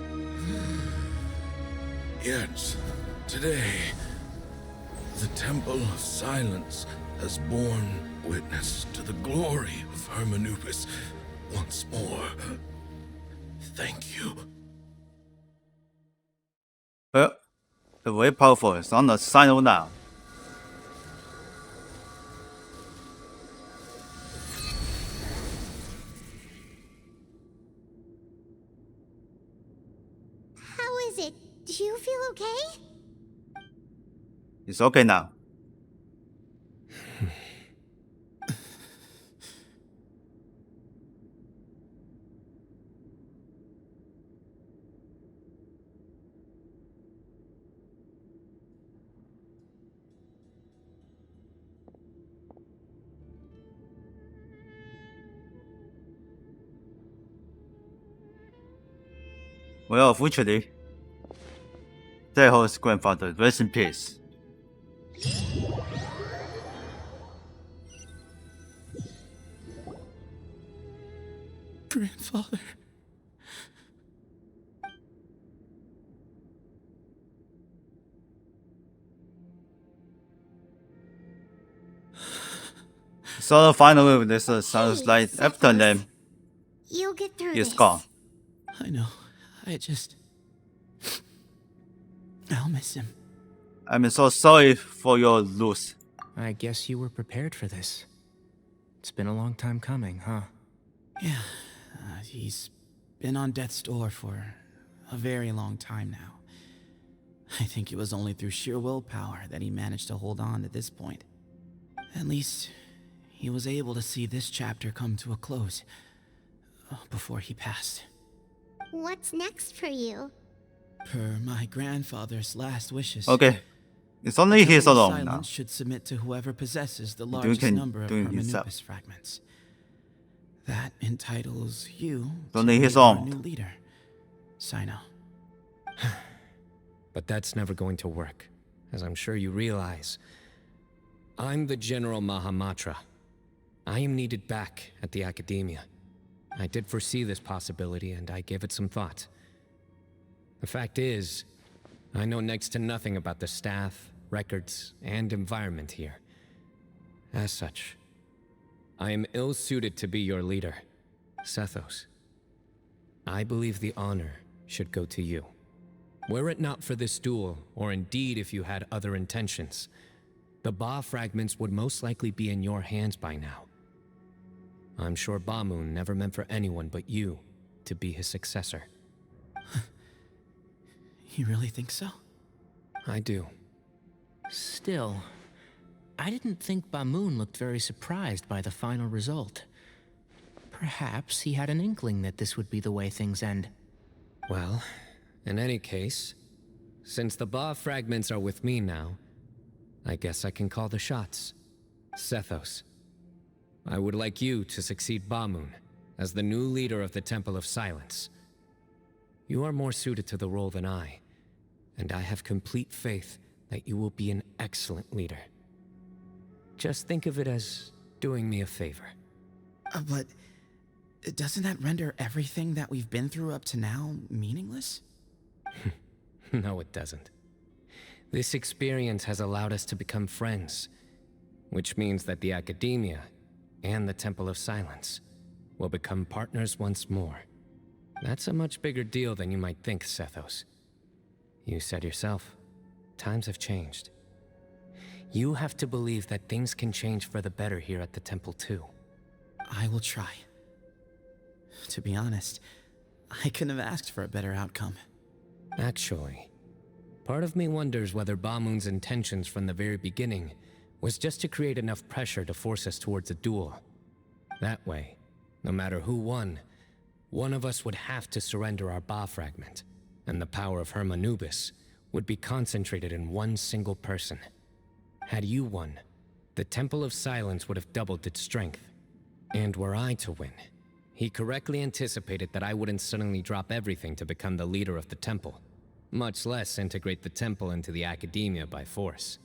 Speaker 18: Yet, today, the Temple of Silence has borne witness to the glory of Hermanubis once more. Thank you.
Speaker 3: Well, very powerful. It's on the Cyno now.
Speaker 1: How is it? Do you feel okay?
Speaker 3: It's okay now. Well, unfortunately, Daiho's grandfather, rest in peace.
Speaker 16: Grandfather.
Speaker 3: So finally, this sounds like after them,
Speaker 1: You'll get through
Speaker 3: he's
Speaker 1: this.
Speaker 3: gone.
Speaker 16: I know. I'll miss him.
Speaker 3: I'm so sorry for your loss.
Speaker 7: I guess you were prepared for this. It's been a long time coming, huh?
Speaker 16: Yeah, he's been on death's door for a very long time now. I think it was only through sheer willpower that he managed to hold on to this point. At least, he was able to see this chapter come to a close before he passed.
Speaker 1: What's next for you?
Speaker 16: Per my grandfather's last wishes.
Speaker 3: Okay, it's only his alone
Speaker 16: Silence
Speaker 3: now.
Speaker 16: should submit to whoever possesses the
Speaker 3: Doing
Speaker 16: largest
Speaker 3: can-
Speaker 16: number of
Speaker 3: doing himself.
Speaker 16: Hermanubis fragments. That entitles you
Speaker 3: It's only
Speaker 16: to
Speaker 3: his
Speaker 16: be our
Speaker 3: own.
Speaker 16: new leader, Cyno.
Speaker 2: But that's never going to work, as I'm sure you realize. I'm the General Mahamatra. I am needed back at the Academia. I did foresee this possibility, and I gave it some thought. The fact is, I know next to nothing about the staff, records, and environment here. As such, I am ill-suited to be your leader, Sethos. I believe the honor should go to you. Were it not for this duel, or indeed if you had other intentions, the Ba fragments would most likely be in your hands by now. I'm sure Bamoon never meant for anyone but you to be his successor.
Speaker 16: You really think so?
Speaker 2: I do.
Speaker 7: Still, I didn't think Bamoon looked very surprised by the final result. Perhaps he had an inkling that this would be the way things end.
Speaker 2: Well, in any case, since the Ba fragments are with me now, I guess I can call the shots. Sethos, I would like you to succeed Bamoon as the new leader of the Temple of Silence. You are more suited to the role than I, and I have complete faith that you will be an excellent leader. Just think of it as doing me a favor.
Speaker 16: But doesn't that render everything that we've been through up to now meaningless?
Speaker 2: No, it doesn't. This experience has allowed us to become friends, which means that the Academia and the Temple of Silence will become partners once more. That's a much bigger deal than you might think, Sethos. You said yourself, times have changed. You have to believe that things can change for the better here at the temple too.
Speaker 16: I will try. To be honest, I couldn't have asked for a better outcome.
Speaker 2: Actually, part of me wonders whether Bamun's intentions from the very beginning was just to create enough pressure to force us towards a duel. That way, no matter who won, one of us would have to surrender our Ba fragment, and the power of Hermanubis would be concentrated in one single person. Had you won, the Temple of Silence would have doubled its strength. And were I to win, he correctly anticipated that I wouldn't suddenly drop everything to become the leader of the temple, much less integrate the temple into the academia by force.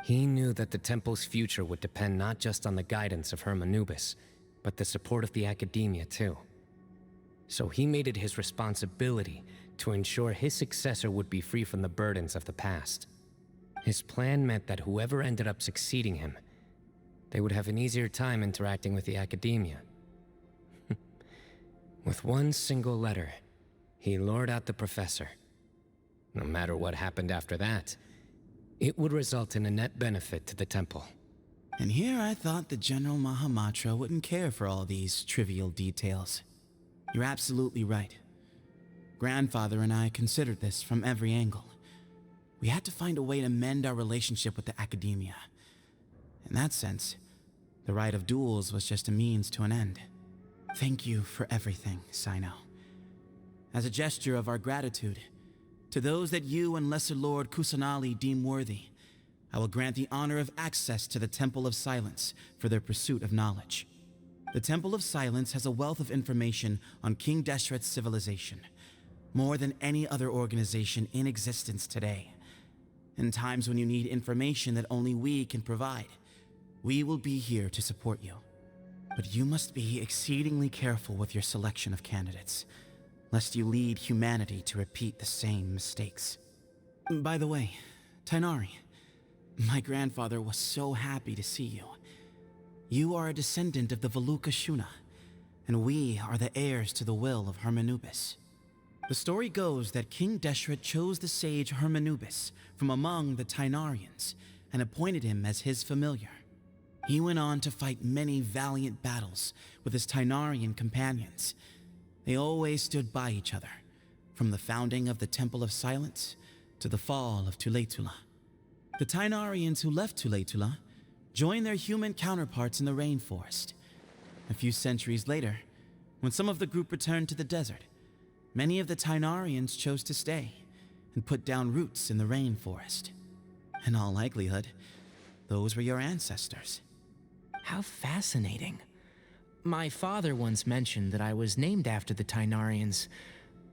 Speaker 2: He knew that the temple's future would depend not just on the guidance of Hermanubis, but the support of the academia too. So he made it his responsibility to ensure his successor would be free from the burdens of the past. His plan meant that whoever ended up succeeding him, they would have an easier time interacting with the academia. With one single letter, he lured out the professor. No matter what happened after that, it would result in a net benefit to the temple.
Speaker 16: And here I thought that General Mahamatra wouldn't care for all these trivial details. You're absolutely right. Grandfather and I considered this from every angle. We had to find a way to mend our relationship with the academia. In that sense, the right of duels was just a means to an end. Thank you for everything, Cyno. As a gesture of our gratitude, to those that you and Lesser Lord Kusanali deem worthy, I will grant the honor of access to the Temple of Silence for their pursuit of knowledge. The Temple of Silence has a wealth of information on King Deshret's civilization, more than any other organization in existence today. In times when you need information that only we can provide, we will be here to support you. But you must be exceedingly careful with your selection of candidates, lest you lead humanity to repeat the same mistakes. By the way, Tainari, my grandfather was so happy to see you. You are a descendant of the Veluka Shuna, and we are the heirs to the will of Hermanubis. The story goes that King Deshret chose the sage Hermanubis from among the Tainarians and appointed him as his familiar. He went on to fight many valiant battles with his Tainarian companions. They always stood by each other, from the founding of the Temple of Silence to the fall of Tuletula. The Tainarians who left Tuletula joined their human counterparts in the rainforest. A few centuries later, when some of the group returned to the desert, many of the Tainarians chose to stay and put down roots in the rainforest. In all likelihood, those were your ancestors.
Speaker 7: How fascinating. My father once mentioned that I was named after the Tainarians,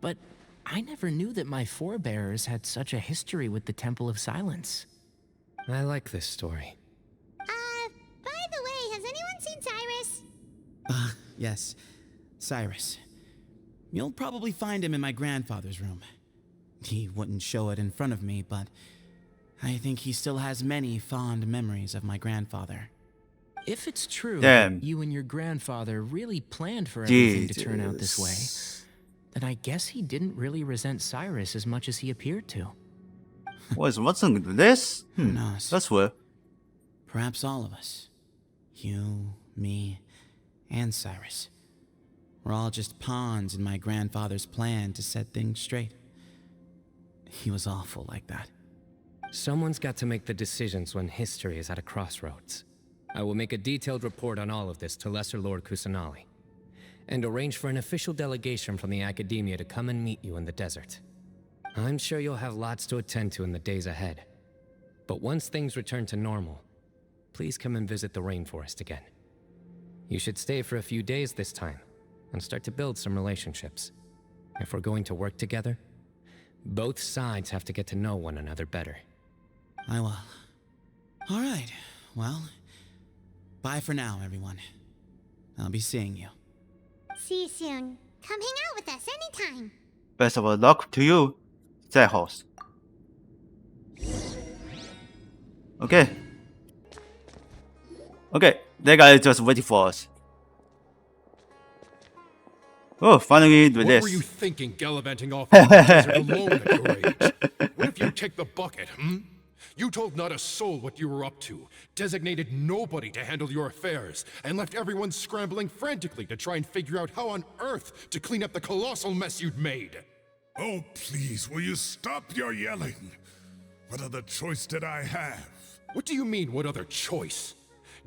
Speaker 7: but I never knew that my forebears had such a history with the Temple of Silence.
Speaker 2: I like this story.
Speaker 1: By the way, has anyone seen Cyrus?
Speaker 16: Yes, Cyrus. You'll probably find him in my grandfather's room. He wouldn't show it in front of me, but I think he still has many fond memories of my grandfather.
Speaker 7: If it's true
Speaker 3: Damn.
Speaker 7: that you and your grandfather really planned for everything to turn out this way, then I guess he didn't really resent Cyrus as much as he appeared to.
Speaker 3: What's in this?
Speaker 16: Who knows?
Speaker 3: That's weird.
Speaker 16: Perhaps all of us. You, me, and Cyrus. We're all just pawns in my grandfather's plan to set things straight. He was awful like that.
Speaker 2: Someone's got to make the decisions when history is at a crossroads. I will make a detailed report on all of this to Lesser Lord Kusanali, and arrange for an official delegation from the academia to come and meet you in the desert. I'm sure you'll have lots to attend to in the days ahead. But once things return to normal, please come and visit the rainforest again. You should stay for a few days this time, and start to build some relationships. If we're going to work together, both sides have to get to know one another better.
Speaker 16: I will. All right, well, bye for now, everyone. I'll be seeing you.
Speaker 1: See you soon. Come hang out with us anytime.
Speaker 3: Best of luck to you, that house. Okay. Okay, that guy is just waiting for us. Oh, finally
Speaker 12: What
Speaker 3: released.
Speaker 12: were you thinking, gallivanting off in the desert alone at your age? What if you take the bucket, You told not a soul what you were up to, designated nobody to handle your affairs, and left everyone scrambling frantically to try and figure out how on earth to clean up the colossal mess you'd made.
Speaker 4: Oh, please, will you stop your yelling? What other choice did I have?
Speaker 12: What do you mean, what other choice?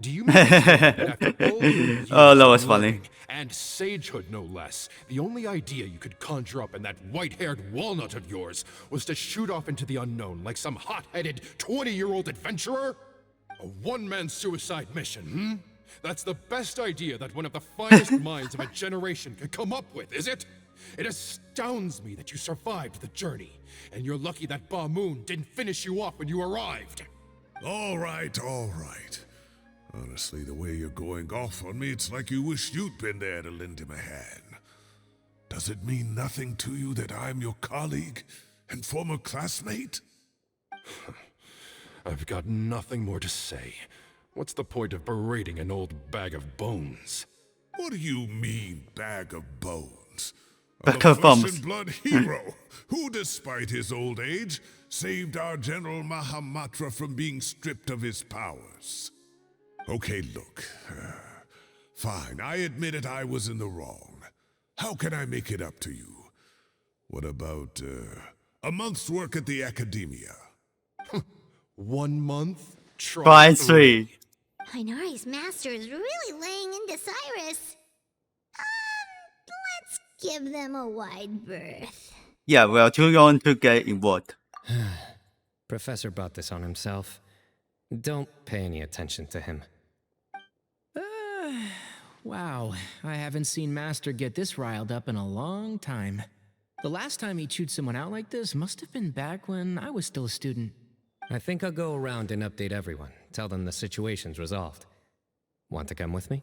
Speaker 12: Do you mean to tell me that after all your years
Speaker 3: Oh, that was
Speaker 12: of
Speaker 3: funny.
Speaker 12: learning, and sagehood no less, the only idea you could conjure up in that white-haired walnut of yours was to shoot off into the unknown like some hot-headed 20-year-old adventurer? A one-man suicide mission, hmm? That's the best idea that one of the finest minds of a generation could come up with, is it? It astounds me that you survived the journey, and you're lucky that Ba Moon didn't finish you off when you arrived.
Speaker 4: All right, all right. Honestly, the way you're going off on me, it's like you wish you'd been there to lend him a hand. Does it mean nothing to you that I'm your colleague and former classmate?
Speaker 12: I've got nothing more to say. What's the point of berating an old bag of bones?
Speaker 4: What do you mean, bag of bones?
Speaker 3: Bag
Speaker 4: A
Speaker 3: of
Speaker 4: flesh
Speaker 3: bones.
Speaker 4: and blood hero who, despite his old age, saved our General Mahamatra from being stripped of his powers. Okay, look. Fine, I admit it, I was in the wrong. How can I make it up to you? What about, a month's work at the Academia?
Speaker 12: 1 month?
Speaker 3: Try 3.
Speaker 1: Hinari's master is really laying into Cyrus. Let's give them a wide berth.
Speaker 3: Yeah, we are too young to get involved.
Speaker 2: Professor brought this on himself. Don't pay any attention to him.
Speaker 7: Wow, I haven't seen Master get this riled up in a long time. The last time he chewed someone out like this must have been back when I was still a student.
Speaker 2: I think I'll go around and update everyone. Tell them the situation's resolved. Want to come with me?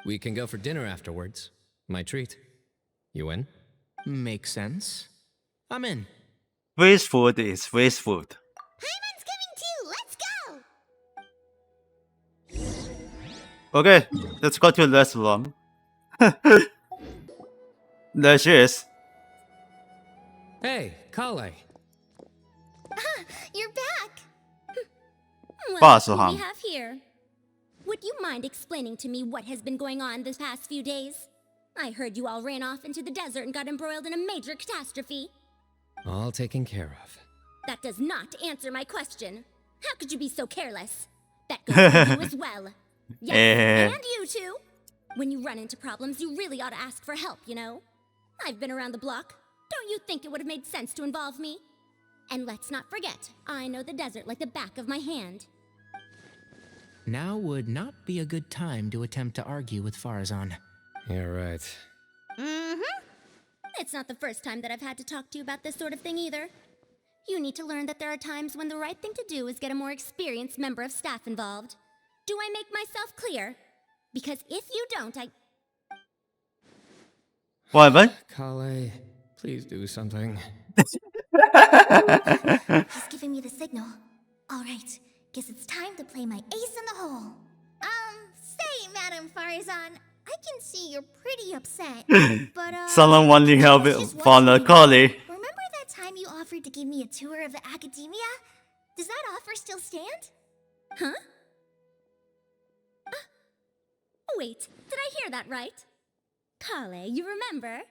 Speaker 2: We can go for dinner afterwards. My treat. You in?
Speaker 7: Makes sense. I'm in.
Speaker 3: Free food is free food.
Speaker 1: Paimon's coming too. Let's go.
Speaker 3: Okay, let's go to the restaurant. There she is.
Speaker 2: Hey, Kale.
Speaker 8: You're back! What
Speaker 3: Boss
Speaker 8: do
Speaker 3: Ham.
Speaker 8: we have here? Would you mind explaining to me what has been going on this past few days? I heard you all ran off into the desert and got embroiled in a major catastrophe.
Speaker 2: All taken care of.
Speaker 8: That does not answer my question. How could you be so careless? That goes for you as well. Yes, and you too. When you run into problems, you really ought to ask for help, you know? I've been around the block. Don't you think it would have made sense to involve me? And let's not forget, I know the desert like the back of my hand.
Speaker 7: Now would not be a good time to attempt to argue with Farazan.
Speaker 2: You're right.
Speaker 8: Mm-hmm. It's not the first time that I've had to talk to you about this sort of thing either. You need to learn that there are times when the right thing to do is get a more experienced member of staff involved. Do I make myself clear? Because if you don't,
Speaker 3: What?
Speaker 2: Kale, please do something.
Speaker 8: He's giving me the signal. All right, guess it's time to play my ace in the hole. Say, Madam Farazan, I can see you're pretty upset. But,
Speaker 3: Someone wanting help from the colleague.
Speaker 8: remember that time you offered to give me a tour of the Academia? Does that offer still stand? Huh? Wait, did I hear that right? Kale, you remember?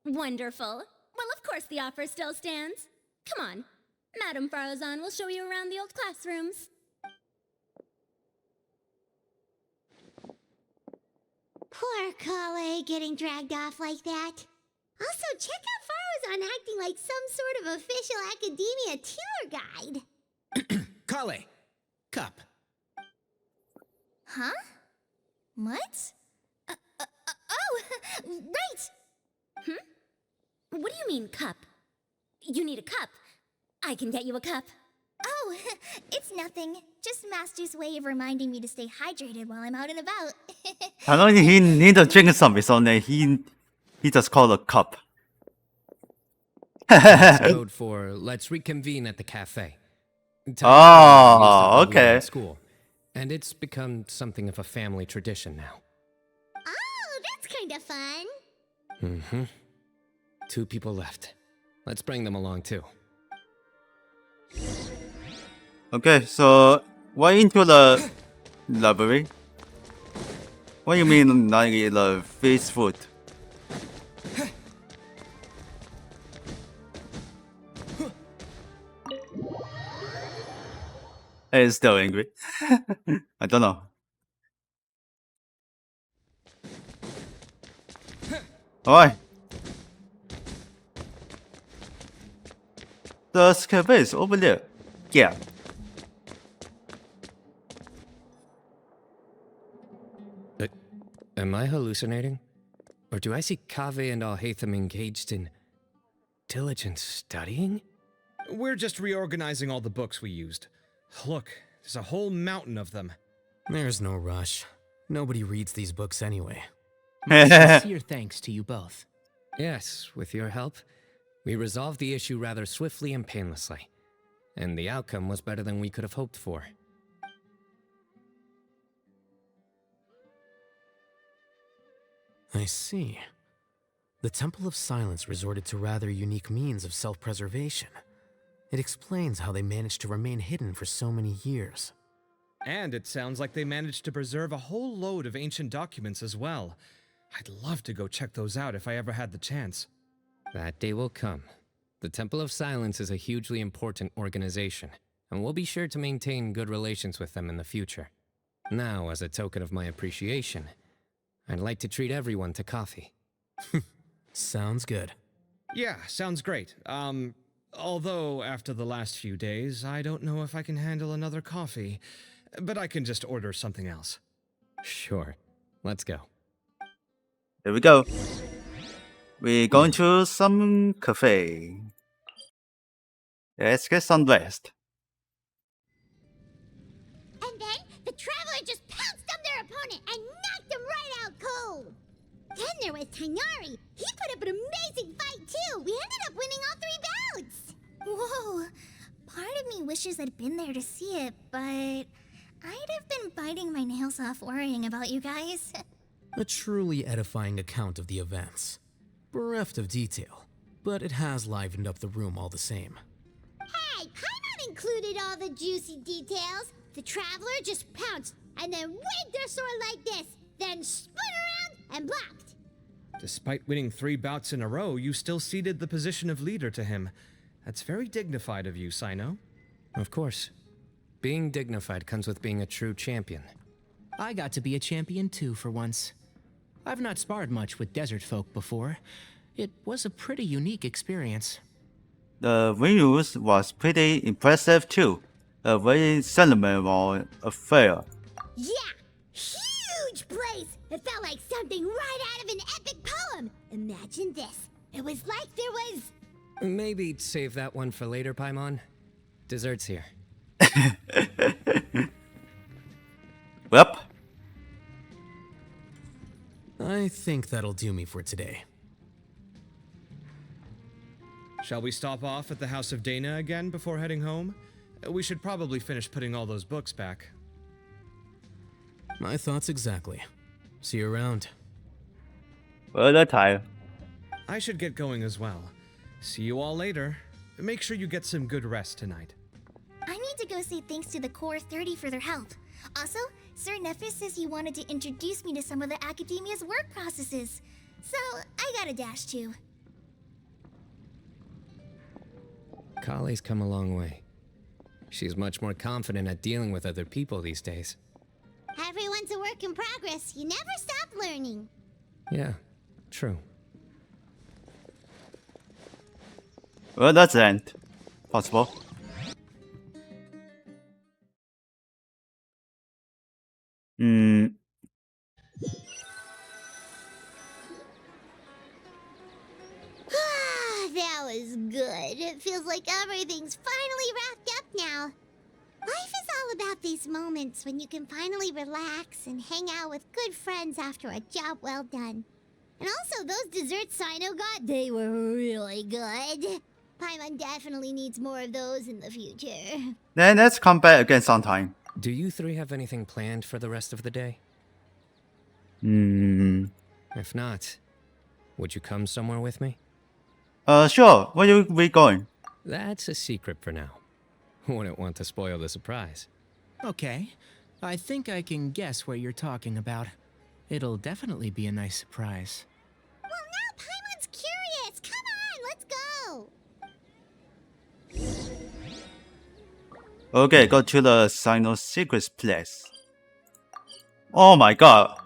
Speaker 8: Wonderful. Well, of course the offer still stands. Come on. Madam Farazan will show you around the old classrooms.
Speaker 1: Poor Kale getting dragged off like that. Also, check out Farazan acting like some sort of official Academia tour guide.
Speaker 7: Kale, cup.
Speaker 8: Huh? What? Oh, right! What do you mean, cup? You need a cup. I can get you a cup. Oh, it's nothing. Just Master's way of reminding me to stay hydrated while I'm out and about.
Speaker 3: I know he need to drink something, so then he just called a cup.
Speaker 2: It's code for let's reconvene at the cafe.
Speaker 3: Oh, okay.
Speaker 2: In school, and it's become something of a family tradition now.
Speaker 1: Oh, that's kind of fun.
Speaker 2: Mm-hmm. 2 people left. Let's bring them along too.
Speaker 3: Okay, so we're into the library. What do you mean, like the fish food? He's still angry. I don't know. Alright. The cafe is over there. Yeah.
Speaker 2: Am I hallucinating? Or do I see Kaveh and Alhaitham engaged in diligent studying?
Speaker 9: We're just reorganizing all the books we used. Look, there's a whole mountain of them.
Speaker 10: There's no rush. Nobody reads these books anyway. My sincere thanks to you both.
Speaker 2: Yes, with your help, we resolved the issue rather swiftly and painlessly. And the outcome was better than we could have hoped for.
Speaker 10: I see. The Temple of Silence resorted to rather unique means of self-preservation. It explains how they managed to remain hidden for so many years.
Speaker 9: And it sounds like they managed to preserve a whole load of ancient documents as well. I'd love to go check those out if I ever had the chance.
Speaker 2: That day will come. The Temple of Silence is a hugely important organization, and we'll be sure to maintain good relations with them in the future. Now, as a token of my appreciation, I'd like to treat everyone to coffee.
Speaker 10: Sounds good.
Speaker 9: Yeah, sounds great. Although after the last few days, I don't know if I can handle another coffee, but I can just order something else.
Speaker 2: Sure. Let's go.
Speaker 3: Here we go. We're going to some cafe. Let's get some rest.
Speaker 1: And then the traveler just pounced on their opponent and knocked him right out cold. Then there was Tighnari. He put up an amazing fight too. We ended up winning all 3 bouts.
Speaker 20: Whoa. Part of me wishes I'd been there to see it, but I'd have been biting my nails off worrying about you guys.
Speaker 10: A truly edifying account of the events. Bereft of detail, but it has livened up the room all the same.
Speaker 1: Hey, Paimon included all the juicy details. The traveler just pounced and then waved their sword like this, then spun around and blocked.
Speaker 9: Despite winning 3 bouts in a row, you still ceded the position of leader to him. That's very dignified of you, Cyno.
Speaker 2: Of course. Being dignified comes with being a true champion.
Speaker 7: I got to be a champion too for once. I've not sparred much with desert folk before. It was a pretty unique experience.
Speaker 3: The views was pretty impressive too. A very sentimental affair.
Speaker 1: Yeah, huge place. It felt like something right out of an epic poem. Imagine this. It was like there was...
Speaker 2: Maybe save that one for later, Paimon. Dessert's here.
Speaker 3: Yep.
Speaker 10: I think that'll do me for today.
Speaker 9: Shall we stop off at the House of Dana again before heading home? We should probably finish putting all those books back.
Speaker 10: My thoughts exactly. See you around.
Speaker 3: Well, that time.
Speaker 9: I should get going as well. See you all later. Make sure you get some good rest tonight.
Speaker 20: I need to go say thanks to the Core 30 for their help. Also, Sir Nephis says he wanted to introduce me to some of the Academia's work processes. So, I gotta dash too.
Speaker 2: Kale's come a long way. She's much more confident at dealing with other people these days.
Speaker 1: Everyone's a work in progress. You never stop learning.
Speaker 2: Yeah, true.
Speaker 3: Well, that's the end. Possible.
Speaker 1: That was good. It feels like everything's finally wrapped up now. Life is all about these moments when you can finally relax and hang out with good friends after a job well done. And also, those desserts Cyno got, they were really good. Paimon definitely needs more of those in the future.
Speaker 3: Then let's come back again sometime.
Speaker 2: Do you 3 have anything planned for the rest of the day? If not, would you come somewhere with me?
Speaker 3: Sure. Where are we going?
Speaker 2: That's a secret for now. Wouldn't want to spoil the surprise.
Speaker 7: Okay, I think I can guess what you're talking about. It'll definitely be a nice surprise.
Speaker 1: Well, now Paimon's curious. Come on, let's go.
Speaker 3: Okay, go to the Cyno secret place. Oh my god.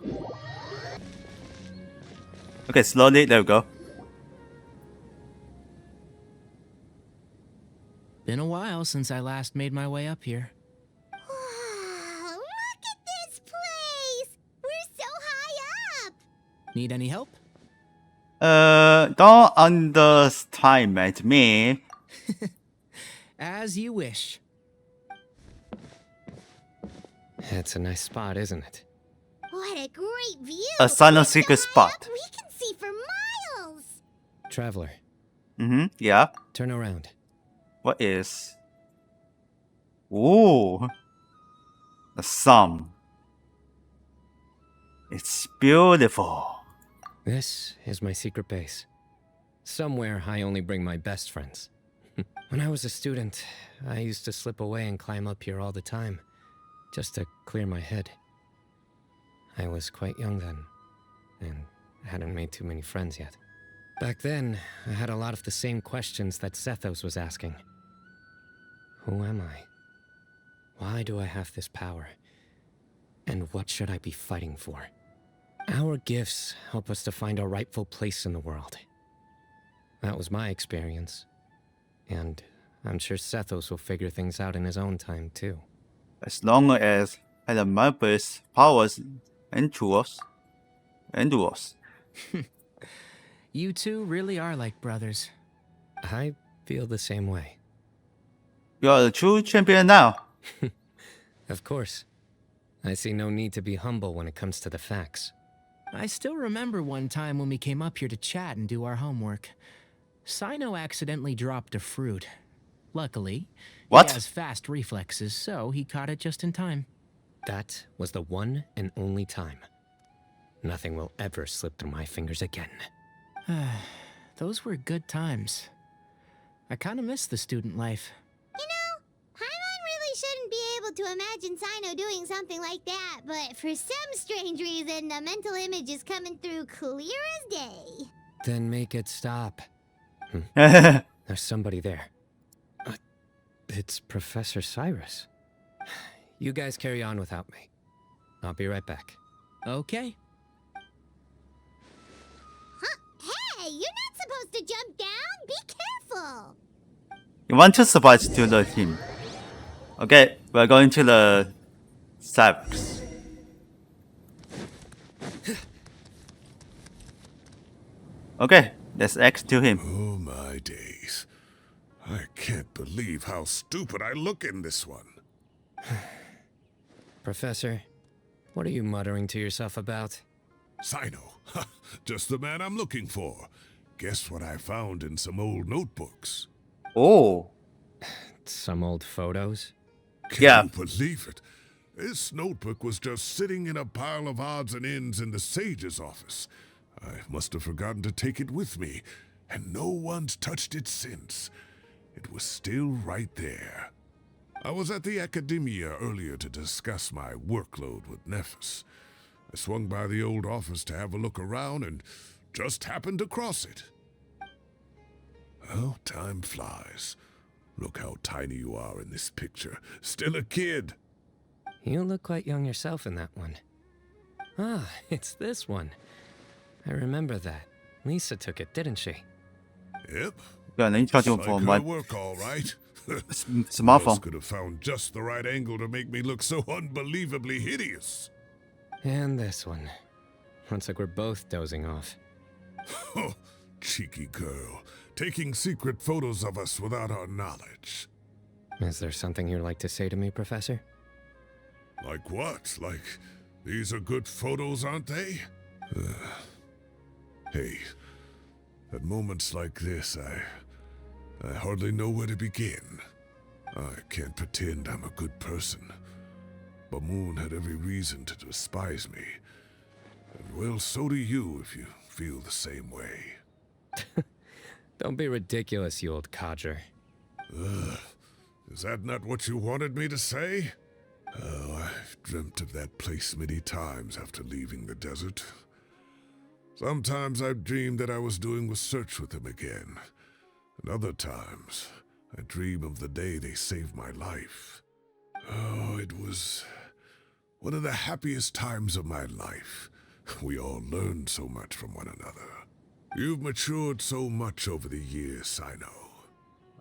Speaker 3: Okay, slowly, there we go.
Speaker 7: Been a while since I last made my way up here.
Speaker 1: Wow, look at this place. We're so high up.
Speaker 7: Need any help?
Speaker 3: Don't underestimate me.
Speaker 7: As you wish.
Speaker 2: It's a nice spot, isn't it?
Speaker 1: What a great view.
Speaker 3: A Cyno secret spot.
Speaker 1: We can see for miles.
Speaker 2: Traveler,
Speaker 3: Yeah.
Speaker 2: turn around.
Speaker 3: What is? Ooh. The sun. It's beautiful.
Speaker 2: This is my secret base. Somewhere I only bring my best friends. When I was a student, I used to slip away and climb up here all the time, just to clear my head. I was quite young then, and hadn't made too many friends yet. Back then, I had a lot of the same questions that Sethos was asking. Who am I? Why do I have this power? And what should I be fighting for? Our gifts help us to find our rightful place in the world. That was my experience. And I'm sure Sethos will figure things out in his own time, too.
Speaker 3: As long as I have my best powers and tools.
Speaker 7: You two really are like brothers.
Speaker 2: I feel the same way.
Speaker 3: You are a true champion now.
Speaker 2: Of course. I see no need to be humble when it comes to the facts.
Speaker 7: I still remember one time when we came up here to chat and do our homework. Cyno accidentally dropped a fruit. Luckily,
Speaker 3: What?
Speaker 7: he has fast reflexes, so he caught it just in time.
Speaker 2: That was the one and only time. Nothing will ever slip through my fingers again.
Speaker 7: Those were good times. I kind of miss the student life.
Speaker 1: You know, Paimon really shouldn't be able to imagine Cyno doing something like that, but for some strange reason, the mental image is coming through clear as day.
Speaker 2: Then make it stop. There's somebody there. It's Professor Cyrus. You guys carry on without me. I'll be right back.
Speaker 7: Okay.
Speaker 1: Huh? Hey, you're not supposed to jump down. Be careful.
Speaker 3: You want to surprise to the team. Okay, we're going to the Cyberx. Okay, let's X to him.
Speaker 4: Oh my days. I can't believe how stupid I look in this one.
Speaker 2: Professor, what are you muttering to yourself about?
Speaker 4: Cyno, just the man I'm looking for. Guess what I found in some old notebooks?
Speaker 3: Oh.
Speaker 2: Some old photos?
Speaker 4: Can you believe it? This notebook was just sitting in a pile of odds and ends in the sage's office. I must have forgotten to take it with me, and no one's touched it since. It was still right there. I was at the Academia earlier to discuss my workload with Nephis. I swung by the old office to have a look around and just happened to cross it. Well, time flies. Look how tiny you are in this picture. Still a kid.
Speaker 2: You look quite young yourself in that one. Ah, it's this one. I remember that. Lisa took it, didn't she?
Speaker 3: Yeah,
Speaker 4: Yep.
Speaker 3: then charge him
Speaker 4: Like
Speaker 3: for
Speaker 4: her
Speaker 3: my
Speaker 4: work, all right.
Speaker 3: smartphone.
Speaker 4: Could have found just the right angle to make me look so unbelievably hideous.
Speaker 2: And this one. Looks like we're both dozing off.
Speaker 4: Oh, cheeky girl, taking secret photos of us without our knowledge.
Speaker 2: Is there something you'd like to say to me, Professor?
Speaker 4: Like what? Like, these are good photos, aren't they? Hey, at moments like this, I hardly know where to begin. I can't pretend I'm a good person. Bamoon had every reason to despise me. And well, so do you if you feel the same way.
Speaker 2: Don't be ridiculous, you old codger.
Speaker 4: Is that not what you wanted me to say? Oh, I've dreamt of that place many times after leaving the desert. Sometimes I've dreamed that I was doing research with them again. And other times, I dream of the day they saved my life. Oh, it was one of the happiest times of my life. We all learned so much from one another. You've matured so much over the years, Cyno.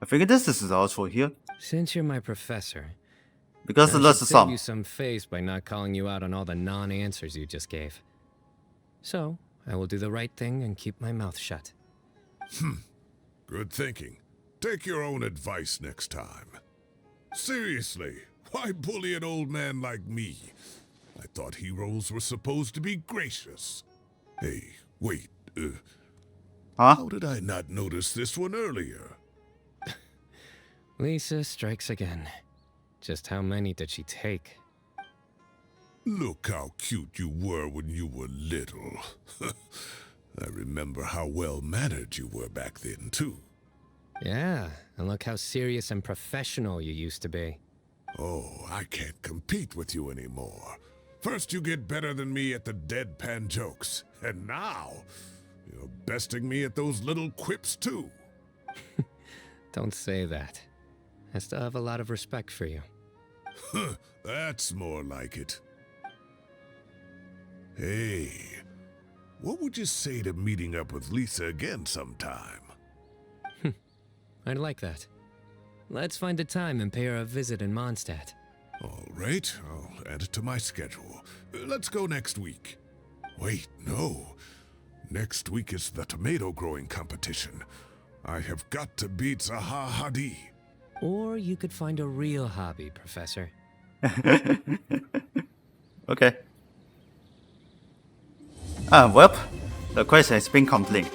Speaker 3: I figured this is also here.
Speaker 2: Since you're my professor,
Speaker 3: Because
Speaker 2: I
Speaker 3: that's
Speaker 2: should
Speaker 3: the
Speaker 2: save
Speaker 3: song.
Speaker 2: you some face by not calling you out on all the non-answers you just gave. So, I will do the right thing and keep my mouth shut.
Speaker 4: Good thinking. Take your own advice next time. Seriously, why bully an old man like me? I thought heroes were supposed to be gracious. Hey, wait, how did I not notice this one earlier?
Speaker 2: Lisa strikes again. Just how many did she take?
Speaker 4: Look how cute you were when you were little. I remember how well-mannered you were back then, too.
Speaker 2: Yeah, and look how serious and professional you used to be.
Speaker 4: Oh, I can't compete with you anymore. First you get better than me at the deadpan jokes, and now you're besting me at those little quips, too.
Speaker 2: Don't say that. I still have a lot of respect for you.
Speaker 4: That's more like it. Hey, what would you say to meeting up with Lisa again sometime?
Speaker 2: I'd like that. Let's find a time and pay her a visit in Mondstadt.
Speaker 4: All right, I'll add it to my schedule. Let's go next week. Wait, no. Next week is the tomato growing competition. I have got to beat Zaha Hadid.
Speaker 2: Or you could find a real hobby, Professor.
Speaker 3: Okay. Well, the quest has been complete.